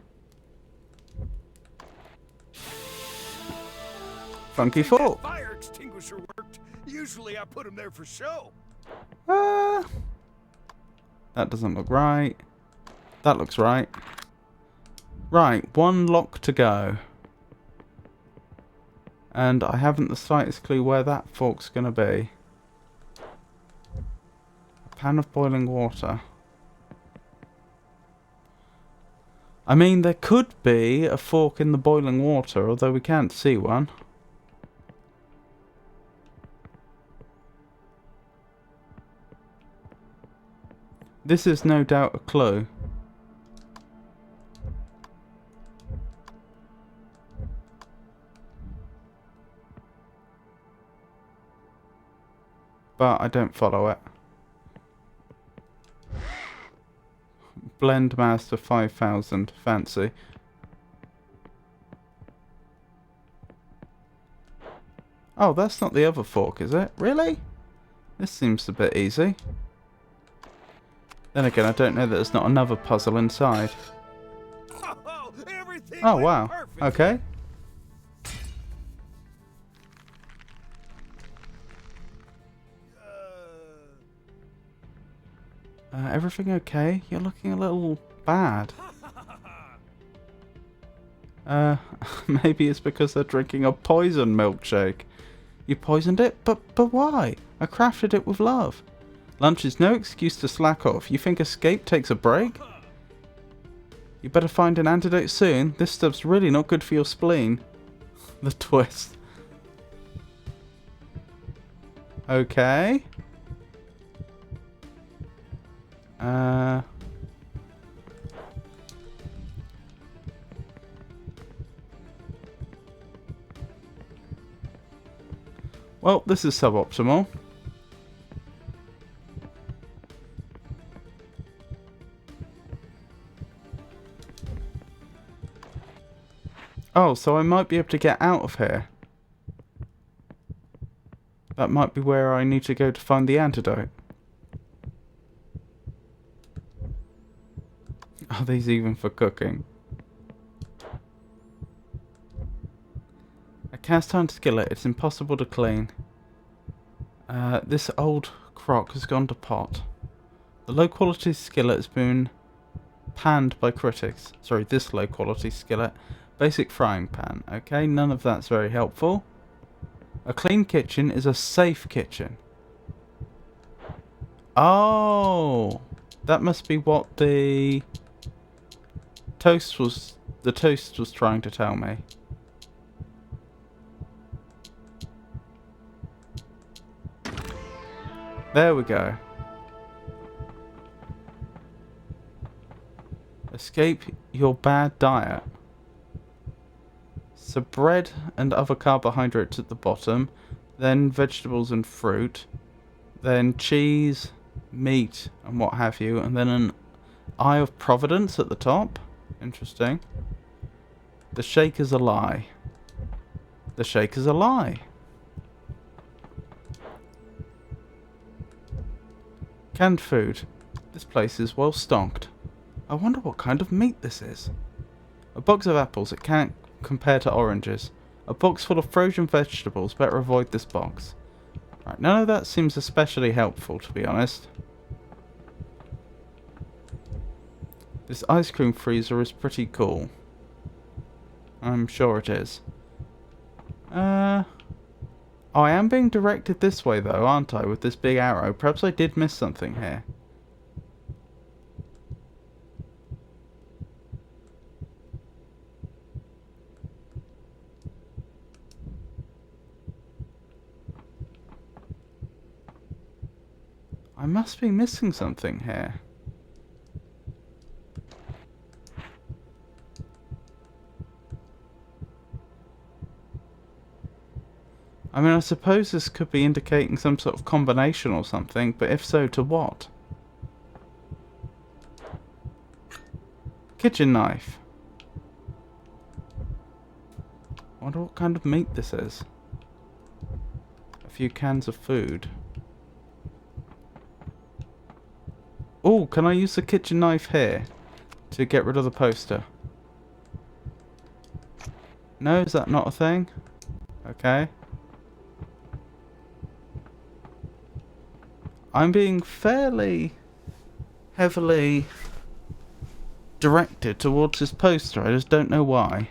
Funky fork. That fire extinguisher worked. Usually I put them there for show. That doesn't look right. That looks right. Right, one lock to go. And I haven't the slightest clue where that fork's going to be. A pan of boiling water. I mean, there could be a fork in the boiling water, although we can't see one. This is no doubt a clue. But I don't follow it. Blend Master 5000. Fancy. Oh, that's not the other fork, is it? Really? This seems a bit easy. Then again, I don't know that there's not another puzzle inside. Oh, wow. Okay. Everything okay? You're looking a little bad. Maybe it's because they're drinking a poison milkshake. You poisoned it? But why? I crafted it with love. Lunch is no excuse to slack off. You think escape takes a break? You better find an antidote soon. This stuff's really not good for your spleen. The twist. Okay. Well, this is suboptimal. Oh, so I might be able to get out of here. That might be where I need to go to find the antidote. Are these even for cooking? A cast iron skillet. It's impossible to clean. This old crock has gone to pot. The low quality skillet has been panned by critics. Sorry, this low quality skillet. Basic frying pan. Okay, none of that's very helpful. A clean kitchen is a safe kitchen. Oh, that must be what the toast was trying to tell me. There we go. Escape your bad diet. So bread and other carbohydrates at the bottom, then vegetables and fruit, then cheese, meat and what have you, and then an Eye of Providence at the top. Interesting. The shake is a lie. The shake is a lie. Canned food. This place is well stocked. I wonder what kind of meat this is. A box of apples. It can't compare to oranges. A box full of frozen vegetables. Better avoid this box. Right, none of that seems especially helpful, to be honest. This ice cream freezer is pretty cool. I'm sure it is. Oh, I am being directed this way though, aren't I, with this big arrow? Perhaps I did miss something here. I must be missing something here. I mean, I suppose this could be indicating some sort of combination or something, but if so, to what? Kitchen knife. I wonder what kind of meat this is. A few cans of food. Oh, can I use the kitchen knife here to get rid of the poster? No, is that not a thing? Okay. I'm being fairly heavily directed towards this poster. I just don't know why.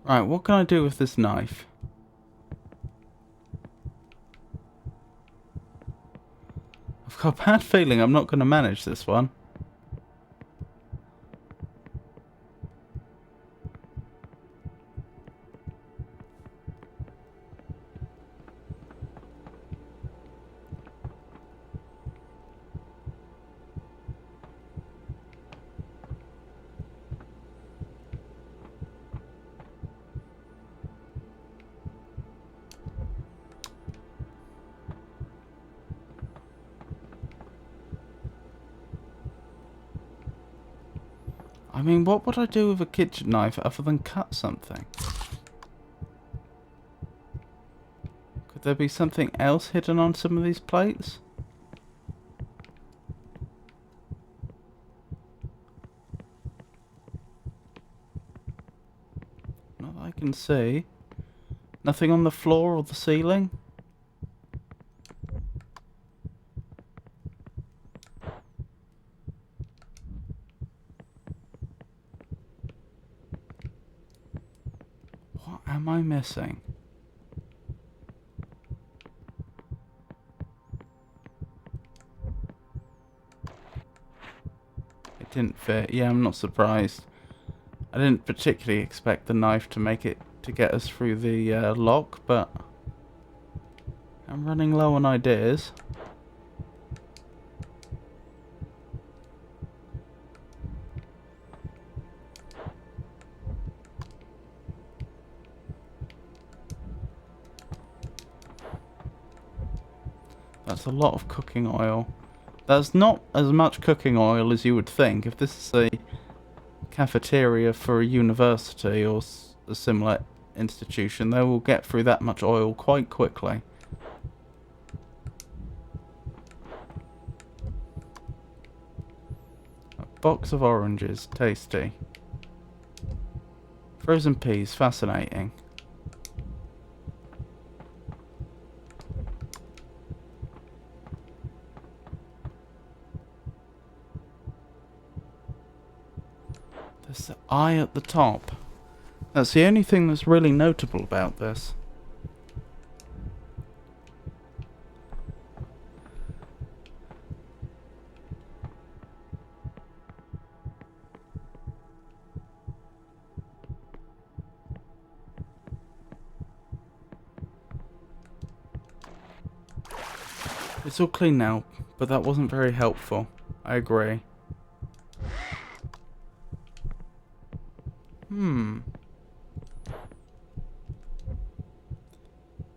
Right, what can I do with this knife? I've got a bad feeling I'm not going to manage this one. I mean, what would I do with a kitchen knife other than cut something? Could there be something else hidden on some of these plates? Not that I can see. Nothing on the floor or the ceiling? What am I missing? It didn't fit. Yeah, I'm not surprised. I didn't particularly expect the knife to make it to get us through the lock, but I'm running low on ideas. That's a lot of cooking oil. That's not as much cooking oil as you would think. If this is a cafeteria for a university or a similar institution, they will get through that much oil quite quickly. A box of oranges, tasty. Frozen peas, fascinating. There's the eye at the top. That's the only thing that's really notable about this. It's all clean now, but that wasn't very helpful. I agree.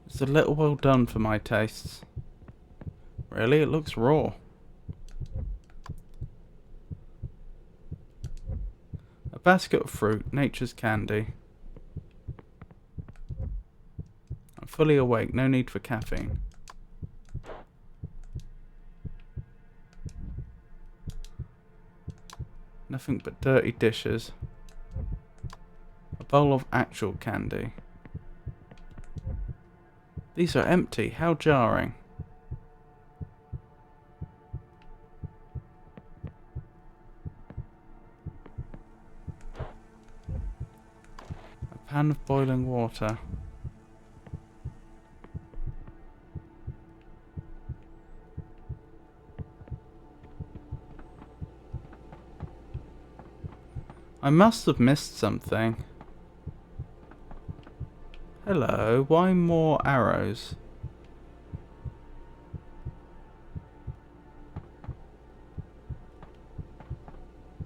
It's a little well done for my tastes. Really, it looks raw. A basket of fruit, nature's candy. I'm fully awake, no need for caffeine. Nothing but dirty dishes. A bowl of actual candy. These are empty, how jarring. A pan of boiling water. I must have missed something. Hello, why more arrows?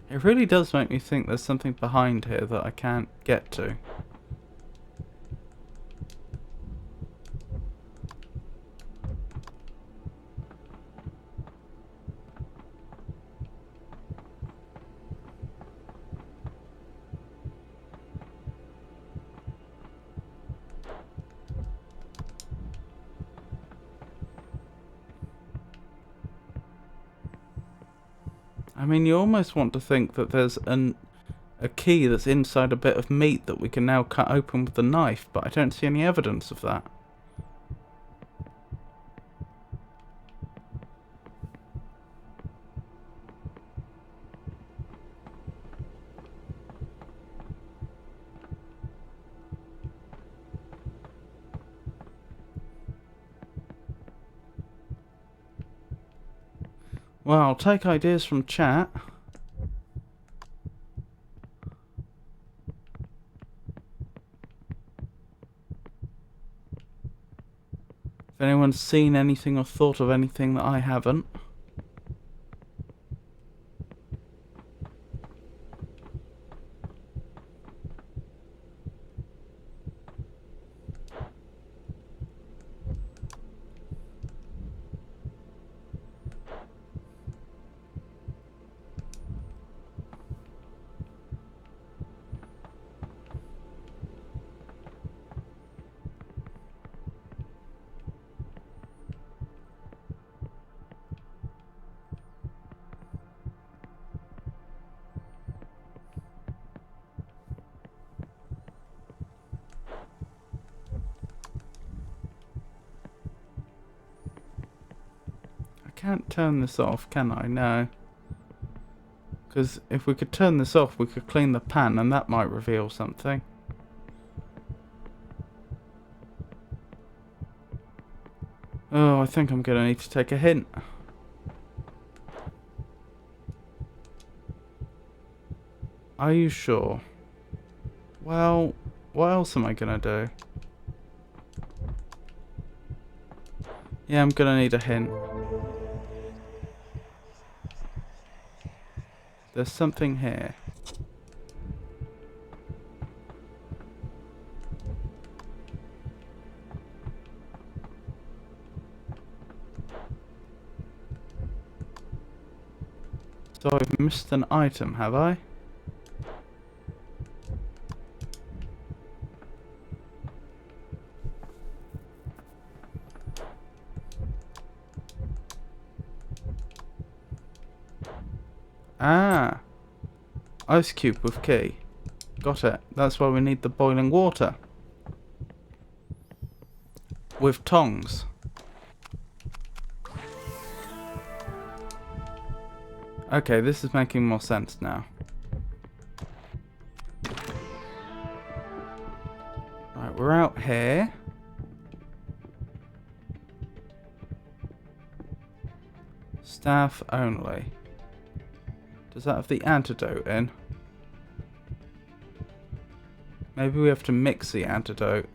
It really does make me think there's something behind here that I can't get to. I mean, you almost want to think that there's a key that's inside a bit of meat that we can now cut open with the knife, but I don't see any evidence of that. Well, I'll take ideas from chat. If anyone's seen anything or thought of anything that I haven't. Can't turn this off, can I? No. Because if we could turn this off, we could clean the pan and that might reveal something. Oh, I think I'm going to need to take a hint. Are you sure? Well, what else am I going to do? Yeah, I'm going to need a hint. There's something here. So I've missed an item, have I? Ah. Ice cube with key. Got it. That's why we need the boiling water. With tongs. Okay, this is making more sense now. Right, we're out here. Staff only. Does that have the antidote in? Maybe we have to mix the antidote.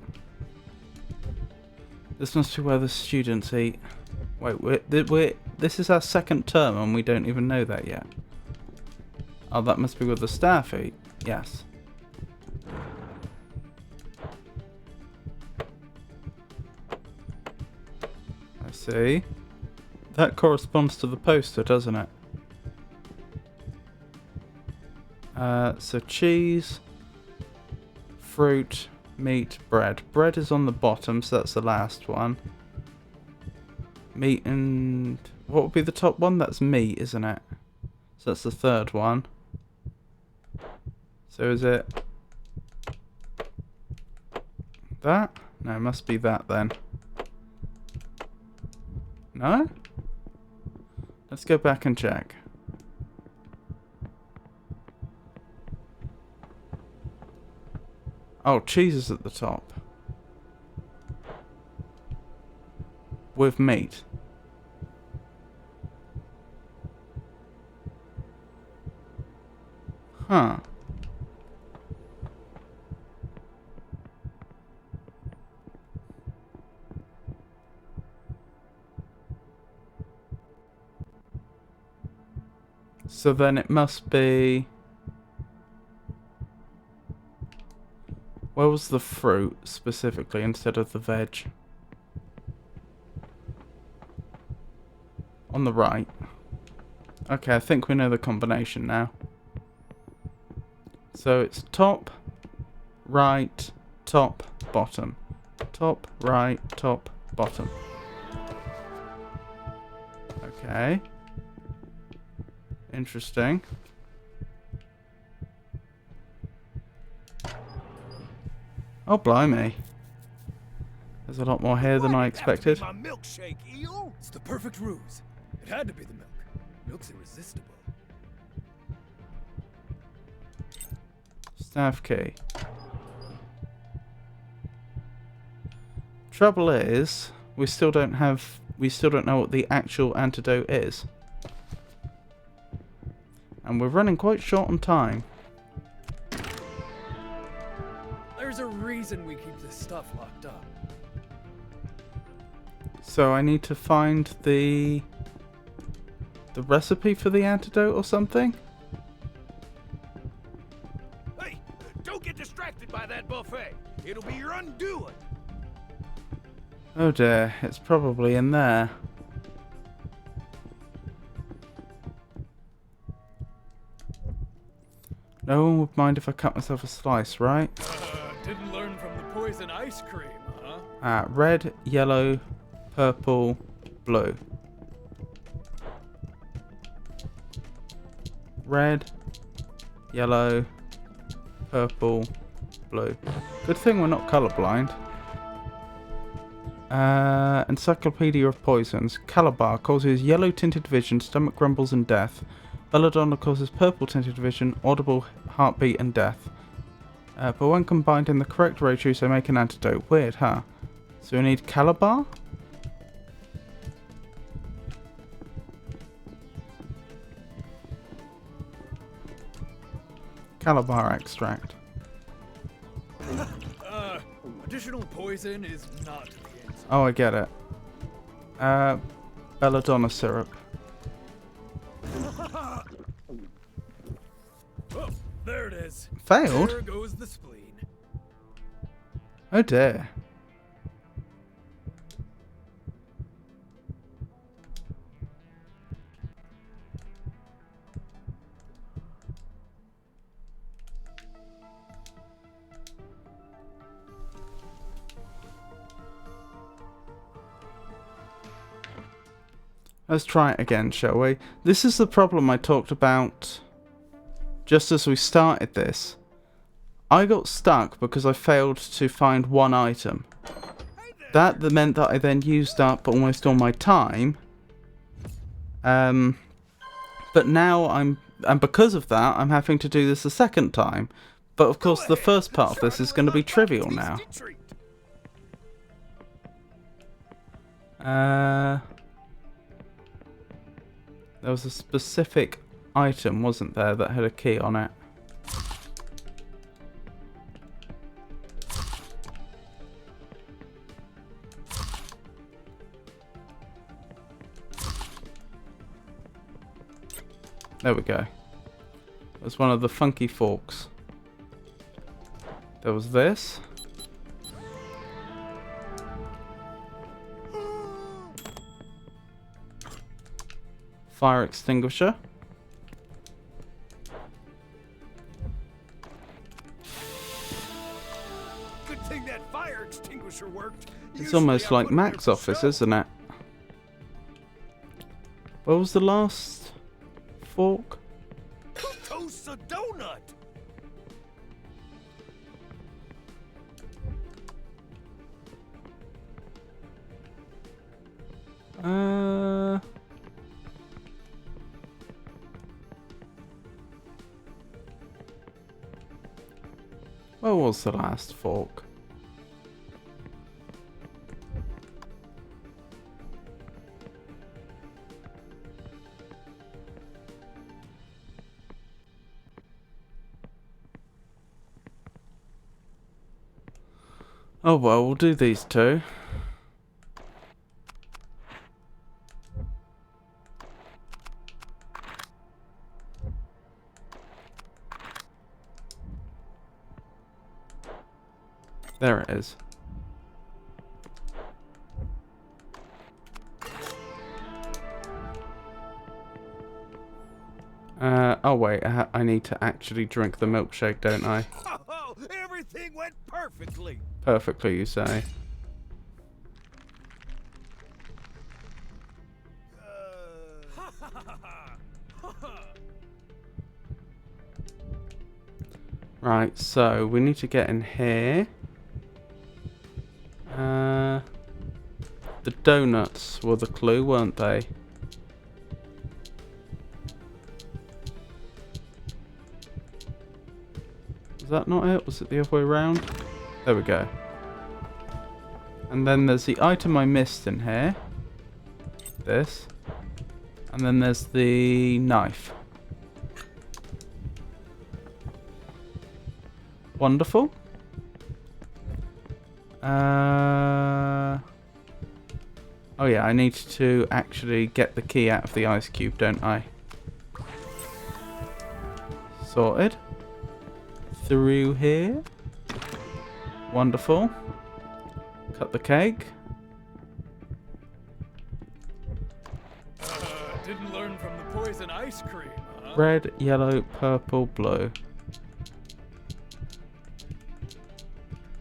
This must be where the students eat. Wait, this is our second term and we don't even know that yet. Oh, that must be where the staff eat. Yes. I see. That corresponds to the poster, doesn't it? So cheese, fruit, meat, bread. Bread is on the bottom, so that's the last one. Meat and... what would be the top one? That's meat, isn't it? So that's the third one. So is it... that? No, it must be that then. No? Let's go back and check. Oh, cheese is at the top. With meat. Huh. So then it must be... where was the fruit specifically instead of the veg? On the right. Okay, I think we know the combination now. So it's top, right, top, bottom. Top, right, top, bottom. Okay. Interesting. Oh, blimey. There's a lot more here than I expected. My milkshake, eel? It's the perfect ruse. It had to be the milk. Milk's irresistible. Staff key. Trouble is, we still don't know what the actual antidote is. And we're running quite short on time. There's a reason we keep this stuff locked up. So I need to find the recipe for the antidote or something? Hey, don't get distracted by that buffet. It'll be your undoing. Oh dear, it's probably in there. No one would mind if I cut myself a slice, right? Didn't learn from the poison ice cream, huh? Red, yellow, purple, blue. Red, yellow, purple, blue. Good thing we're not colourblind. Encyclopedia of Poisons. Calabar causes yellow tinted vision, stomach grumbles and death. Belladonna causes purple tinted vision, audible heartbeat and death. But when combined in the correct ratios they make an antidote. Weird, huh? So we need Calabar? Calabar extract. Additional poison is not the answer. Oh, I get it. Belladonna syrup. Oh, there it is. Failed? There goes the spleen. Oh dear. Let's try it again, shall we? This is the problem I talked about just as we started this. I got stuck because I failed to find one item. That meant that I then used up almost all my time. But now and because of that, I'm having to do this a second time. But of course, the first part of this is going to be trivial now. There was a specific item, wasn't there, that had a key on it? There we go. It was one of the funky forks. There was this. Fire extinguisher. Good thing that fire extinguisher worked. It's almost like Mac's office, isn't it? What was the last fork? Who toasts a donut? Where was the last fork? Oh well, we'll do these two. There it is. Oh wait, I need to actually drink the milkshake, don't I? Oh, everything went perfectly. Perfectly, you say. Right, so we need to get in here. The donuts were the clue, weren't they? Was that not it? Was it the other way around? There we go. And then there's the item I missed in here. This. And then there's the knife. Wonderful. Oh yeah, I need to actually get the key out of the ice cube, don't I? Sorted. Through here. Wonderful. Cut the cake. Didn't learn from the poison ice cream, huh? Red, yellow, purple, blue.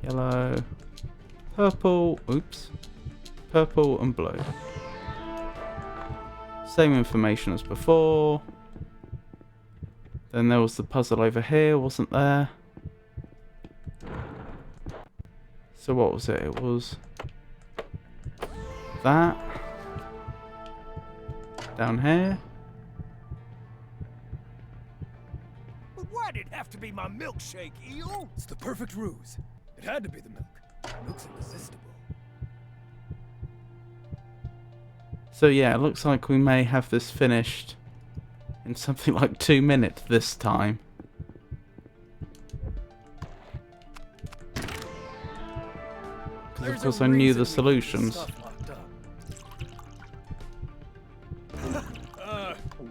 Yellow, purple, oops. Purple and blue. Same information as before. Then there was the puzzle over here, wasn't there? So what was it? It was that. Down here. But why'd it have to be my milkshake, Eel? It's the perfect ruse. It had to be the milk. Milk's irresistible. So yeah, it looks like we may have this finished in something like 2 minutes this time. Because of course I knew the solutions.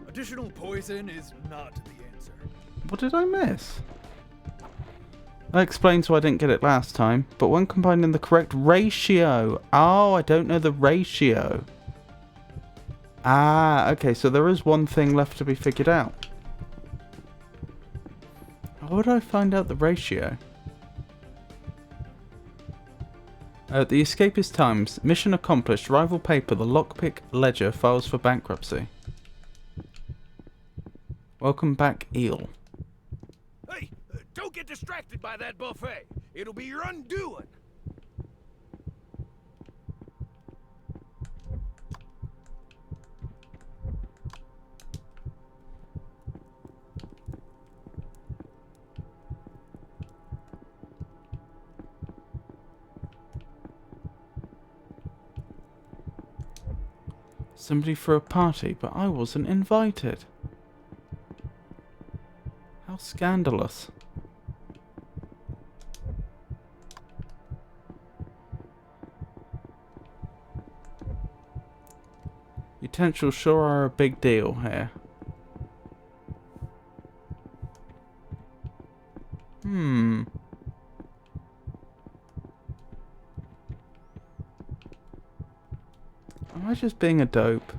Additional poison is not the answer. What did I miss? That explains why I didn't get it last time. But when combined in the correct ratio. Oh, I don't know the ratio. Ah, okay, so there is one thing left to be figured out. How would I find out the ratio? The Escapist Times. Mission accomplished. Rival paper. The Lockpick Ledger files for bankruptcy. Welcome back, Eel. Hey, don't get distracted by that buffet. It'll be your undoing. Somebody for a party, but I wasn't invited. How scandalous. Utensils sure are a big deal here. Am I just being a dope?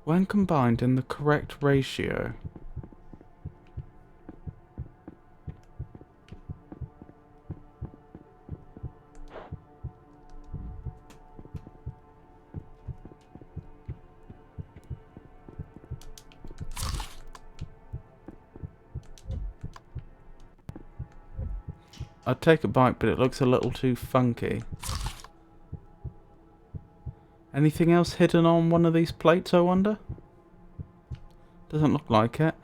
When combined in the correct ratio. I'd take a bite, but it looks a little too funky. Anything else hidden on one of these plates, I wonder? Doesn't look like it.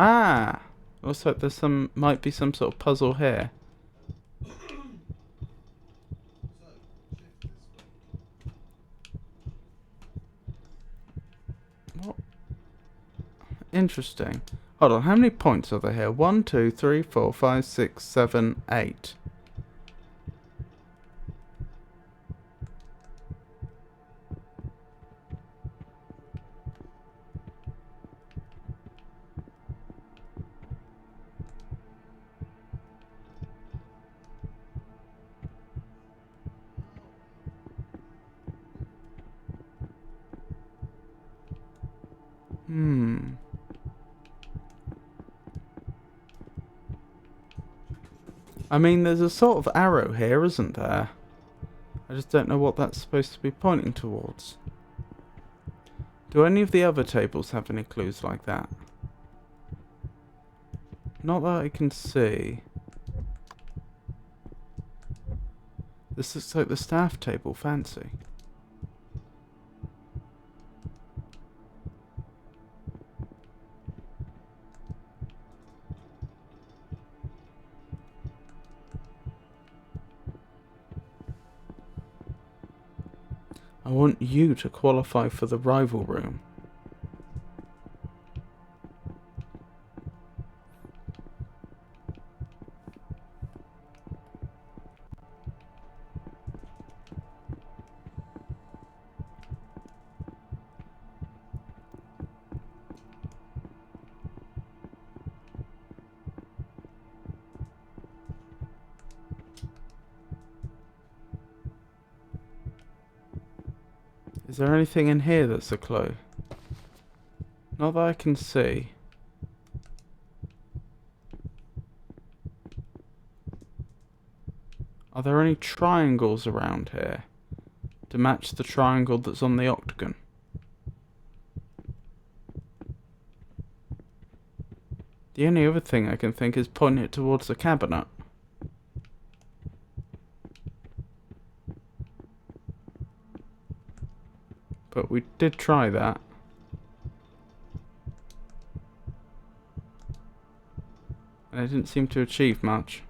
Ah! Looks like there's might be some sort of puzzle here. What? Interesting. Hold on, how many points are there here? 1, 2, 3, 4, 5, 6, 7, 8. I mean, there's a sort of arrow here, isn't there? I just don't know what that's supposed to be pointing towards. Do any of the other tables have any clues like that? Not that I can see. This looks like the staff table, fancy. I want you to qualify for the rival room. Is there anything in here that's a clue? Not that I can see. Are there any triangles around here to match the triangle that's on the octagon? The only other thing I can think is pointing it towards the cabinet. But we did try that. And it didn't seem to achieve much.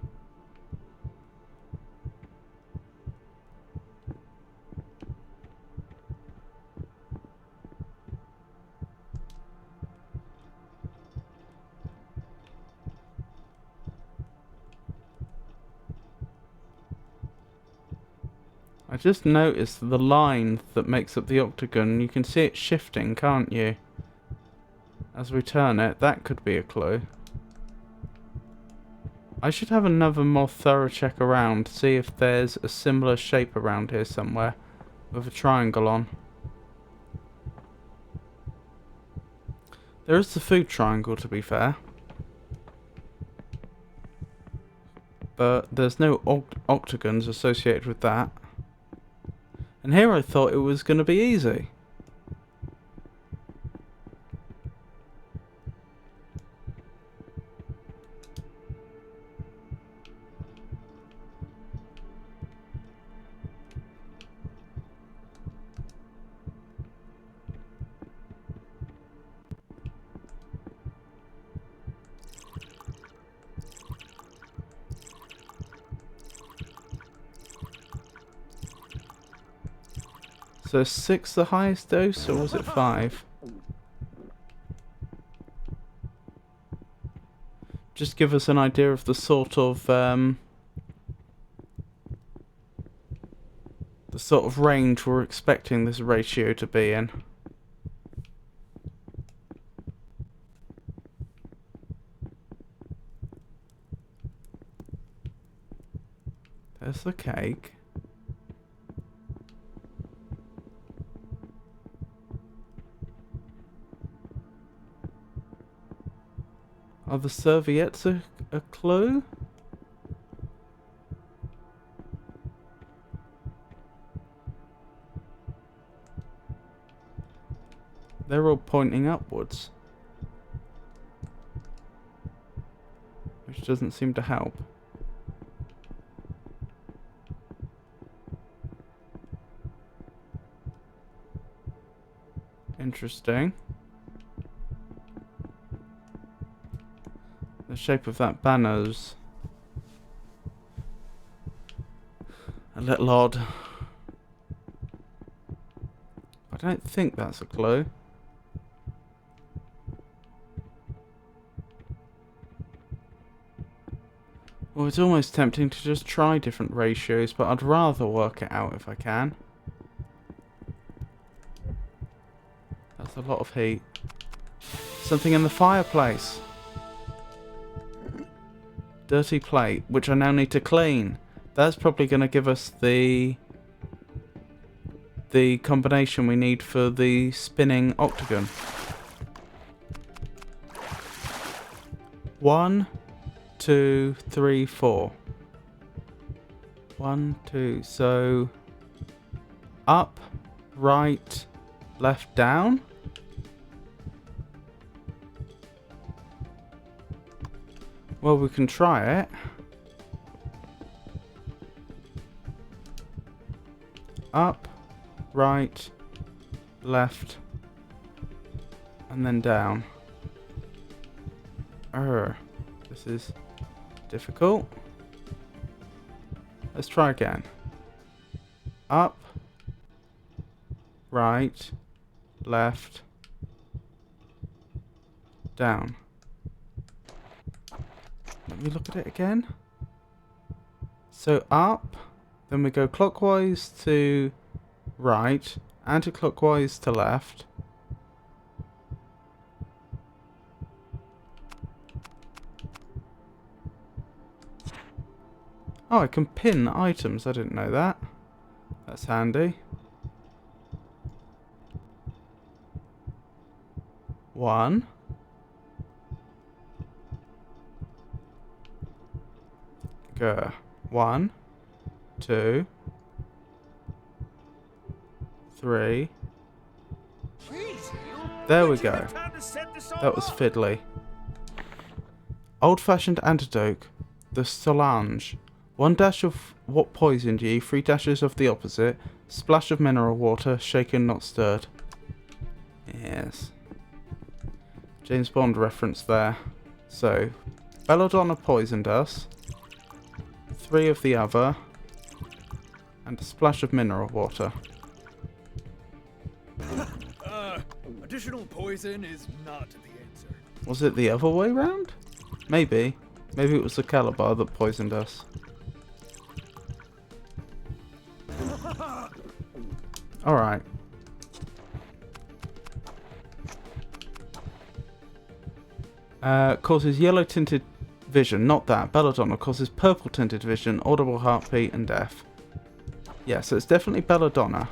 I just noticed the line that makes up the octagon. You can see it shifting, can't you? As we turn it, that could be a clue. I should have another more thorough check around, see if there's a similar shape around here somewhere with a triangle on. There is the food triangle, to be fair. But there's no octagons associated with that. And here I thought it was going to be easy. So 6 the highest dose, or was it 5? Just give us an idea of the sort of range we're expecting this ratio to be in. There's the cake. Are the serviettes a clue? They're all pointing upwards, which doesn't seem to help. Interesting. The shape of that banner's a little odd. I don't think that's a clue. Well, it's almost tempting to just try different ratios, but I'd rather work it out if I can. That's a lot of heat. Something in the fireplace. Dirty plate, which I now need to clean. That's probably going to give us the combination we need for the spinning octagon. 1, 2, 3, 4. 1, 2. So up, right, left, down. Well, we can try it. Up, right, left, and then down. This is difficult. Let's try again. Up, right, left, down. Let me look at it again. So up, then we go clockwise to right, anti-clockwise to left. Oh, I can pin items. I didn't know that. That's handy. 1. Go. 1, 2, 3. There we go. That was fiddly. Old-fashioned antidote. The Solange. 1 dash of what poisoned you, 3 dashes of the opposite, splash of mineral water, shaken not stirred. Yes. James Bond reference there. So, Belladonna poisoned us. 3 of the other. And a splash of mineral water. Additional poison is not the answer. Was it the other way round? Maybe. Maybe it was the Calabar that poisoned us. Alright. Causes yellow tinted vision. Not that. Belladonna causes purple tinted vision, audible heartbeat, and death. Yeah, so it's definitely Belladonna.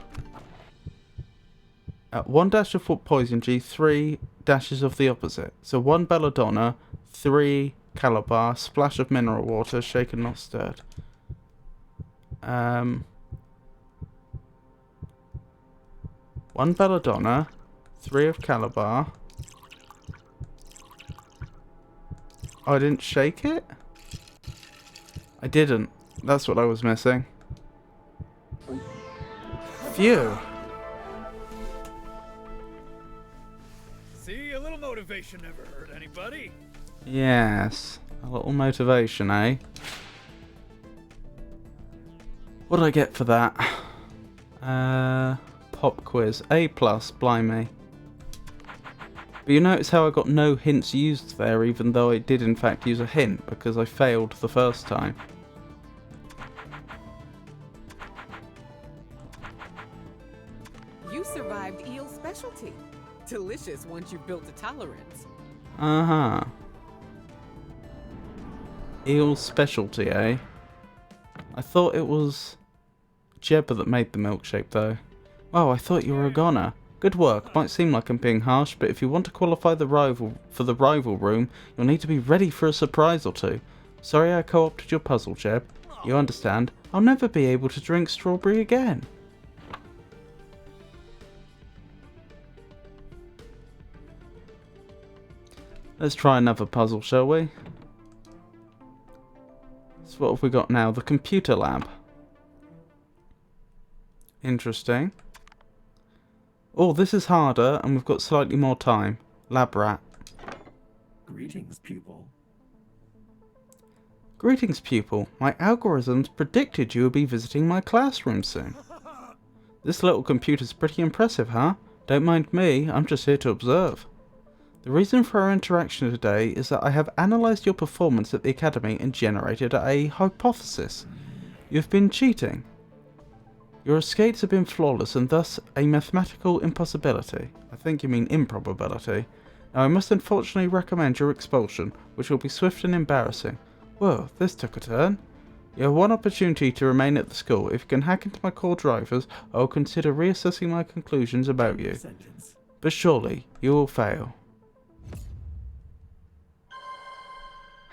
1 dash of poison G, 3 dashes of the opposite. So 1 Belladonna, 3 Calabar, splash of mineral water, shaken not stirred. 1 Belladonna, 3 of Calabar. Oh, I didn't shake it? I didn't. That's what I was missing. Phew. See, a little motivation never hurt anybody. Yes. A little motivation, eh? What did I get for that? Pop quiz. A+, blimey. But you notice how I got no hints used there, even though I did in fact use a hint, because I failed the first time. You survived eel's specialty. Delicious once you've built a tolerance. Uh-huh. Eel specialty, eh? I thought it was Jebba that made the milkshake, though. Oh, I thought you were a goner. Good work. Might seem like I'm being harsh, but if you want to qualify the rival room, you'll need to be ready for a surprise or two. Sorry I co-opted your puzzle, Jeb. You understand, I'll never be able to drink strawberry again. Let's try another puzzle, shall we? So what have we got now? The computer lab. Interesting. Oh, this is harder, and we've got slightly more time. Lab rat. Greetings, pupil. Greetings, pupil. My algorithms predicted you would be visiting my classroom soon. This little computer's pretty impressive, huh? Don't mind me, I'm just here to observe. The reason for our interaction today is that I have analysed your performance at the academy and generated a hypothesis. You've been cheating. Your escapes have been flawless and thus a mathematical impossibility. I think you mean improbability. Now I must unfortunately recommend your expulsion, which will be swift and embarrassing. Whoa, this took a turn. You have one opportunity to remain at the school. If you can hack into my core drivers, I will consider reassessing my conclusions about you. But surely, you will fail.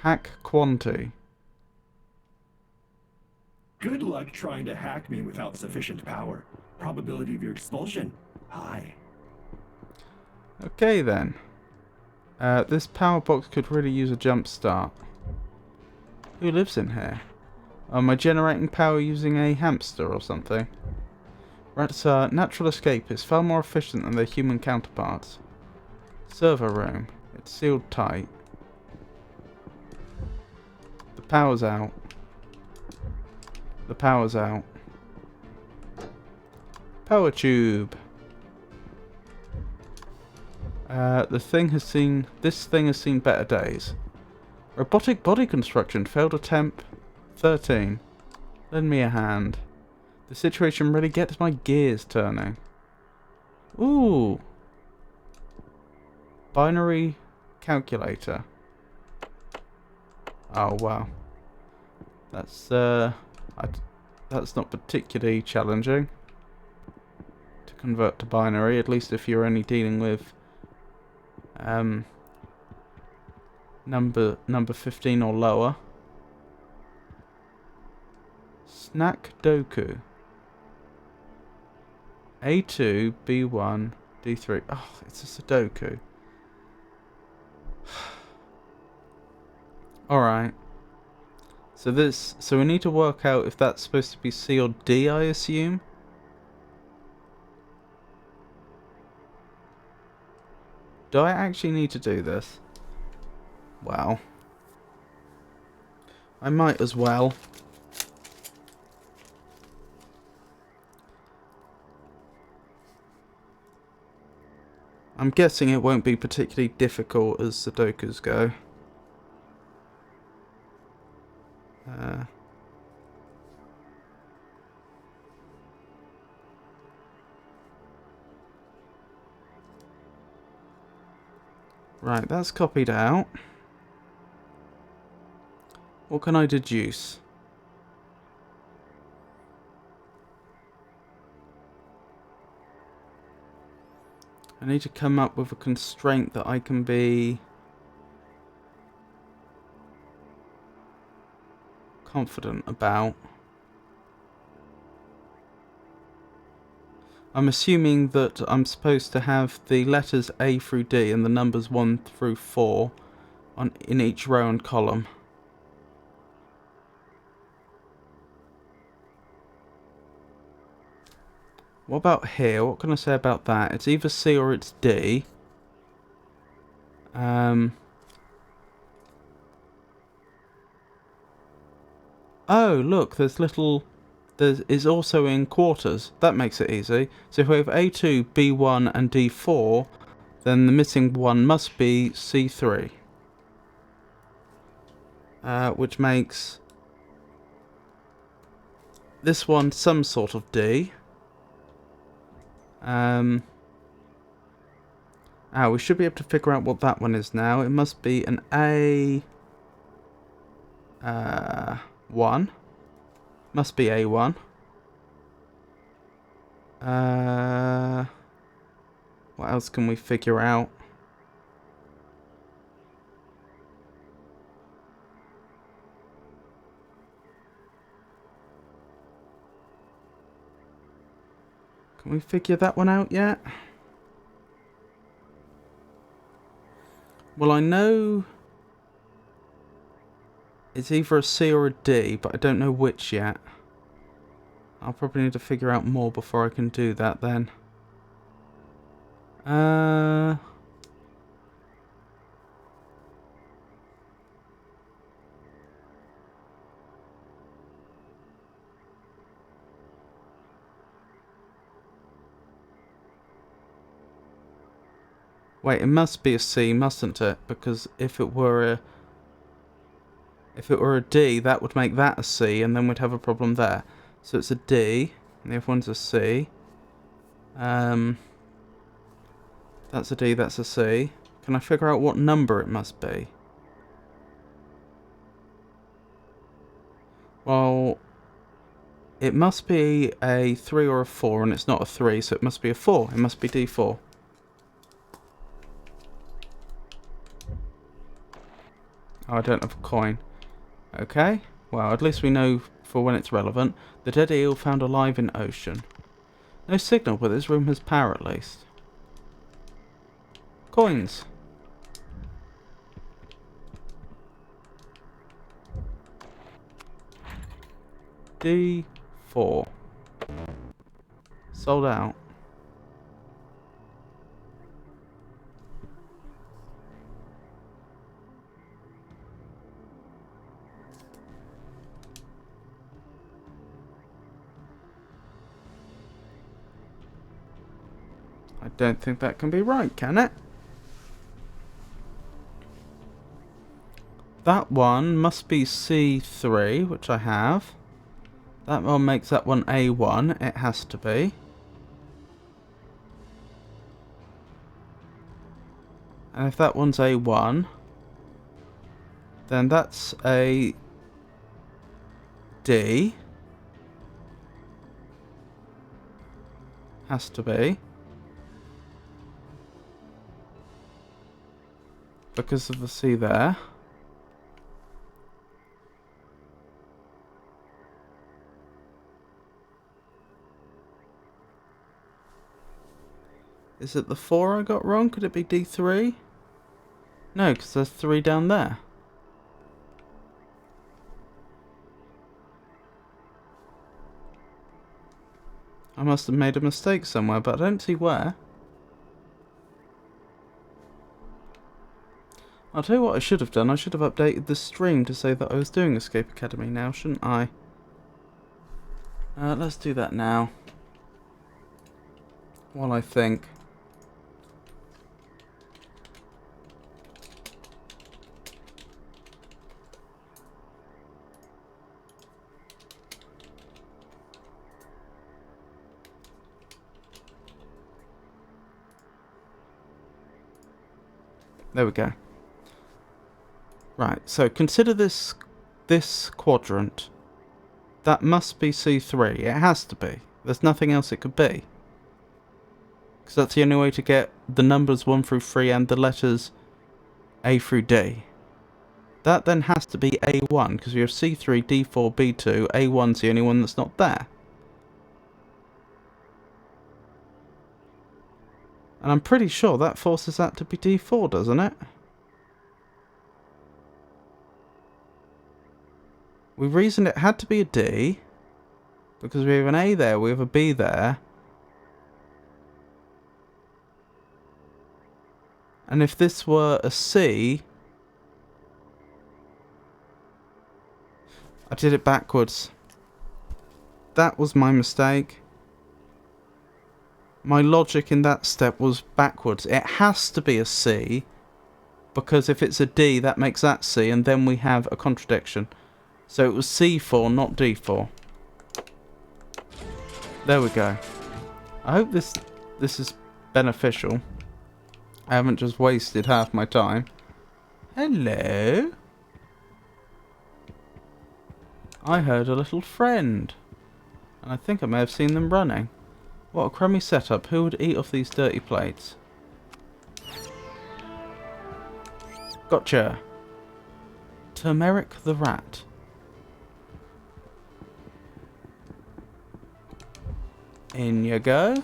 Hack Quanti. Good luck trying to hack me without sufficient power. Probability of your expulsion, high. Okay then. This power box could really use a jump start. Who lives in here? Am I generating power using a hamster or something? Rats are natural escapists, far more efficient than their human counterparts. Server room. It's sealed tight. The power's out. The power's out. Power tube. This thing has seen better days. Robotic body construction, failed attempt 13. Lend me a hand. The situation really gets my gears turning. Ooh. Binary calculator. Oh wow. That's not particularly challenging to convert to binary, at least if you're only dealing with number 15 or lower. Snack Doku. A2, B1, D3. Oh, it's a Sudoku. Alright. So we need to work out if that's supposed to be C or D, I assume. Do I actually need to do this? Well, I might as well. I'm guessing it won't be particularly difficult as Sudokus go. Right, that's copied out. What can I deduce? I need to come up with a constraint that I can be confident about. I'm assuming that I'm supposed to have the letters A through D and the numbers 1 through 4 in each row and column. What about here? What can I say about that? It's either C or it's D. Oh, look, it's also in quarters. That makes it easy. So if we have A2, B1 and D4, then the missing one must be C3. Which makes this one some sort of D. We should be able to figure out what that one is now. It must be an A... 1. Must be A1. What else can we figure out? Can we figure that one out yet? Well, I know it's either a C or a D, but I don't know which yet. I'll probably need to figure out more before I can do that then. Wait, it must be a C, mustn't it? Because if it were a D, that would make that a C, and then we'd have a problem there. So it's a D, and the other one's a C. That's a D, that's a C. Can I figure out what number it must be? Well, it must be a 3 or a 4, and it's not a 3, so it must be a 4. It must be D4. Oh, I don't have a coin. Okay, well, at least we know for when it's relevant. The dead eel found alive in ocean. No signal, but this room has power at least. Coins. D4. Sold out. I don't think that can be right, can it? That one must be C3, which I have. That one makes that one A1. It has to be. And if that one's A1, then that's a D. Has to be. Because of the C there. Is it the 4 I got wrong? Could it be D3? No, because there's 3 down there. I must have made a mistake somewhere, but I don't see where. I'll tell you what I should have done. I should have updated the stream to say that I was doing Escape Academy now, shouldn't I? Let's do that now. While I think. There we go. Right, so consider this quadrant. That must be C3. It has to be. There's nothing else it could be. Because that's the only way to get the numbers 1 through 3 and the letters A through D. That then has to be A1, because we have C3, D4, B2. A1's the only one that's not there. And I'm pretty sure that forces that to be D4, doesn't it? We reasoned it had to be a D, because we have an A there, we have a B there. And if this were a C... I did it backwards. That was my mistake. My logic in that step was backwards. It has to be a C, because if it's a D, that makes that C, and then we have a contradiction. So it was C4, not D4. There we go. I hope this is beneficial. I haven't just wasted half my time. Hello? I heard a little friend. And I think I may have seen them running. What a crummy setup. Who would eat off these dirty plates? Gotcha. Turmeric the rat. In you go.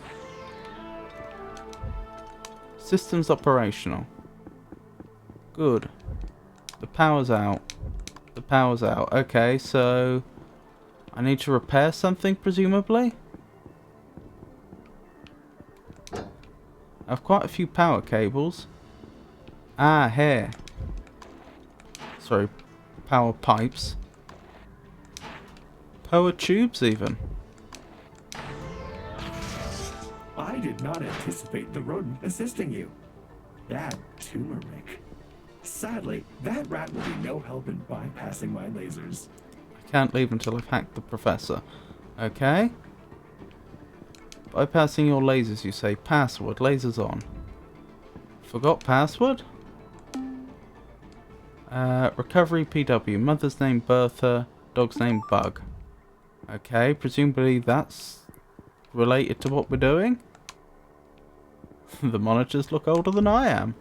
Systems operational. Good. The power's out. The power's out. Okay, so I need to repair something, presumably? I have quite a few power cables. Ah, here. Sorry, power pipes. Power tubes, even. I did not anticipate the rodent assisting you. That turmeric. Sadly, that rat will be no help in bypassing my lasers. I can't leave until I've hacked the professor. Okay. Bypassing your lasers, you say. Password. Lasers on. Forgot password? Recovery PW. Mother's name Bertha. Dog's name Bug. Okay. Presumably that's related to what we're doing. The monitors look older than I am.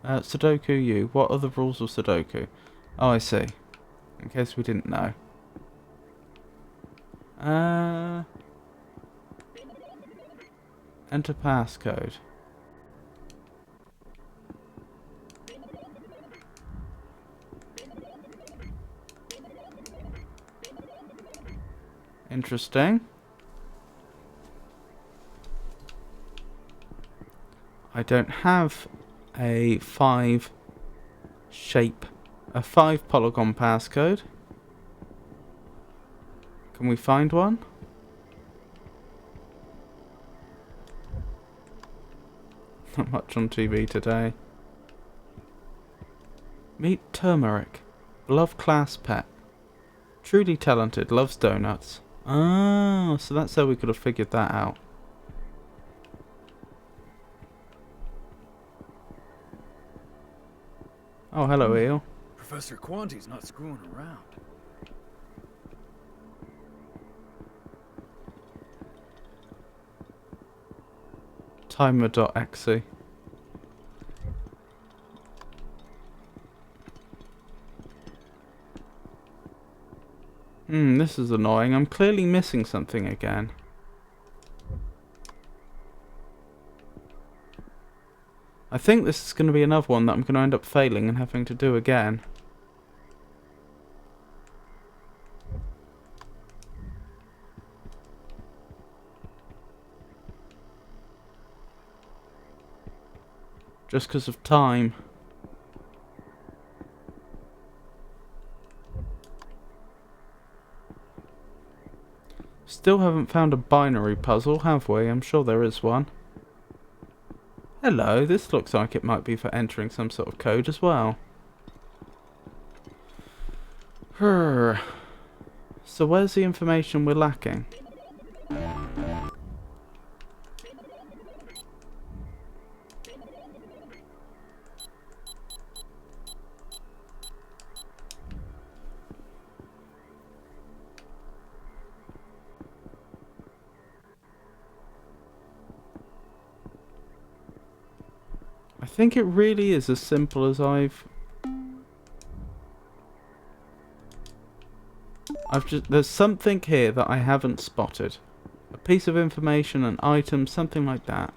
Sudoku U. What are the rules of Sudoku? Oh, I see. In case we didn't know. Enter passcode. Interesting. I don't have a 5 polygon passcode. Can we find one? Not much on TV today. Meet Turmeric. Beloved class pet. Truly talented, loves donuts. Ah, so that's how we could have figured that out. Oh, hello, Eel. Professor Quanti's not screwing around. Timer.exe. This is annoying. I'm clearly missing something again. I think this is going to be another one that I'm going to end up failing and having to do again. Just because of time. Still haven't found a binary puzzle, have we? I'm sure there is one. Hello, this looks like it might be for entering some sort of code as well. So where's the information we're lacking? think it really is as simple as I've just... There's something here that I haven't spotted. A piece of information, an item, something like that.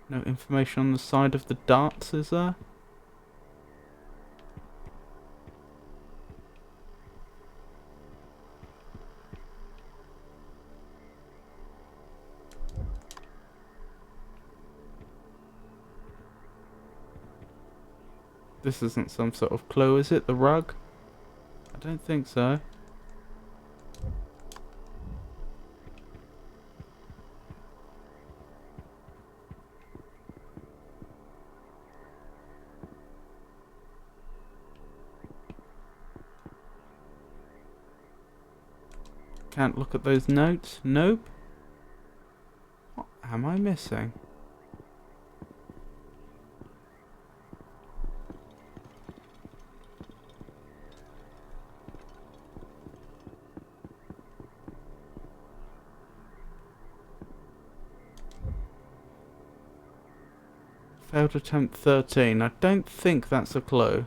No information on the side of the darts, is there? This isn't some sort of clue, is it? The rug? I don't think so. Can't look at those notes? Nope. What am I missing? Failed attempt 13. I don't think that's a clue.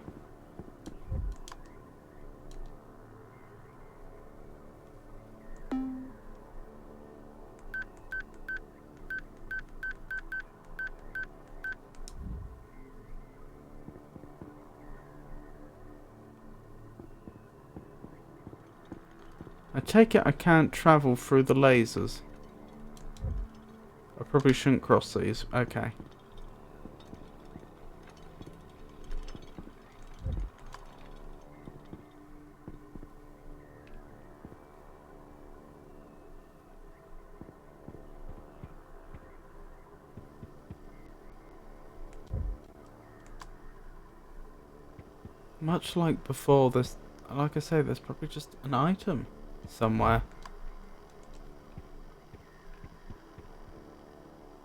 I take it I can't travel through the lasers. I probably shouldn't cross these. Okay. Much like before, there's, like I say, there's probably just an item somewhere.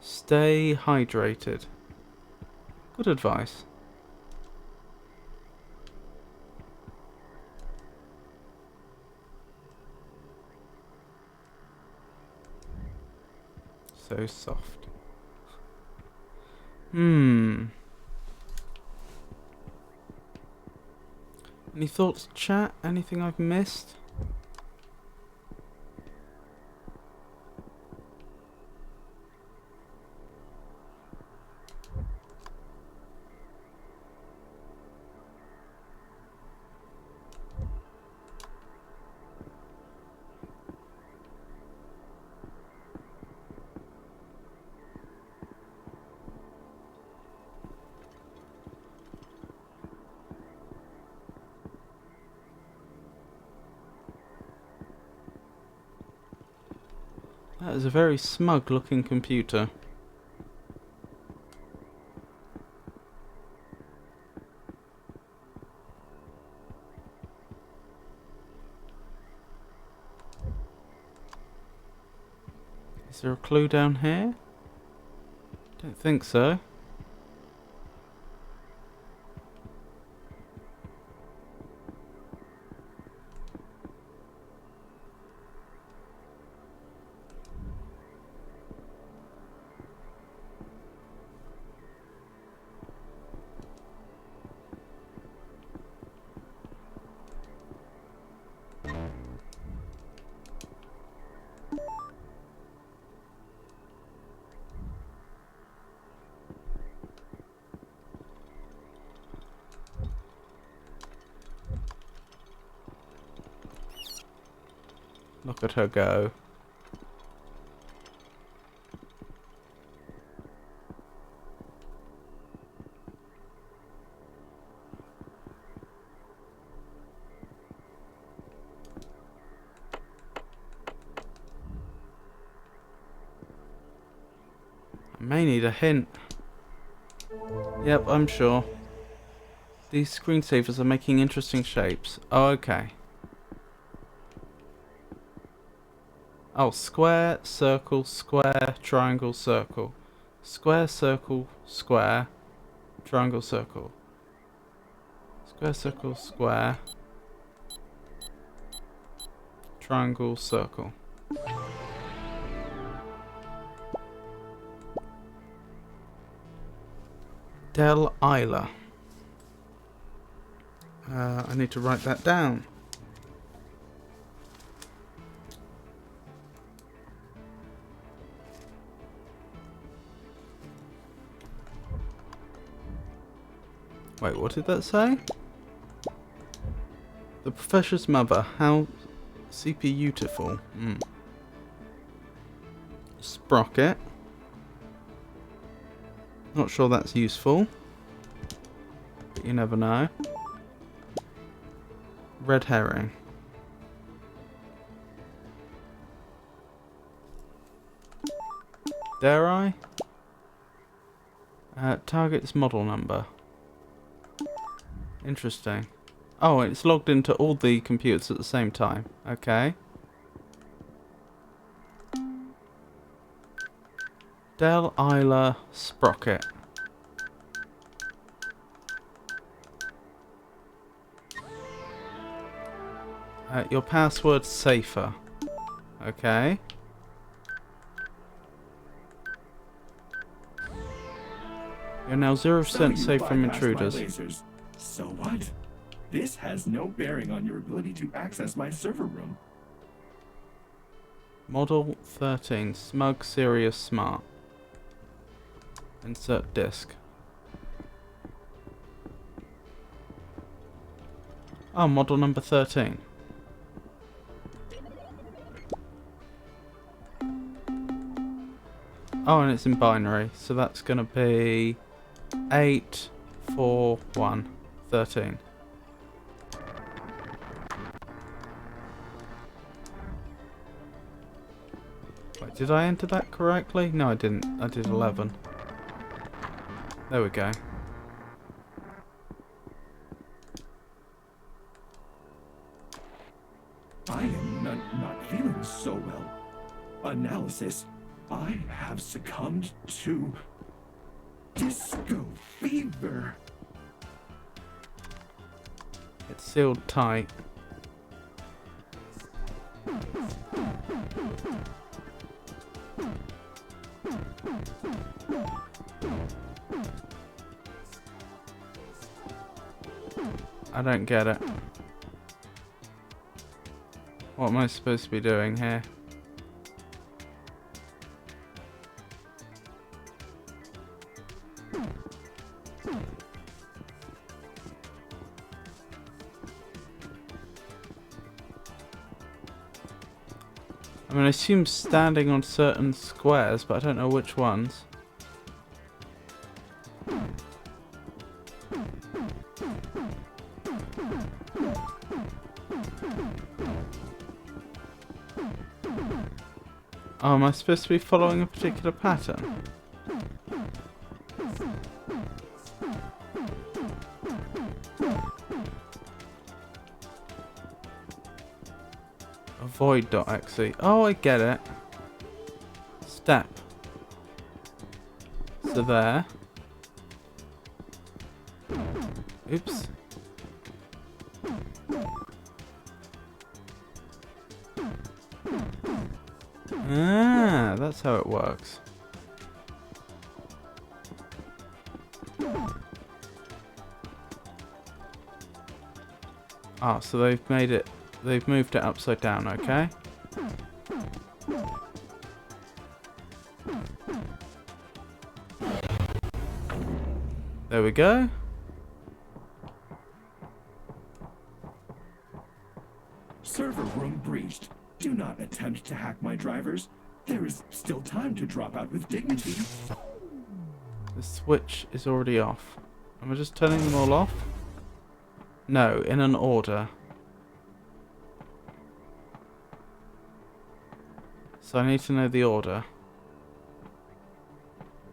Stay hydrated. Good advice. So soft. Any thoughts, chat? Anything I've missed? That is a very smug looking computer. Is there a clue down here? Don't think so. Look at her go. I may need a hint. Yep, I'm sure. These screensavers are making interesting shapes. Oh, okay. Oh, square, circle, square, triangle, circle. Square, circle, square, triangle, circle. Square, circle, square. Triangle, circle. Del Isla. I need to write that down. Wait, what did that say? The Professor's Mother. How beautiful. Sprocket. Not sure that's useful, but you never know. Red herring. Dare I? Target's model number. Interesting. Oh, it's logged into all the computers at the same time. Okay. Del Isla Sprocket. Your password's safer. Okay. You're now 0% safe from intruders. Lasers. So what? This has no bearing on your ability to access my server room. Model 13. Smug, serious, smart. Insert disk. Oh, model number 13. Oh, and it's in binary, so that's going to be 8, 4, 1, 13. Wait, did I enter that correctly? No, I didn't. I did 11. There we go. I am not feeling so well. Analysis. I have succumbed to disco fever. It's sealed tight. I don't get it. What am I supposed to be doing here? I mean, I assume standing on certain squares, but I don't know which ones. Oh, am I supposed to be following a particular pattern? Avoid.exe. Oh, I get it. Step. So there. Oops. Ah, that's how it works. Ah, so they've moved it upside down, okay? There we go. Server room breached. Do not attempt to hack my drivers. There is still time to drop out with dignity. The switch is already off. Am I just turning them all off? No, in an order. So I need to know the order.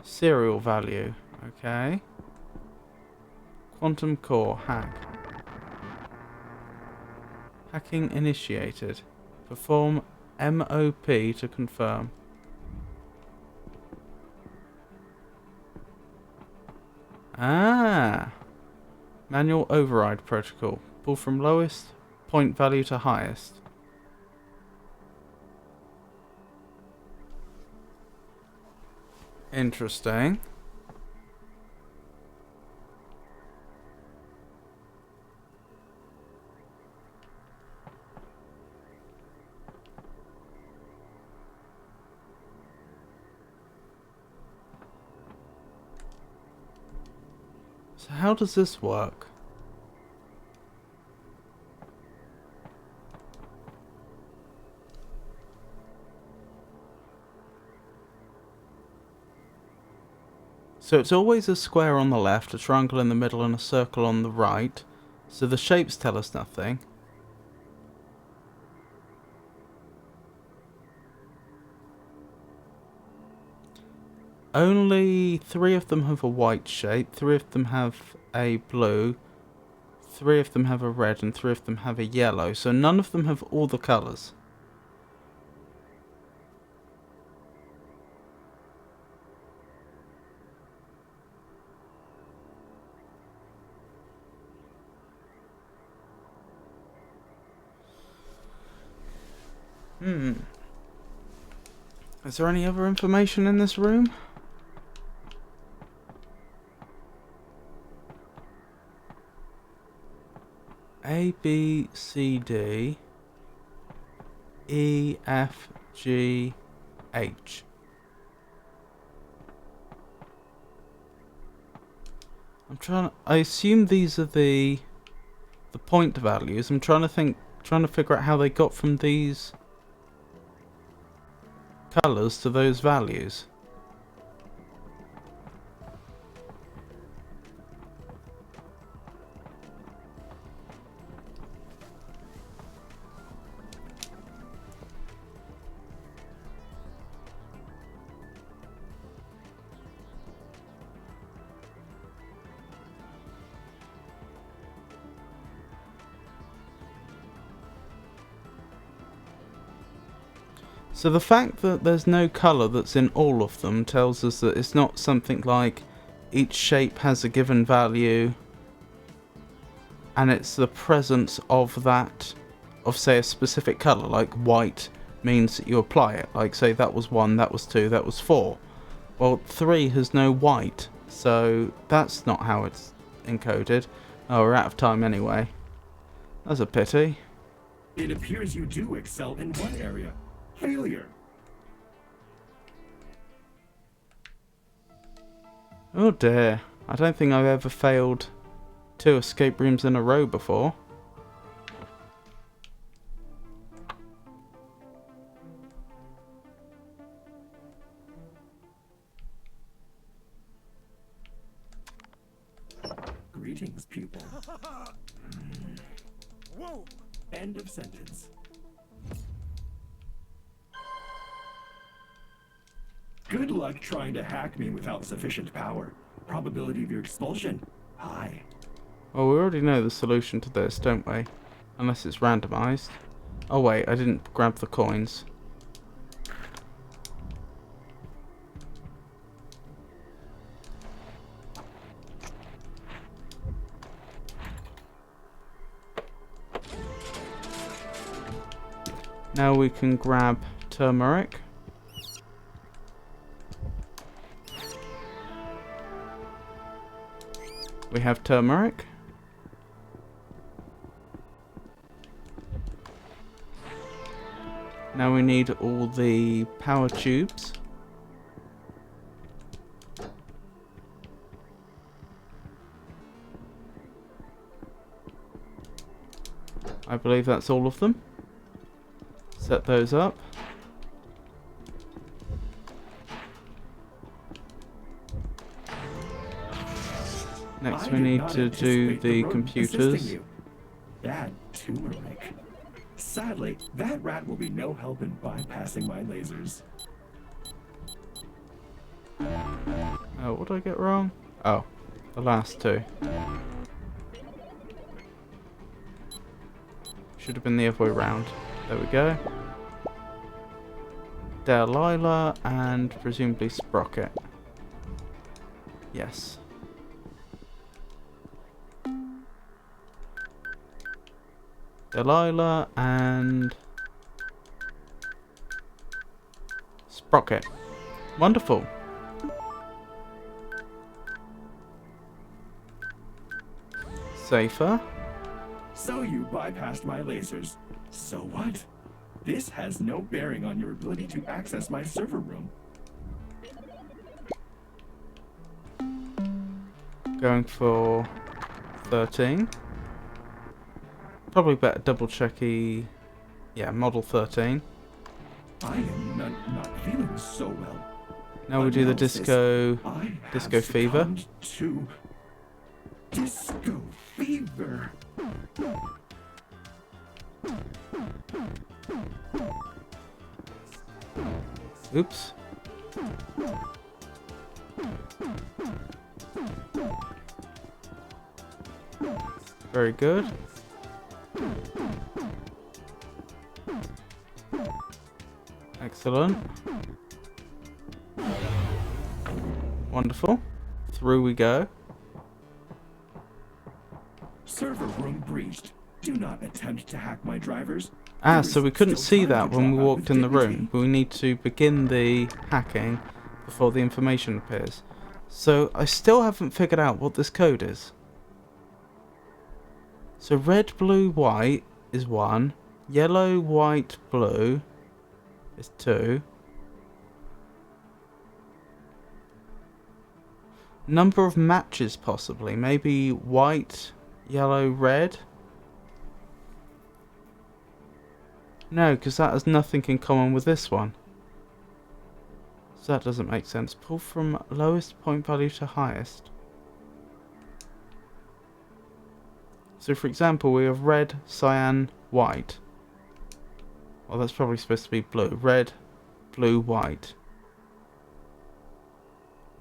Serial value. Okay. Quantum core. Hack. Hacking initiated. Perform MOP to confirm. Ah! Manual override protocol. Pull from lowest point value to highest. Interesting. So how does this work? So it's always a square on the left, a triangle in the middle, and a circle on the right. So the shapes tell us nothing. Only 3 of them have a white shape, 3 of them have a blue, 3 of them have a red, and 3 of them have a yellow. So none of them have all the colours. Is there any other information in this room? A, B, C, D, E, F, G, H. I assume these are the point values. I'm trying to figure out how they got from these colours to those values. So the fact that there's no colour that's in all of them tells us that it's not something like each shape has a given value and it's the presence of that, of say a specific colour, like white means that you apply it. Like say that was 1, that was 2, that was 4. Well, 3 has no white, so that's not how it's encoded. Oh, we're out of time anyway. That's a pity. It appears you do excel in one area. Failure. Oh dear. I don't think I've ever failed 2 escape rooms in a row before. Greetings, pupil. Whoa! End of sentence. Good luck trying to hack me without sufficient power. Probability of your expulsion, high. Well, we already know the solution to this, don't we? Unless it's randomised. Oh wait, I didn't grab the coins. Now we can grab turmeric. We have turmeric. Now we need all the power tubes. I believe that's all of them. Set those up. Next we need to do the computers. Bad turmeric. Sadly, that rat will be no help in bypassing my lasers. Oh, what did I get wrong? Oh, the last 2. Should have been the other way around. There we go. Delilah and presumably Sprocket. Yes. Delilah and Sprocket. Wonderful. Safer. So you bypassed my lasers. So what? This has no bearing on your ability to access my server room. going for 13. Probably better double checky. Yeah, model 13. I am not feeling so well. Now we do the disco fever. To disco fever. Oops. Very good. Excellent. Wonderful. Through we go. Server room breached. Do not attempt to hack my drivers. Ah, so we couldn't see that when we walked in the room. We need to begin the hacking before the information appears. So I still haven't figured out what this code is. So red, blue, white is 1. Yellow, white, blue is 2. Number of matches possibly. Maybe white, yellow, red. No, because that has nothing in common with this one. So that doesn't make sense. Pull from lowest point value to highest. So for example, we have red, cyan, white. Well, that's probably supposed to be blue. Red, blue, white.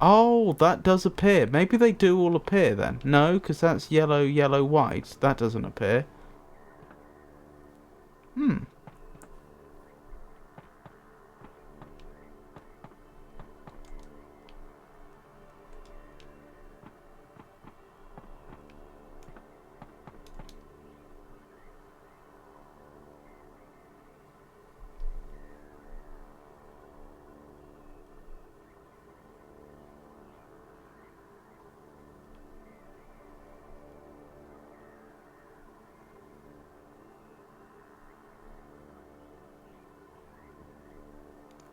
Oh, that does appear. Maybe they do all appear then. No, because that's yellow, yellow, white. That doesn't appear.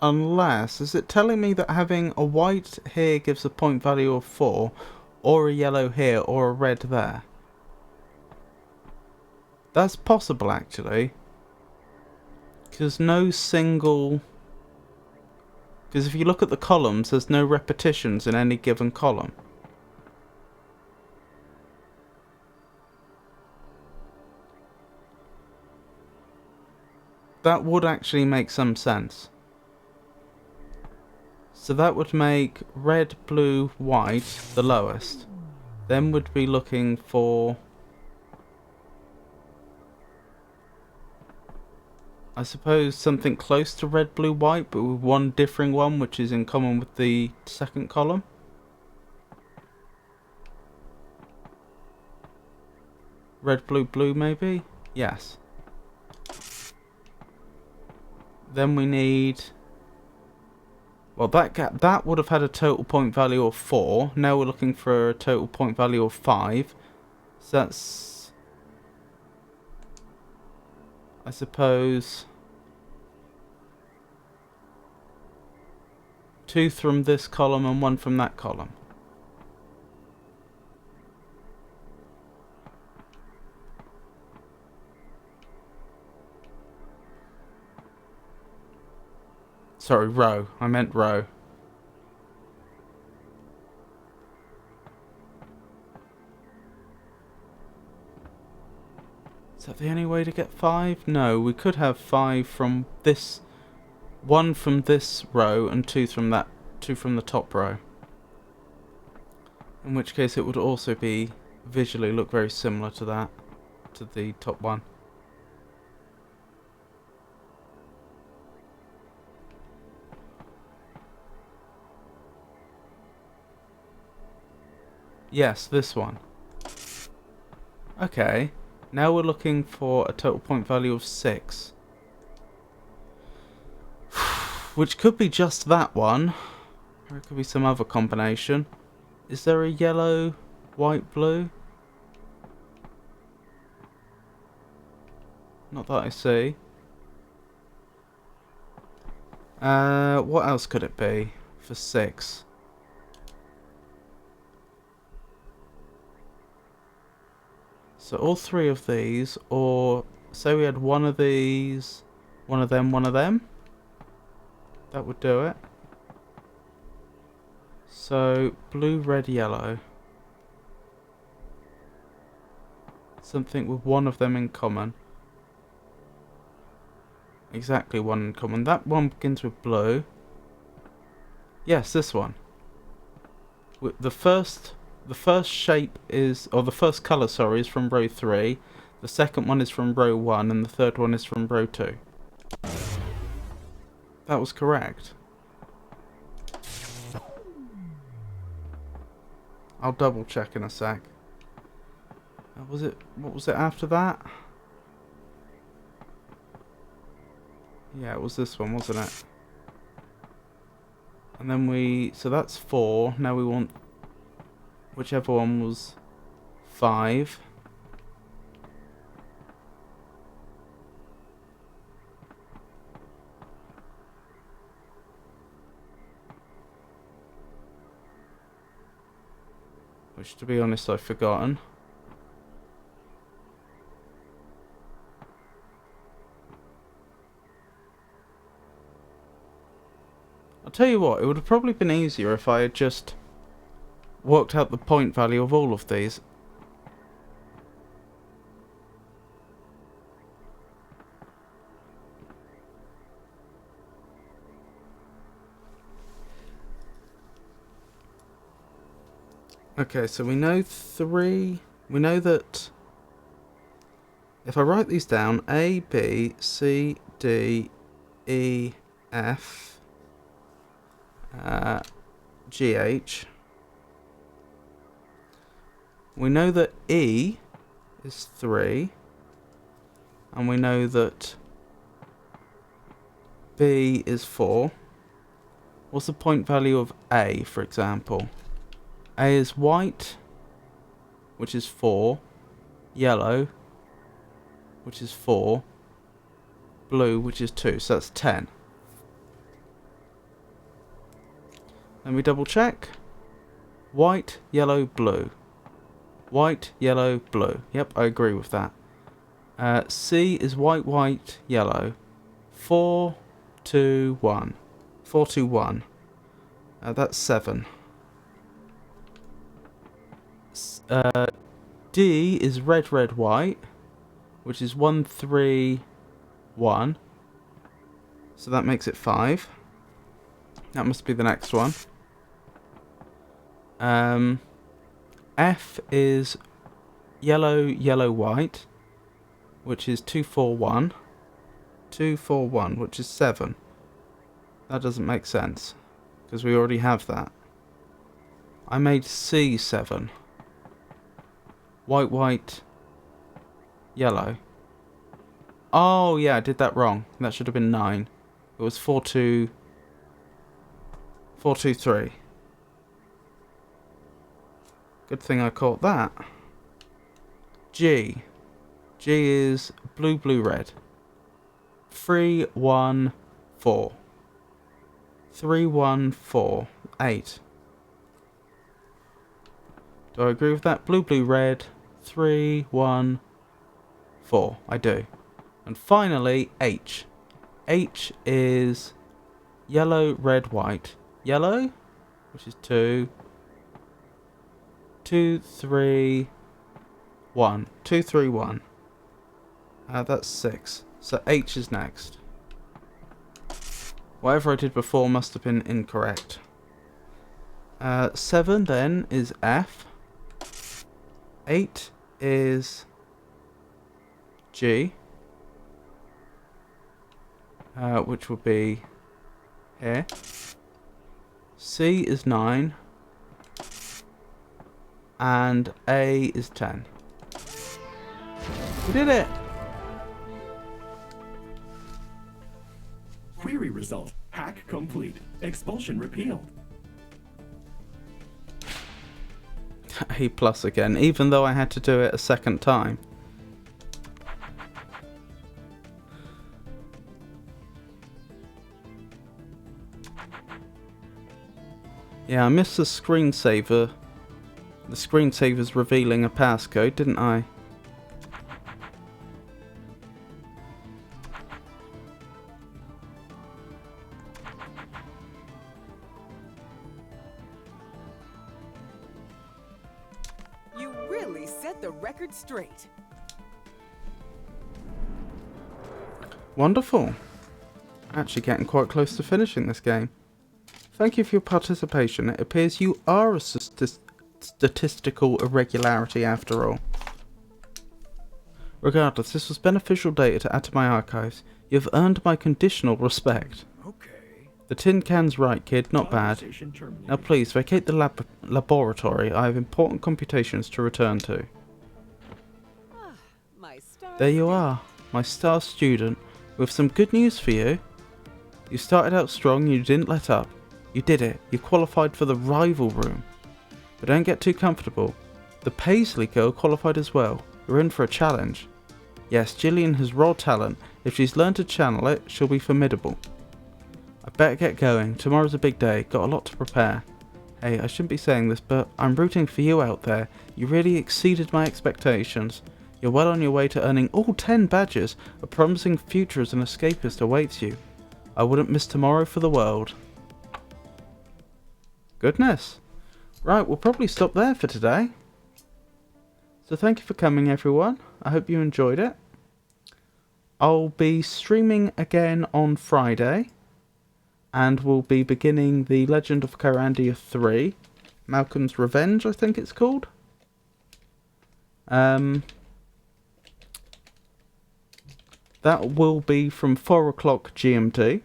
Unless, is it telling me that having a white here gives a point value of 4, or a yellow here, or a red there? That's possible actually. Because no single... Because if you look at the columns, there's no repetitions in any given column. That would actually make some sense. So that would make red, blue, white the lowest. Then we'd be looking for... I suppose something close to red, blue, white, but with one differing one which is in common with the second column. Red, blue, blue maybe? Yes. Then we need... Well, that would have had a total point value of 4. Now we're looking for a total point value of 5. So that's... I suppose... 2 from this column and 1 from that column. Sorry, row. I meant row. Is that the only way to get 5? No, we could have 5 from this... 1 from this row and 2 from that... 2 from the top row. In which case it would also be... visually look very similar to that. To the top one. Yes, this one. Okay, now we're looking for a total point value of 6. Which could be just that one. Or it could be some other combination. Is there a yellow, white, blue? Not that I see. What else could it be for 6? So all three of these, or say we had one of these, one of them, one of them. That would do it. So blue, red, yellow. Something with one of them in common. Exactly one in common. That one begins with blue. Yes, this one. The first shape is, or the first colour, sorry, is from row 3. The second one is from row 1, and the third one is from row 2. That was correct. I'll double check in a sec. What was it after that? Yeah, it was this one, wasn't it? And then so that's 4. Now we want whichever one was 5. Which, to be honest, I've forgotten. I'll tell you what, it would have probably been easier if I had just worked out the point value of all of these. Okay, so we know 3. We know that if I write these down, A, B, C, D, E, F, G, H. We know that E is 3. And we know that B is 4. What's the point value of A, for example? A is white, which is 4. Yellow, which is 4. Blue, which is 2. So that's 10. Let me double check. White, yellow, blue. White, yellow, blue. Yep, I agree with that. C is white, white, yellow. 4, 2, 1. 4, 2, 1. That's 7. D is red, red, white, which is 1, 3, 1. So that makes it 5. That must be the next one. F is yellow, yellow, white, which is 2, 4, 1. 2, 4, 1, which is 7. That doesn't make sense, because we already have that. I made C 7. White, white, yellow. Oh, yeah, I did that wrong. That should have been 9. It was 4, 2, 4, 2, 3. Good thing I caught that. G. G is blue, blue, red. 3, 1, 4. 3, 1, 4. 8. Do I agree with that? Blue, blue, red. 3, 1, 4. I do. And finally, H. H is yellow, red, white. Yellow, which is 2. 2, 3, 1. 2, 3, 1. That's 6. So H is next. Whatever I did before must have been incorrect. 7 then is F. 8 is G. Which would be here. C is 9. And A is 10. We did it! Query result. Hack complete. Expulsion repealed. A plus again, even though I had to do it a second time. Yeah, I missed the screensaver. The screensaver's revealing a passcode, didn't I? set the record straight. Wonderful. Actually getting quite close to finishing this game. Thank you for your participation. It appears you are a statistical irregularity after all. Regardless, this was beneficial data to add to my archives. You have earned my conditional respect. Okay. The tin can's right, kid. Not bad. Now please, vacate the laboratory. I have important computations to return to. My star There you are, my star student. With some good news for you. You started out strong and you didn't let up. You did it. You qualified for the rival room. But don't get too comfortable. The Paisley girl qualified as well. You're in for a challenge. Yes, Gillian has raw talent. If she's learned to channel it, she'll be formidable. I better get going. Tomorrow's a big day. Got a lot to prepare. Hey, I shouldn't be saying this, but I'm rooting for you out there. You really exceeded my expectations. You're well on your way to earning all 10 badges. A promising future as an escapist awaits you. I wouldn't miss tomorrow for the world. Goodness. Right, we'll probably stop there for today. So thank you for coming, everyone. I hope you enjoyed it. I'll be streaming again on Friday. And we'll be beginning The Legend of Kyrandia 3. Malcolm's Revenge, I think it's called. That will be from 4 o'clock GMT.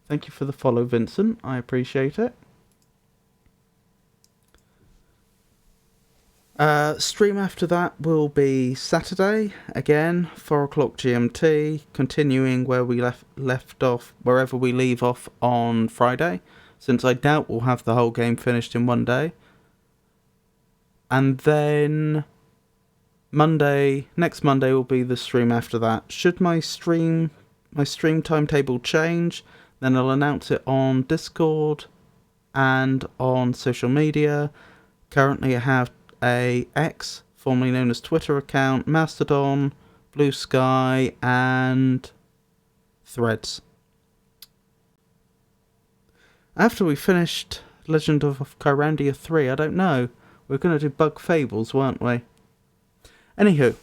Thank you for the follow, Vincent. I appreciate it. Stream after that will be Saturday. Again, 4 o'clock GMT. Continuing where we left off, wherever we leave off on Friday. Since I doubt we'll have the whole game finished in one day. And then next Monday will be the stream after that. Should my stream timetable change, then I'll announce it on Discord and on social media. Currently I have a X, formerly known as Twitter account, Mastodon, Blue Sky, and Threads. After we finished Legend of Kyrandia 3, I don't know. We were going to do Bug Fables, weren't we? Anywho,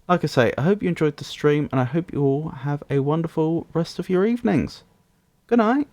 like I say, I hope you enjoyed the stream, and I hope you all have a wonderful rest of your evenings. Good night.